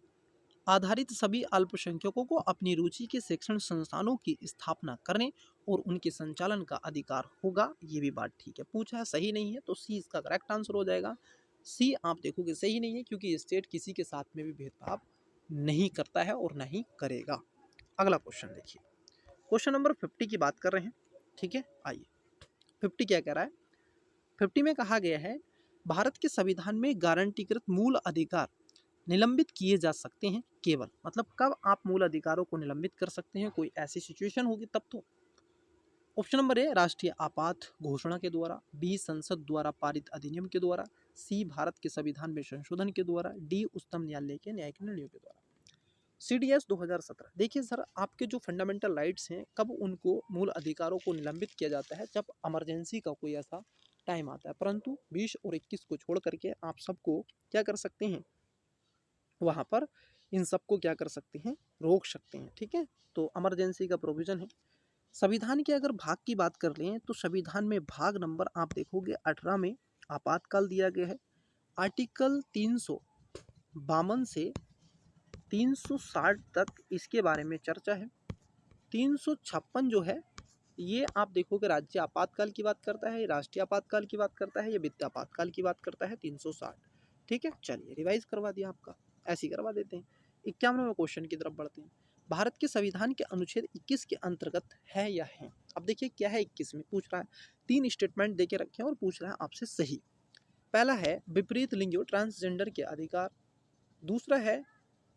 आधारित सभी अल्पसंख्यकों को अपनी रुचि के शिक्षण संस्थानों की स्थापना करने और उनके संचालन का अधिकार होगा। ये भी बात ठीक है। पूछा है सही नहीं है, तो सी इसका करेक्ट आंसर हो जाएगा। सी आप देखोगे सही नहीं है, क्योंकि स्टेट किसी के साथ में भी भेदभाव नहीं करता है और नहीं करेगा। अगला क्वेश्चन देखिए, क्वेश्चन नंबर 50 की बात कर रहे हैं। ठीक है, आइए 50 क्या कह रहा है? 50 में कहा गया है भारत के संविधान में गारंटीकृत मूल अधिकार निलंबित किए जा सकते हैं केवल, मतलब कब आप मूल अधिकारों को निलंबित कर सकते हैं? कोई ऐसी सिचुएशन होगी तब तो। ऑप्शन नंबर ए राष्ट्रीय आपात घोषणा के द्वारा, बी संसद द्वारा पारित अधिनियम के द्वारा, सी भारत के संविधान में संशोधन के द्वारा, डी उच्चतम न्यायालय के न्यायिक निर्णयों के द्वारा। CDS 2017। देखिए सर, आपके जो फंडामेंटल राइट्स हैं कब उनको मूल अधिकारों को निलंबित किया जाता है? जब इमरजेंसी का कोई ऐसा टाइम आता है, परंतु 20 और 21 को छोड़ करके आप सबको क्या कर सकते हैं? वहाँ पर इन सबको क्या कर सकते हैं? रोक सकते हैं। ठीक है, तो इमरजेंसी का प्रोविज़न है। संविधान के अगर भाग की बात कर लें तो संविधान में भाग नंबर आप देखोगे 18 में आपातकाल दिया गया है। आर्टिकल 352 से 360 तक इसके बारे में चर्चा है। 356 जो है ये आप देखोगे राज्य आपातकाल की बात करता है, राष्ट्रीय आपातकाल की बात करता है, या वित्तीय आपातकाल की बात करता है। 360। ठीक है, चलिए रिवाइज करवा दिया आपका, ऐसे ही करवा देते हैं। 51वें क्वेश्चन की तरफ बढ़ते हैं। भारत के संविधान के अनुच्छेद 21 के अंतर्गत है या है? अब देखिए क्या है 21 में, पूछ रहा है 3 स्टेटमेंट देके रखे हैं और पूछ रहा है आपसे सही। पहला है विपरीत लिंगियों ट्रांसजेंडर के अधिकार। दूसरा है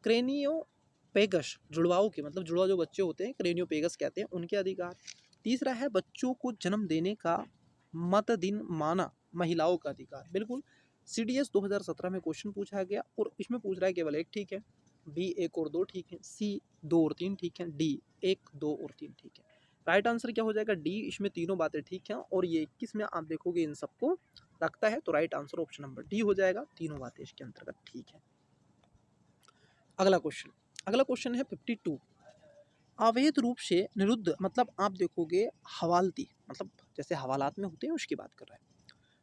क्रेनियोपेगस जुड़वाओं के, मतलब जुड़वा जो बच्चे होते हैं क्रेनियोपेगस कहते हैं, उनके अधिकार। तीसरा है बच्चों को जन्म देने का मत दिन माना महिलाओं का अधिकार। बिल्कुल, CDS 2017 में क्वेश्चन पूछा गया और इसमें पूछ रहा है केवल एक ठीक है, बी 1 और 2 ठीक है, सी 2 और 3 ठीक है, डी 1 2 और 3 ठीक है। राइट आंसर क्या हो जाएगा? डी। इसमें तीनों बातें ठीक हैं और ये 21 में आप देखोगे इन सबको रखता है, तो right answer option number D हो जाएगा। तीनों बातें इसके अंतर्गत ठीक है। अगला क्वेश्चन है 52। अवैध रूप से निरुद्ध, मतलब आप देखोगे हवालती, मतलब जैसे हवालात में होते हैं उसकी बात कर रहा है।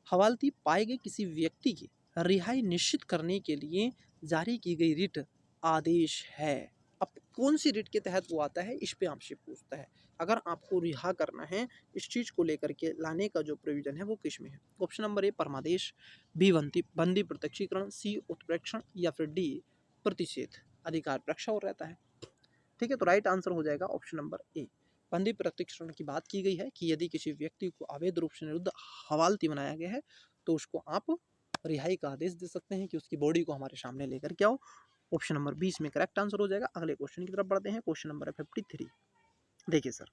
हवालती पाए गए किसी व्यक्ति की रिहाई निश्चित करने के लिए जारी की गई रिट आदेश है। अब कौन सी रिट के तहत वो आता है, इस पे आपसे पूछता है। अगर आपको रिहा करना है, इस चीज को लेकर के लाने का जो प्रोविजन है वो किस में है? ऑप्शन नंबर ए परमादेश, बी बंदी प्रत्यक्षीकरण, सी उत्प्रेक्षण, या फिर डी प्रतिषेध अधिकार प्रक्षा हो रहता है। ठीक है, तो राइट आंसर हो जाएगा ऑप्शन नंबर ए। बंदी प्रत्यक्षीकरण की बात की गई है कि यदि किसी व्यक्ति को अवैध रूप से निरुद्ध हवालती बनाया गया है तो उसको आप रिहाई का आदेश दे सकते हैं कि उसकी बॉडी को हमारे सामने लेकर के आओ। ऑप्शन नंबर 20 में करेक्ट आंसर हो जाएगा। अगले क्वेश्चन की तरफ बढ़ते हैं। Question number 53। देखिए सर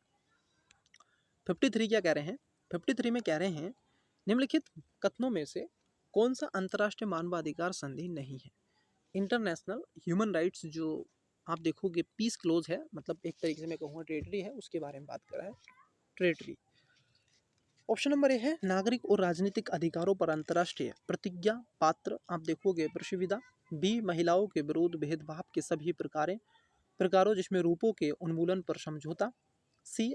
53 क्या कह रहे हैं? 53 में कह रहे हैं निम्नलिखित कथनों में से कौन सा अंतर्राष्ट्रीय मानवाधिकार संधि नहीं है? इंटरनेशनल ह्यूमन राइट्स जो आप देखोगे पीस क्लोज है, मतलब एक तरीके से मैं कहूँगा टेरिटरी है, उसके बारे में बात कर रहा है, टेरिटरी। ऑप्शन नंबर ए है नागरिक और राजनीतिक अधिकारों पर अंतर्राष्ट्रीय प्रतिज्ञा पात्र, आप देखोगे प्रशिविदा। बी महिलाओं के विरुद्ध भेदभाव के सभी प्रकारों जिसमें रूपों के उन्मूलन पर समझौता। सी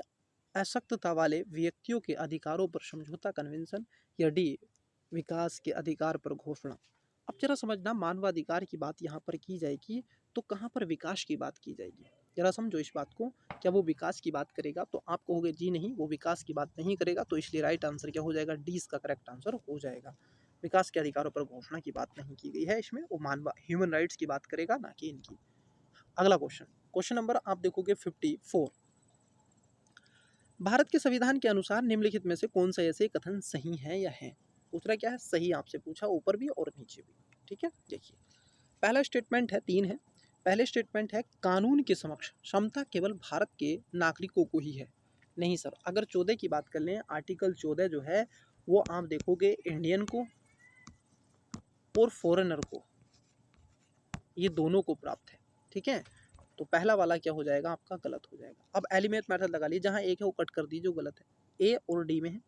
अशक्तता वाले व्यक्तियों के अधिकारों पर समझौता कन्वेंशन, या डी विकास के अधिकार पर घोषणा। अब जरा समझना, मानवाधिकार की बात यहाँ पर की जाएगी तो कहाँ पर विकास की बात की जाएगी? जरा समझो इस बात को। क्या वो विकास की बात करेगा? तो आप कहोगे जी नहीं, वो विकास की बात नहीं करेगा, तो इसलिए राइट आंसर क्या हो जाएगा? डी इसका करेक्ट आंसर हो जाएगा। विकास के अधिकारों पर घोषणा की बात नहीं की गई है इसमें, वो मानव ह्यूमन राइट्स की बात करेगा, ना कि इनकी। अगला क्वेश्चन, क्वेश्चन नंबर आप देखोगे 54। भारत के संविधान के अनुसार निम्नलिखित में से कौन सा ऐसे कथन सही है या है? दूसरा क्या है, सही आपसे पूछा ऊपर भी और नीचे भी। ठीक है, देखिए पहला स्टेटमेंट है, 3 है। पहले स्टेटमेंट है कानून के समक्ष क्षमता केवल भारत के नागरिकों को ही है। नहीं सर, अगर 14 की बात कर लें, आर्टिकल 14 जो है वो आप देखोगे इंडियन को और फॉरेनर को, ये दोनों को प्राप्त है। ठीक है, तो पहला वाला क्या हो जाएगा आपका, गलत हो जाएगा। अब एलिमेंट मेथड लगा लीजिए, जहाँ एक है वो कट कर दीजिए जो गलत है। ए और डी में है,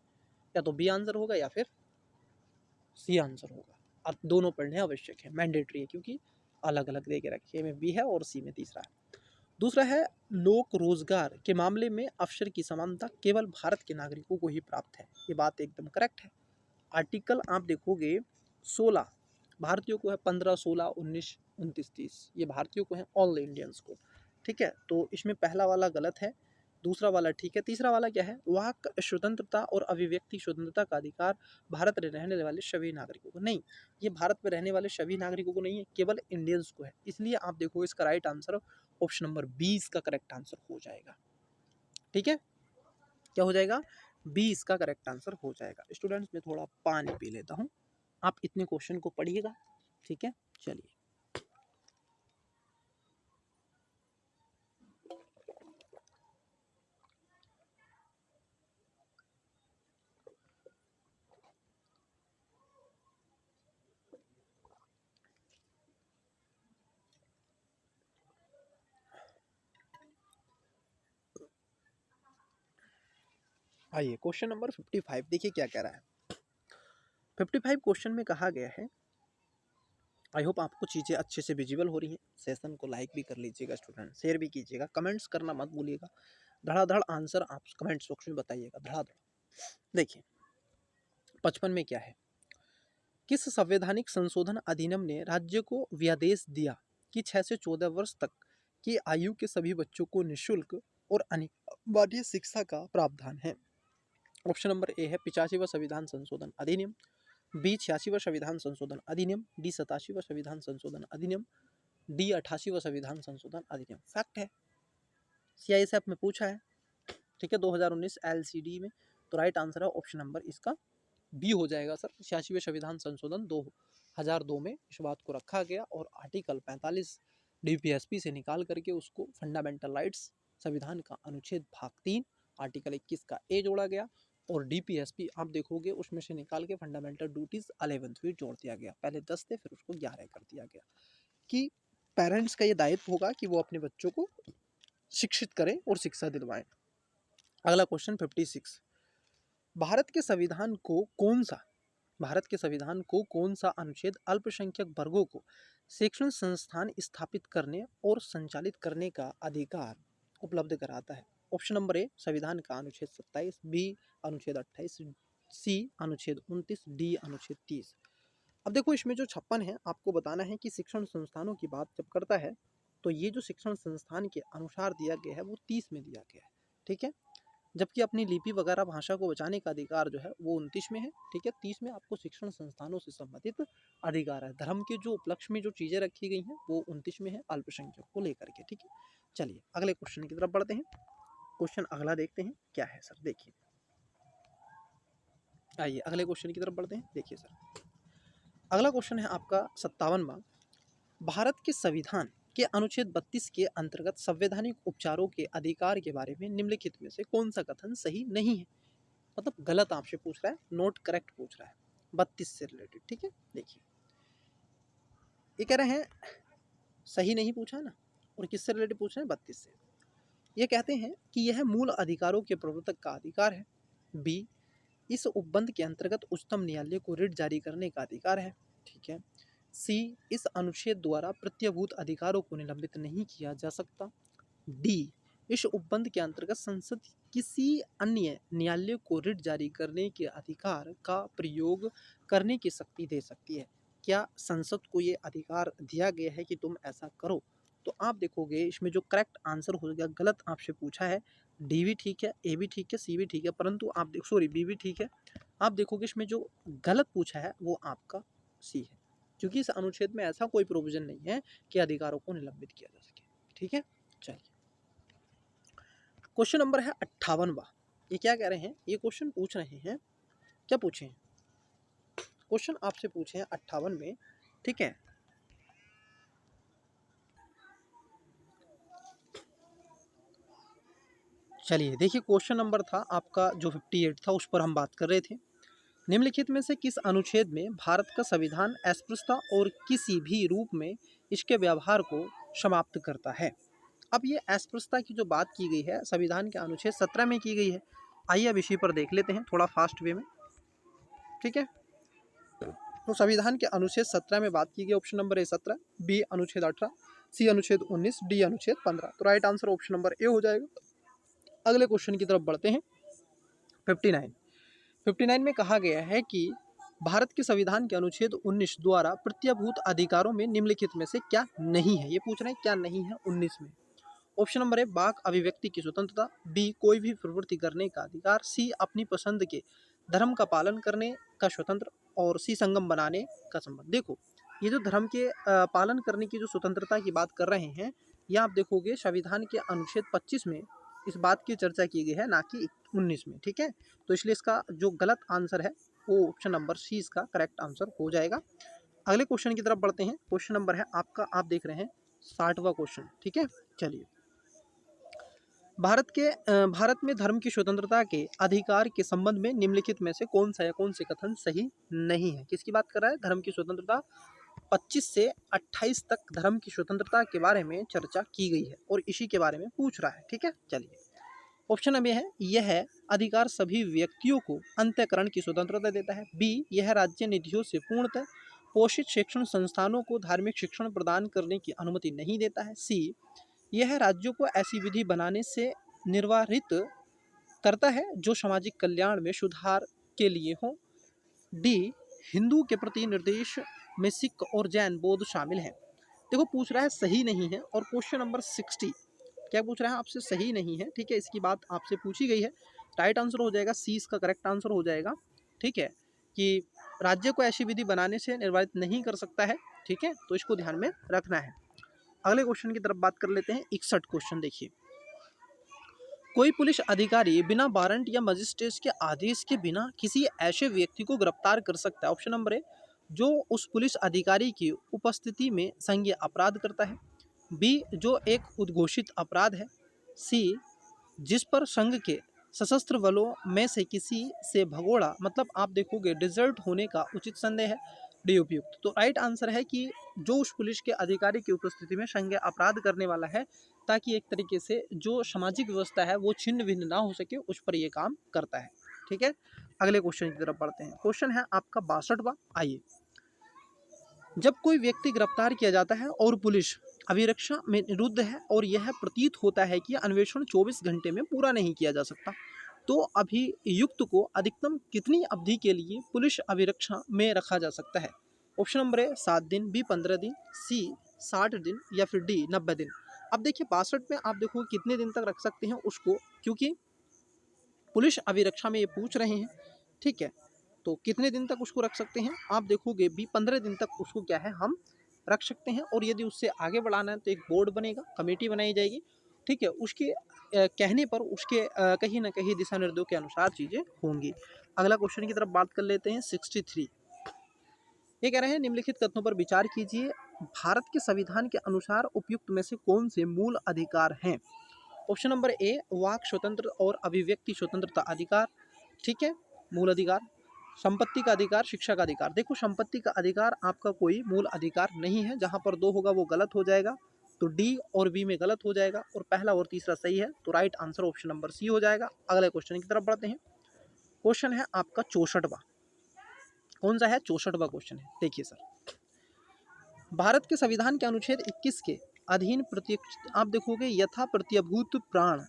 या तो बी आंसर होगा या फिर सी आंसर होगा। अब दोनों पढ़ने आवश्यक है, मैंडेटरी है, क्योंकि अलग अलग दे के रखे, ए में बी है और सी में तीसरा है। दूसरा है लोक रोजगार के मामले में अवसर की समानता केवल भारत के नागरिकों को ही प्राप्त है। ये बात एकदम करेक्ट है। आर्टिकल आप देखोगे 16 भारतीयों को है, 15, 16, 19, 29, 30 ये भारतीयों को है, ऑल इंडियंस को। ठीक है, तो इसमें पहला वाला गलत है, दूसरा वाला ठीक है। तीसरा वाला क्या है, वाक स्वतंत्रता और अभिव्यक्ति स्वतंत्रता का अधिकार भारत में रहने वाले सभी नागरिकों को। नहीं, ये भारत में रहने वाले सभी नागरिकों को नहीं है, केवल इंडियंस को है। इसलिए आप देखो इसका राइट आंसर ऑप्शन नंबर 20 का करेक्ट आंसर हो जाएगा। ठीक है, क्या हो जाएगा, 20 का करेक्ट आंसर हो जाएगा। स्टूडेंट्स मैं थोड़ा पानी पी लेता हूँ, आप इतने क्वेश्चन को पढ़िएगा। ठीक है, चलिए आइए क्वेश्चन नंबर 55 देखिए क्या कह रहा है। 55 क्वेश्चन में कहा गया है, आई होप आपको चीज़ें अच्छे से विजिबल हो रही हैं। सेशन को लाइक भी कर लीजिएगा स्टूडेंट, शेयर भी कीजिएगा, कमेंट्स करना मत भूलिएगा। धड़ाधड़ आंसर आप कमेंट्स बॉक्स में बताइएगा, धड़ाधड़। देखिए 55 में क्या है, किस संवैधानिक संशोधन अधिनियम ने राज्य को व्यादेश दिया कि 6 से 14 वर्ष तक की आयु के सभी बच्चों को निःशुल्क और अनिवार्य शिक्षा का प्रावधान है? ऑप्शन नंबर ए है 85वां संविधान संशोधन अधिनियम, बी 86वां संविधान संशोधन अधिनियम, डी 87वां संविधान संशोधन अधिनियम, डी 88वां संविधान संशोधन अधिनियम। फैक्ट है, सीआईएसएफ में पूछा है। ठीक है, 2019 एलसीडी में। तो राइट आंसर है ऑप्शन नंबर इसका बी हो जाएगा सर। 86वें संविधान संशोधन 2002 में इस बात को रखा गया और आर्टिकल 45 डीपीएसपी से निकाल करके उसको फंडामेंटल राइट्स संविधान का अनुच्छेद भाग 3 आर्टिकल 21 का ए जोड़ा गया और डीपीएसपी आप देखोगे उसमें से निकाल के फंडामेंटल ड्यूटीज 11वीं जोड़ दिया गया। पहले 10 थे, फिर उसको 11 कर दिया गया कि पेरेंट्स का ये दायित्व होगा कि वो अपने बच्चों को शिक्षित करें और शिक्षा दिलवाएं। अगला क्वेश्चन 56, भारत के संविधान को कौन सा अनुच्छेद अल्पसंख्यक वर्गों को शैक्षणिक संस्थान स्थापित करने और संचालित करने का अधिकार उपलब्ध कराता है? ऑप्शन नंबर ए संविधान का अनुच्छेद 27, बी अनुच्छेद 28, सी अनुच्छेद 29, डी अनुच्छेद 30। अब देखो इसमें जो 56 है आपको बताना है कि शिक्षण संस्थानों की बात जब करता है तो ये जो शिक्षण संस्थान के अनुसार दिया गया है वो 30 में दिया गया है। ठीक है, जबकि अपनी लिपि वगैरह भाषा को बचाने का अधिकार जो है वो 29 में है। ठीक है, 30 में आपको शिक्षण संस्थानों से संबंधित अधिकार है। धर्म के जो उपलक्ष्य में जो चीज़ें रखी गई हैं वो 29 में है अल्पसंख्यक को लेकर के। ठीक है, चलिए अगले क्वेश्चन की तरफ बढ़ते हैं। क्वेश्चन अगला देखते हैं क्या है सर, देखिए आइए अगले क्वेश्चन की तरफ बढ़ते हैं। देखिए सर अगला क्वेश्चन है आपका 57वां, भारत के संविधान के अनुच्छेद 32 के अंतर्गत संवैधानिक उपचारों के अधिकार के बारे में निम्नलिखित में से कौन सा कथन सही नहीं है? मतलब गलत आपसे पूछ रहा है, नोट करेक्ट पूछ रहा है 32 से रिलेटेड। ठीक है, देखिए ये कह रहे हैं सही नहीं पूछा ना, और किससे रिलेटेड पूछ रहे हैं, 32 से। ये कहते हैं कि यह मूल अधिकारों के प्रवर्तक का अधिकार है। बी इस उपबंध के अंतर्गत उच्चतम न्यायालय को रिट जारी करने का अधिकार है। ठीक है, सी इस अनुच्छेद द्वारा प्रत्यभूत अधिकारों को निलंबित नहीं किया जा सकता। डी इस उपबंध के अंतर्गत संसद किसी अन्य न्यायालय को रिट जारी करने के अधिकार का प्रयोग करने की शक्ति दे सकती है। क्या संसद को ये अधिकार दिया गया है कि तुम ऐसा करो? तो आप देखोगे इसमें जो करेक्ट आंसर हो गया, गलत आपसे पूछा है डी भी ठीक है, ए भी ठीक है, सी भी ठीक है, परंतु आप सॉरी बी भी ठीक है। आप देखोगे इसमें जो गलत पूछा है वो आपका सी है, क्योंकि इस अनुच्छेद में ऐसा कोई प्रोविजन नहीं है कि अधिकारों को निलंबित किया जा सके। ठीक है, चलिए क्वेश्चन नंबर है 58वां। ये क्या कह रहे हैं, ये क्वेश्चन पूछ रहे हैं, क्या पूछे हैं, क्वेश्चन आपसे पूछे हैं 58 में। ठीक है, चलिए देखिए क्वेश्चन नंबर था आपका जो 58 था, उस पर हम बात कर रहे थे। निम्नलिखित में से किस अनुच्छेद में भारत का संविधान अस्पृश्यता और किसी भी रूप में इसके व्यवहार को समाप्त करता है। अब ये अस्पृश्यता की जो बात की गई है संविधान के अनुच्छेद 17 में की गई है। आइए अब इसी पर देख लेते हैं थोड़ा फास्ट वे में। ठीक है, तो संविधान के अनुच्छेद 17 में बात की गई, ऑप्शन नंबर ए 17, बी अनुच्छेद 18, सी अनुच्छेद 19, डी अनुच्छेद 15। तो राइट आंसर ऑप्शन नंबर ए हो जाएगा। अगले क्वेश्चन की तरफ बढ़ते हैं। 59 में कहा गया है कि भारत के संविधान के अनुच्छेद 19 द्वारा प्रत्याभूत अधिकारों में निम्नलिखित में से क्या नहीं है। ये पूछ रहे हैं क्या नहीं है 19 में। ऑप्शन नंबर ए वाक अभिव्यक्ति की स्वतंत्रता, बी कोई भी प्रवृत्ति करने का अधिकार, सी अपनी पसंद के धर्म का पालन करने का स्वतंत्र, और सी संगम बनाने का संबंध। देखो ये जो धर्म के पालन करने की जो स्वतंत्रता की बात कर रहे हैं, यह आप देखोगे संविधान के अनुच्छेद 25 में इस बात की चर्चा की गई है, ना कि 19 में। ठीक है, तो इसलिए इसका जो गलत आंसर है वो ऑप्शन नंबर सी इसका करेक्ट आंसर हो जाएगा। अगले क्वेश्चन की तरफ बढ़ते हैं। क्वेश्चन नंबर है आपका, आप देख रहे हैं 60वां क्वेश्चन। ठीक है, चलिए भारत में धर्म की स्वतंत्रता के अधिकार के संबंध में निम्नलिखित में से कौन सा या कौन से कथन सही नहीं है। किसकी बात कर रहा है, धर्म की स्वतंत्रता। 25 से 28 तक धर्म की स्वतंत्रता के बारे में चर्चा की गई है और इसी के बारे में पूछ रहा है। ठीक है, चलिए ऑप्शन अब यह अधिकार सभी व्यक्तियों को अंतःकरण की स्वतंत्रता देता है। बी यह राज्य निधियों से पूर्णतः पोषित शिक्षण संस्थानों को धार्मिक शिक्षण प्रदान करने की अनुमति नहीं देता है। सी यह राज्यों को ऐसी विधि बनाने से निर्वाहित करता है जो सामाजिक कल्याण में सुधार के लिए हो। डी हिंदू के प्रति निर्देश में सिख और जैन बौद्ध शामिल हैं। देखो पूछ रहा है सही नहीं है, और क्वेश्चन नंबर 60 क्या पूछ रहा है आपसे, सही नहीं है। ठीक है, इसकी बात आपसे पूछी गई है। राइट आंसर हो जाएगा सी, इसका करेक्ट आंसर हो जाएगा। ठीक है, कि राज्य को ऐसी विधि बनाने से निर्वाहित नहीं कर सकता है। ठीक है, तो इसको ध्यान में रखना है। अगले क्वेश्चन की तरफ बात कर लेते हैं। 61 क्वेश्चन देखिए, कोई पुलिस अधिकारी बिना वारंट या मजिस्ट्रेट के आदेश के बिना किसी ऐसे व्यक्ति को गिरफ्तार कर सकता है। ऑप्शन नंबर ए जो उस पुलिस अधिकारी की उपस्थिति में संज्ञेय अपराध करता है। बी जो एक उद्घोषित अपराध है। सी जिस पर संघ के सशस्त्र बलों में से किसी से भगोड़ा मतलब आप देखोगे डिजर्ट होने का उचित संदेह है। डी उपयुक्त। तो राइट आंसर है कि जो उस पुलिस के अधिकारी की उपस्थिति में संज्ञेय अपराध करने वाला है, ताकि एक तरीके से जो सामाजिक व्यवस्था है वो छिन्न भिन्न ना हो सके, उस पर ये काम करता है। ठीक है, अगले क्वेश्चन की तरफ बढ़ते हैं। क्वेश्चन है आपका 62वां। आइए, जब कोई व्यक्ति गिरफ्तार किया जाता है और पुलिस अभिरक्षा में निरुद्ध है और यह प्रतीत होता है कि अन्वेषण 24 घंटे में पूरा नहीं किया जा सकता, तो अभियुक्त को अधिकतम कितनी अवधि के लिए पुलिस अभिरक्षा में रखा जा सकता है। ऑप्शन नंबर ए 7 दिन, बी 15 दिन, सी 60 दिन या फिर डी 90 दिन। अब देखिए 62 में आप देखो कितने दिन तक रख सकते हैं उसको, क्योंकि पुलिस अभिरक्षा में ये पूछ रहे हैं। ठीक है, तो कितने दिन तक उसको रख सकते हैं, आप देखोगे भी 15 दिन तक उसको क्या है हम रख सकते हैं। और यदि उससे आगे बढ़ाना है तो एक बोर्ड बनेगा, कमेटी बनाई जाएगी। ठीक है, उसके कहने पर उसके कहीं ना कहीं दिशा निर्देशों के अनुसार चीज़ें होंगी। अगला क्वेश्चन की तरफ बात कर लेते हैं। 63 ये कह रहे हैं निम्नलिखित कथनों पर विचार कीजिए, भारत के संविधान के अनुसार उपयुक्त में से कौन से मूल अधिकार हैं। ऑप्शन नंबर ए वाक स्वतंत्र और अभिव्यक्ति स्वतंत्रता अधिकार। ठीक है, मूल अधिकार। संपत्ति का अधिकार, शिक्षा का अधिकार। देखो संपत्ति का अधिकार आपका कोई मूल अधिकार नहीं है, जहां पर दो होगा वो गलत हो जाएगा, तो डी और बी में गलत हो जाएगा और पहला और तीसरा सही है, तो right answer option number C हो जाएगा। अगले क्वेश्चन की तरफ बढ़ते हैं। क्वेश्चन है आपका 64वां। कौन सा है, 64वां क्वेश्चन है। देखिए सर, भारत के संविधान के अनुच्छेद 21 के अधीन प्रत्यक्ष आप देखोगे यथा प्रत्यभूत प्राण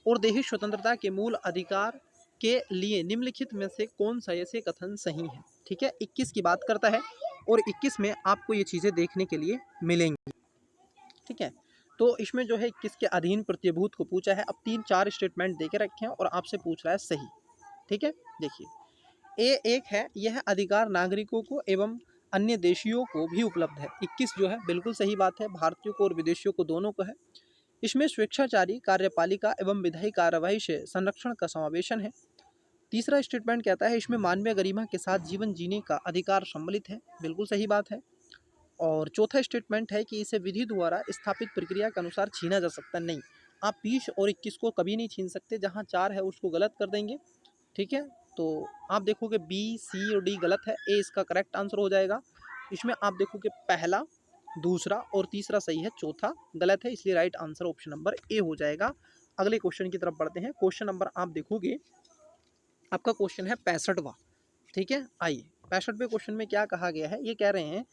और देही स्वतंत्रता के मूल अधिकार के लिए निम्नलिखित में से कौन सा ऐसे कथन सही है। ठीक है, 21 की बात करता है और 21 में आपको ये चीज़ें देखने के लिए मिलेंगी। ठीक है, तो इसमें जो है किसके अधीन प्रतिभूत को पूछा है। अब 3-4 स्टेटमेंट दे के रखे हैं और आपसे पूछ रहा है सही। ठीक है, देखिए ए एक है, यह अधिकार नागरिकों को एवं अन्य देशियों को भी उपलब्ध है। 21 जो है बिल्कुल सही बात है, भारतीयों को और विदेशियों को दोनों को है। इसमें स्वेच्छाचारी कार्यपालिका एवं विधायी कार्यवाही से संरक्षण का समावेशन है। तीसरा स्टेटमेंट कहता है इसमें मानवीय गरिमा के साथ जीवन जीने का अधिकार सम्मिलित है। बिल्कुल सही बात है। और चौथा स्टेटमेंट है कि इसे विधि द्वारा स्थापित प्रक्रिया के अनुसार छीना जा सकता नहीं। आप 20 और 21 को कभी नहीं छीन सकते, जहाँ 4 है उसको गलत कर देंगे। ठीक है, तो आप देखोगे बी, सी और डी गलत है, ए इसका करेक्ट आंसर हो जाएगा। इसमें आप देखोगे पहला, दूसरा और तीसरा सही है, चौथा गलत है, इसलिए राइट आंसर ऑप्शन नंबर ए हो जाएगा। अगले क्वेश्चन की तरफ बढ़ते हैं। क्वेश्चन नंबर आप देखोगे, आपका क्वेश्चन है 65वां। ठीक है, आइए 65वें क्वेश्चन में क्या कहा गया है। ये कह रहे हैं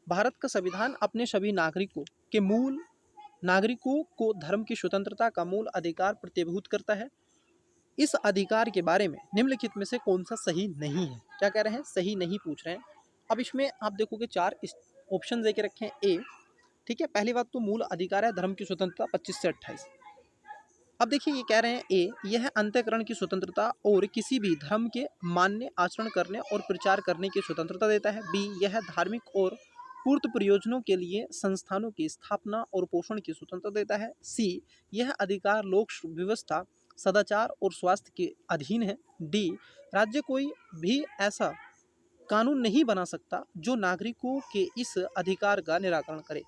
भारत का संविधान अपने सभी नागरिकों को धर्म की स्वतंत्रता का मूल अधिकार प्रतिभूत करता है। इस अधिकार के बारे में निम्नलिखित में से कौन सा सही नहीं है। क्या कह रहे हैं, सही नहीं पूछ रहे हैं। अब इसमें आप देखोगे 4 ऑप्शन दे के रखे हैं। ए, ठीक है, पहली बात तो मूल अधिकार है धर्म की स्वतंत्रता 25 से 28। अब देखिए ये कह रहे हैं ए, यह अंतःकरण की स्वतंत्रता और किसी भी धर्म के मान्य आचरण करने और प्रचार करने की स्वतंत्रता देता है। बी, यह धार्मिक और पूर्त प्रयोजनों के लिए संस्थानों की स्थापना और पोषण की स्वतंत्रता देता है। सी, यह अधिकार लोक व्यवस्था, सदाचार और स्वास्थ्य के अधीन है। डी, राज्य कोई भी ऐसा कानून नहीं बना सकता जो नागरिकों के इस अधिकार का निराकरण करे।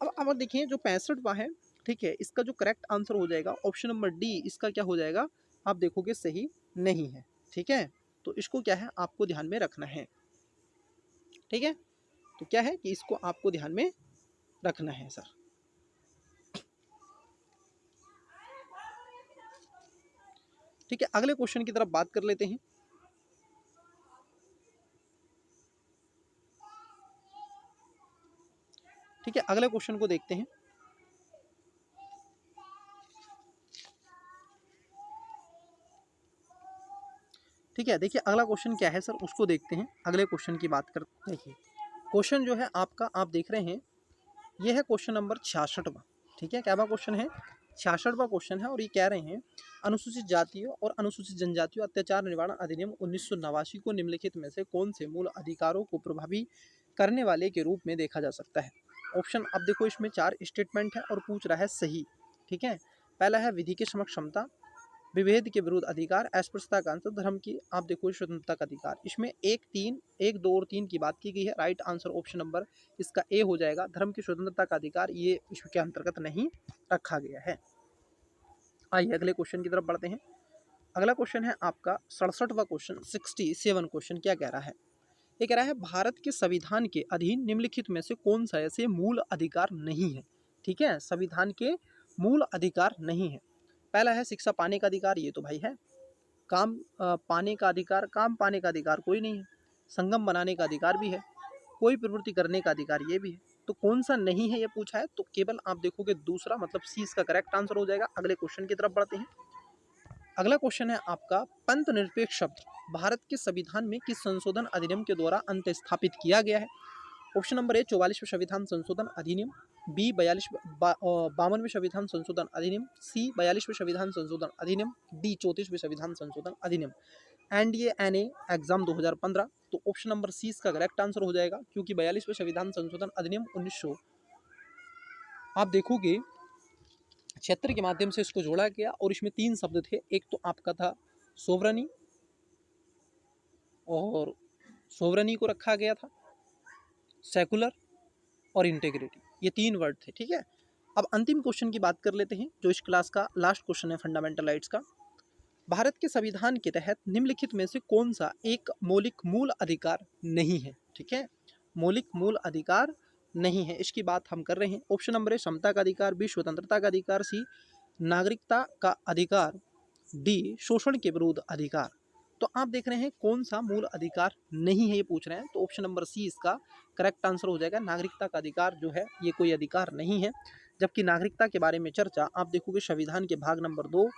अब देखिए जो 65वां है, ठीक है, इसका जो करेक्ट आंसर हो जाएगा ऑप्शन नंबर डी, इसका क्या हो जाएगा, आप देखोगे सही नहीं है। ठीक है, तो इसको क्या है आपको ध्यान में रखना है। ठीक है, तो क्या है कि इसको आपको ध्यान में रखना है सर। ठीक है, अगले क्वेश्चन की तरफ बात कर लेते हैं। ठीक है, अगले क्वेश्चन को देखते हैं। ठीक है, देखिए अगला क्वेश्चन क्या है सर, उसको देखते हैं। अगले क्वेश्चन की बात कर, देखिए क्वेश्चन जो है आपका, आप देख रहे हैं, यह है क्वेश्चन नंबर 66वां। ठीक है, क्या क्वेश्चन है, 66वां क्वेश्चन है। और ये कह रहे हैं अनुसूचित जातियों और अनुसूचित जनजातियों अत्याचार निवारण अधिनियम 1989 को निम्नलिखित में से कौन से मूल अधिकारों को प्रभावी करने वाले के रूप में देखा जा सकता है। ऑप्शन, अब देखो इसमें 4 स्टेटमेंट है और पूछ रहा है सही। ठीक है, पहला है विधि के समक्ष क्षमता, विभेद के विरुद्ध अधिकार, अस्पृश्यता का अंत, धर्म की आप देखो स्वतंत्रता का अधिकार। इसमें 1, 2 और 3 की बात की गई है। राइट आंसर ऑप्शन नंबर इसका ए हो जाएगा। धर्म की स्वतंत्रता का अधिकार ये इसके अंतर्गत नहीं रखा गया है। आइए अगले क्वेश्चन की तरफ बढ़ते हैं। अगला क्वेश्चन है आपका 67वां क्वेश्चन, 67 क्वेश्चन क्या कह रहा है। ये कह रहा है भारत के संविधान के अधीन निम्नलिखित में से कौन सा ऐसे मूल अधिकार नहीं है। ठीक है, संविधान के मूल अधिकार नहीं है। पहला है शिक्षा पाने का अधिकार, ये तो भाई है। काम पाने का अधिकार, काम पाने का अधिकार कोई नहीं है। संगम बनाने का अधिकार भी है। कोई प्रवृत्ति करने का अधिकार ये भी है। तो कौन सा नहीं है ये पूछा है, तो केवल आप देखोगे दूसरा, मतलब सी इसका करेक्ट आंसर हो जाएगा। अगले क्वेश्चन की तरफ बढ़ते हैं। अगला क्वेश्चन है आपका पंथ निरपेक्ष शब्द भारत के संविधान में किस संशोधन अधिनियम के द्वारा अंत स्थापित किया गया है। ऑप्शन नंबर ए 44वें संविधान संशोधन अधिनियम, बी 52वें संविधान संशोधन अधिनियम, सी 42वें संविधान संशोधन अधिनियम, डी 34वें संविधान संशोधन अधिनियम। एनडीए एनए एग्जाम 2015, तो ऑप्शन नंबर सी इसका करेक्ट आंसर हो जाएगा, क्योंकि 42वें संविधान संशोधन अधिनियम 1900 आप देखोगे 76 के माध्यम से इसको जोड़ा गया और इसमें 3 शब्द थे। एक तो आपका था सोवरनी, और सोवरनी को रखा गया था, सेकुलर और इंटेग्रिटी, ये 3 वर्ड थे। ठीक है, अब अंतिम क्वेश्चन की बात कर लेते हैं, जो इस क्लास का लास्ट क्वेश्चन है फंडामेंटल राइट्स का। भारत के संविधान के तहत निम्नलिखित में से कौन सा एक मौलिक मूल अधिकार नहीं है। ठीक है, मौलिक मूल अधिकार नहीं है, इसकी बात हम कर रहे हैं। ऑप्शन नंबर ए समता का अधिकार, बी स्वतंत्रता का अधिकार, सी नागरिकता का अधिकार, डी शोषण के विरुद्ध अधिकार। तो आप देख रहे हैं कौन सा मूल अधिकार नहीं है ये पूछ रहे हैं, तो ऑप्शन नंबर सी इसका करेक्ट आंसर हो जाएगा। नागरिकता का अधिकार जो है ये कोई अधिकार नहीं है। जबकि नागरिकता के बारे में चर्चा आप देखोगे संविधान के भाग नंबर 2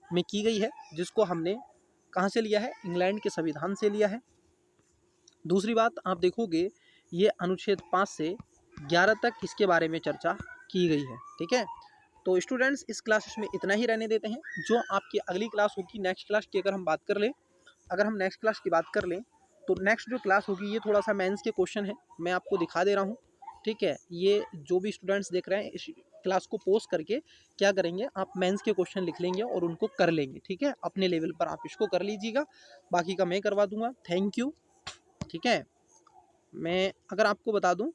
में की गई है, जिसको हमने कहाँ से लिया है, इंग्लैंड के संविधान से लिया है। दूसरी बात आप देखोगे ये अनुच्छेद 5 से 11 तक इसके बारे में चर्चा की गई है। ठीक है, तो स्टूडेंट्स इस क्लासेस में इतना ही रहने देते हैं। जो आपकी अगली क्लास होगी नेक्स्ट क्लास की अगर हम बात कर लें, अगर हम नेक्स्ट क्लास की बात कर लें तो नेक्स्ट जो क्लास होगी ये थोड़ा सा मेंस के क्वेश्चन है, मैं आपको दिखा दे रहा हूँ। ठीक है, ये जो भी स्टूडेंट्स देख रहे हैं इस क्लास को पोस्ट करके क्या करेंगे, आप मेंस के क्वेश्चन लिख लेंगे और उनको कर लेंगे। ठीक है, अपने लेवल पर आप इसको कर लीजिएगा, बाकी का मैं करवा दूंगा। Thank you. ठीक है, मैं अगर आपको बता दूं,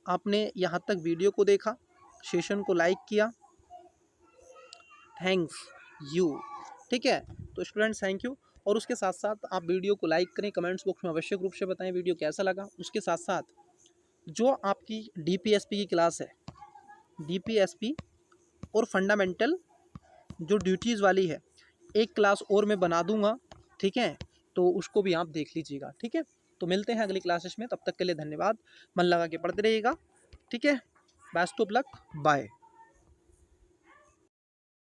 आपने यहाँ तक वीडियो को देखा, सेशन को लाइक किया, थैंक्स यू। ठीक है, तो स्टूडेंट्स थैंक यू। और उसके साथ साथ आप वीडियो को लाइक करें, कमेंट्स बॉक्स में आवश्यक रूप से बताएं वीडियो कैसा लगा। उसके साथ साथ जो आपकी डीपीएसपी की क्लास है, डीपीएसपी और फंडामेंटल जो ड्यूटीज़ वाली है, एक क्लास और मैं बना दूंगा। ठीक है, तो उसको भी आप देख लीजिएगा। ठीक है, तो मिलते हैं अगली क्लासेस में, तब तक के लिए धन्यवाद। मन लगा के पढ़ते रहिएगा। ठीक है, बेस्ट ऑफ लक, बाय।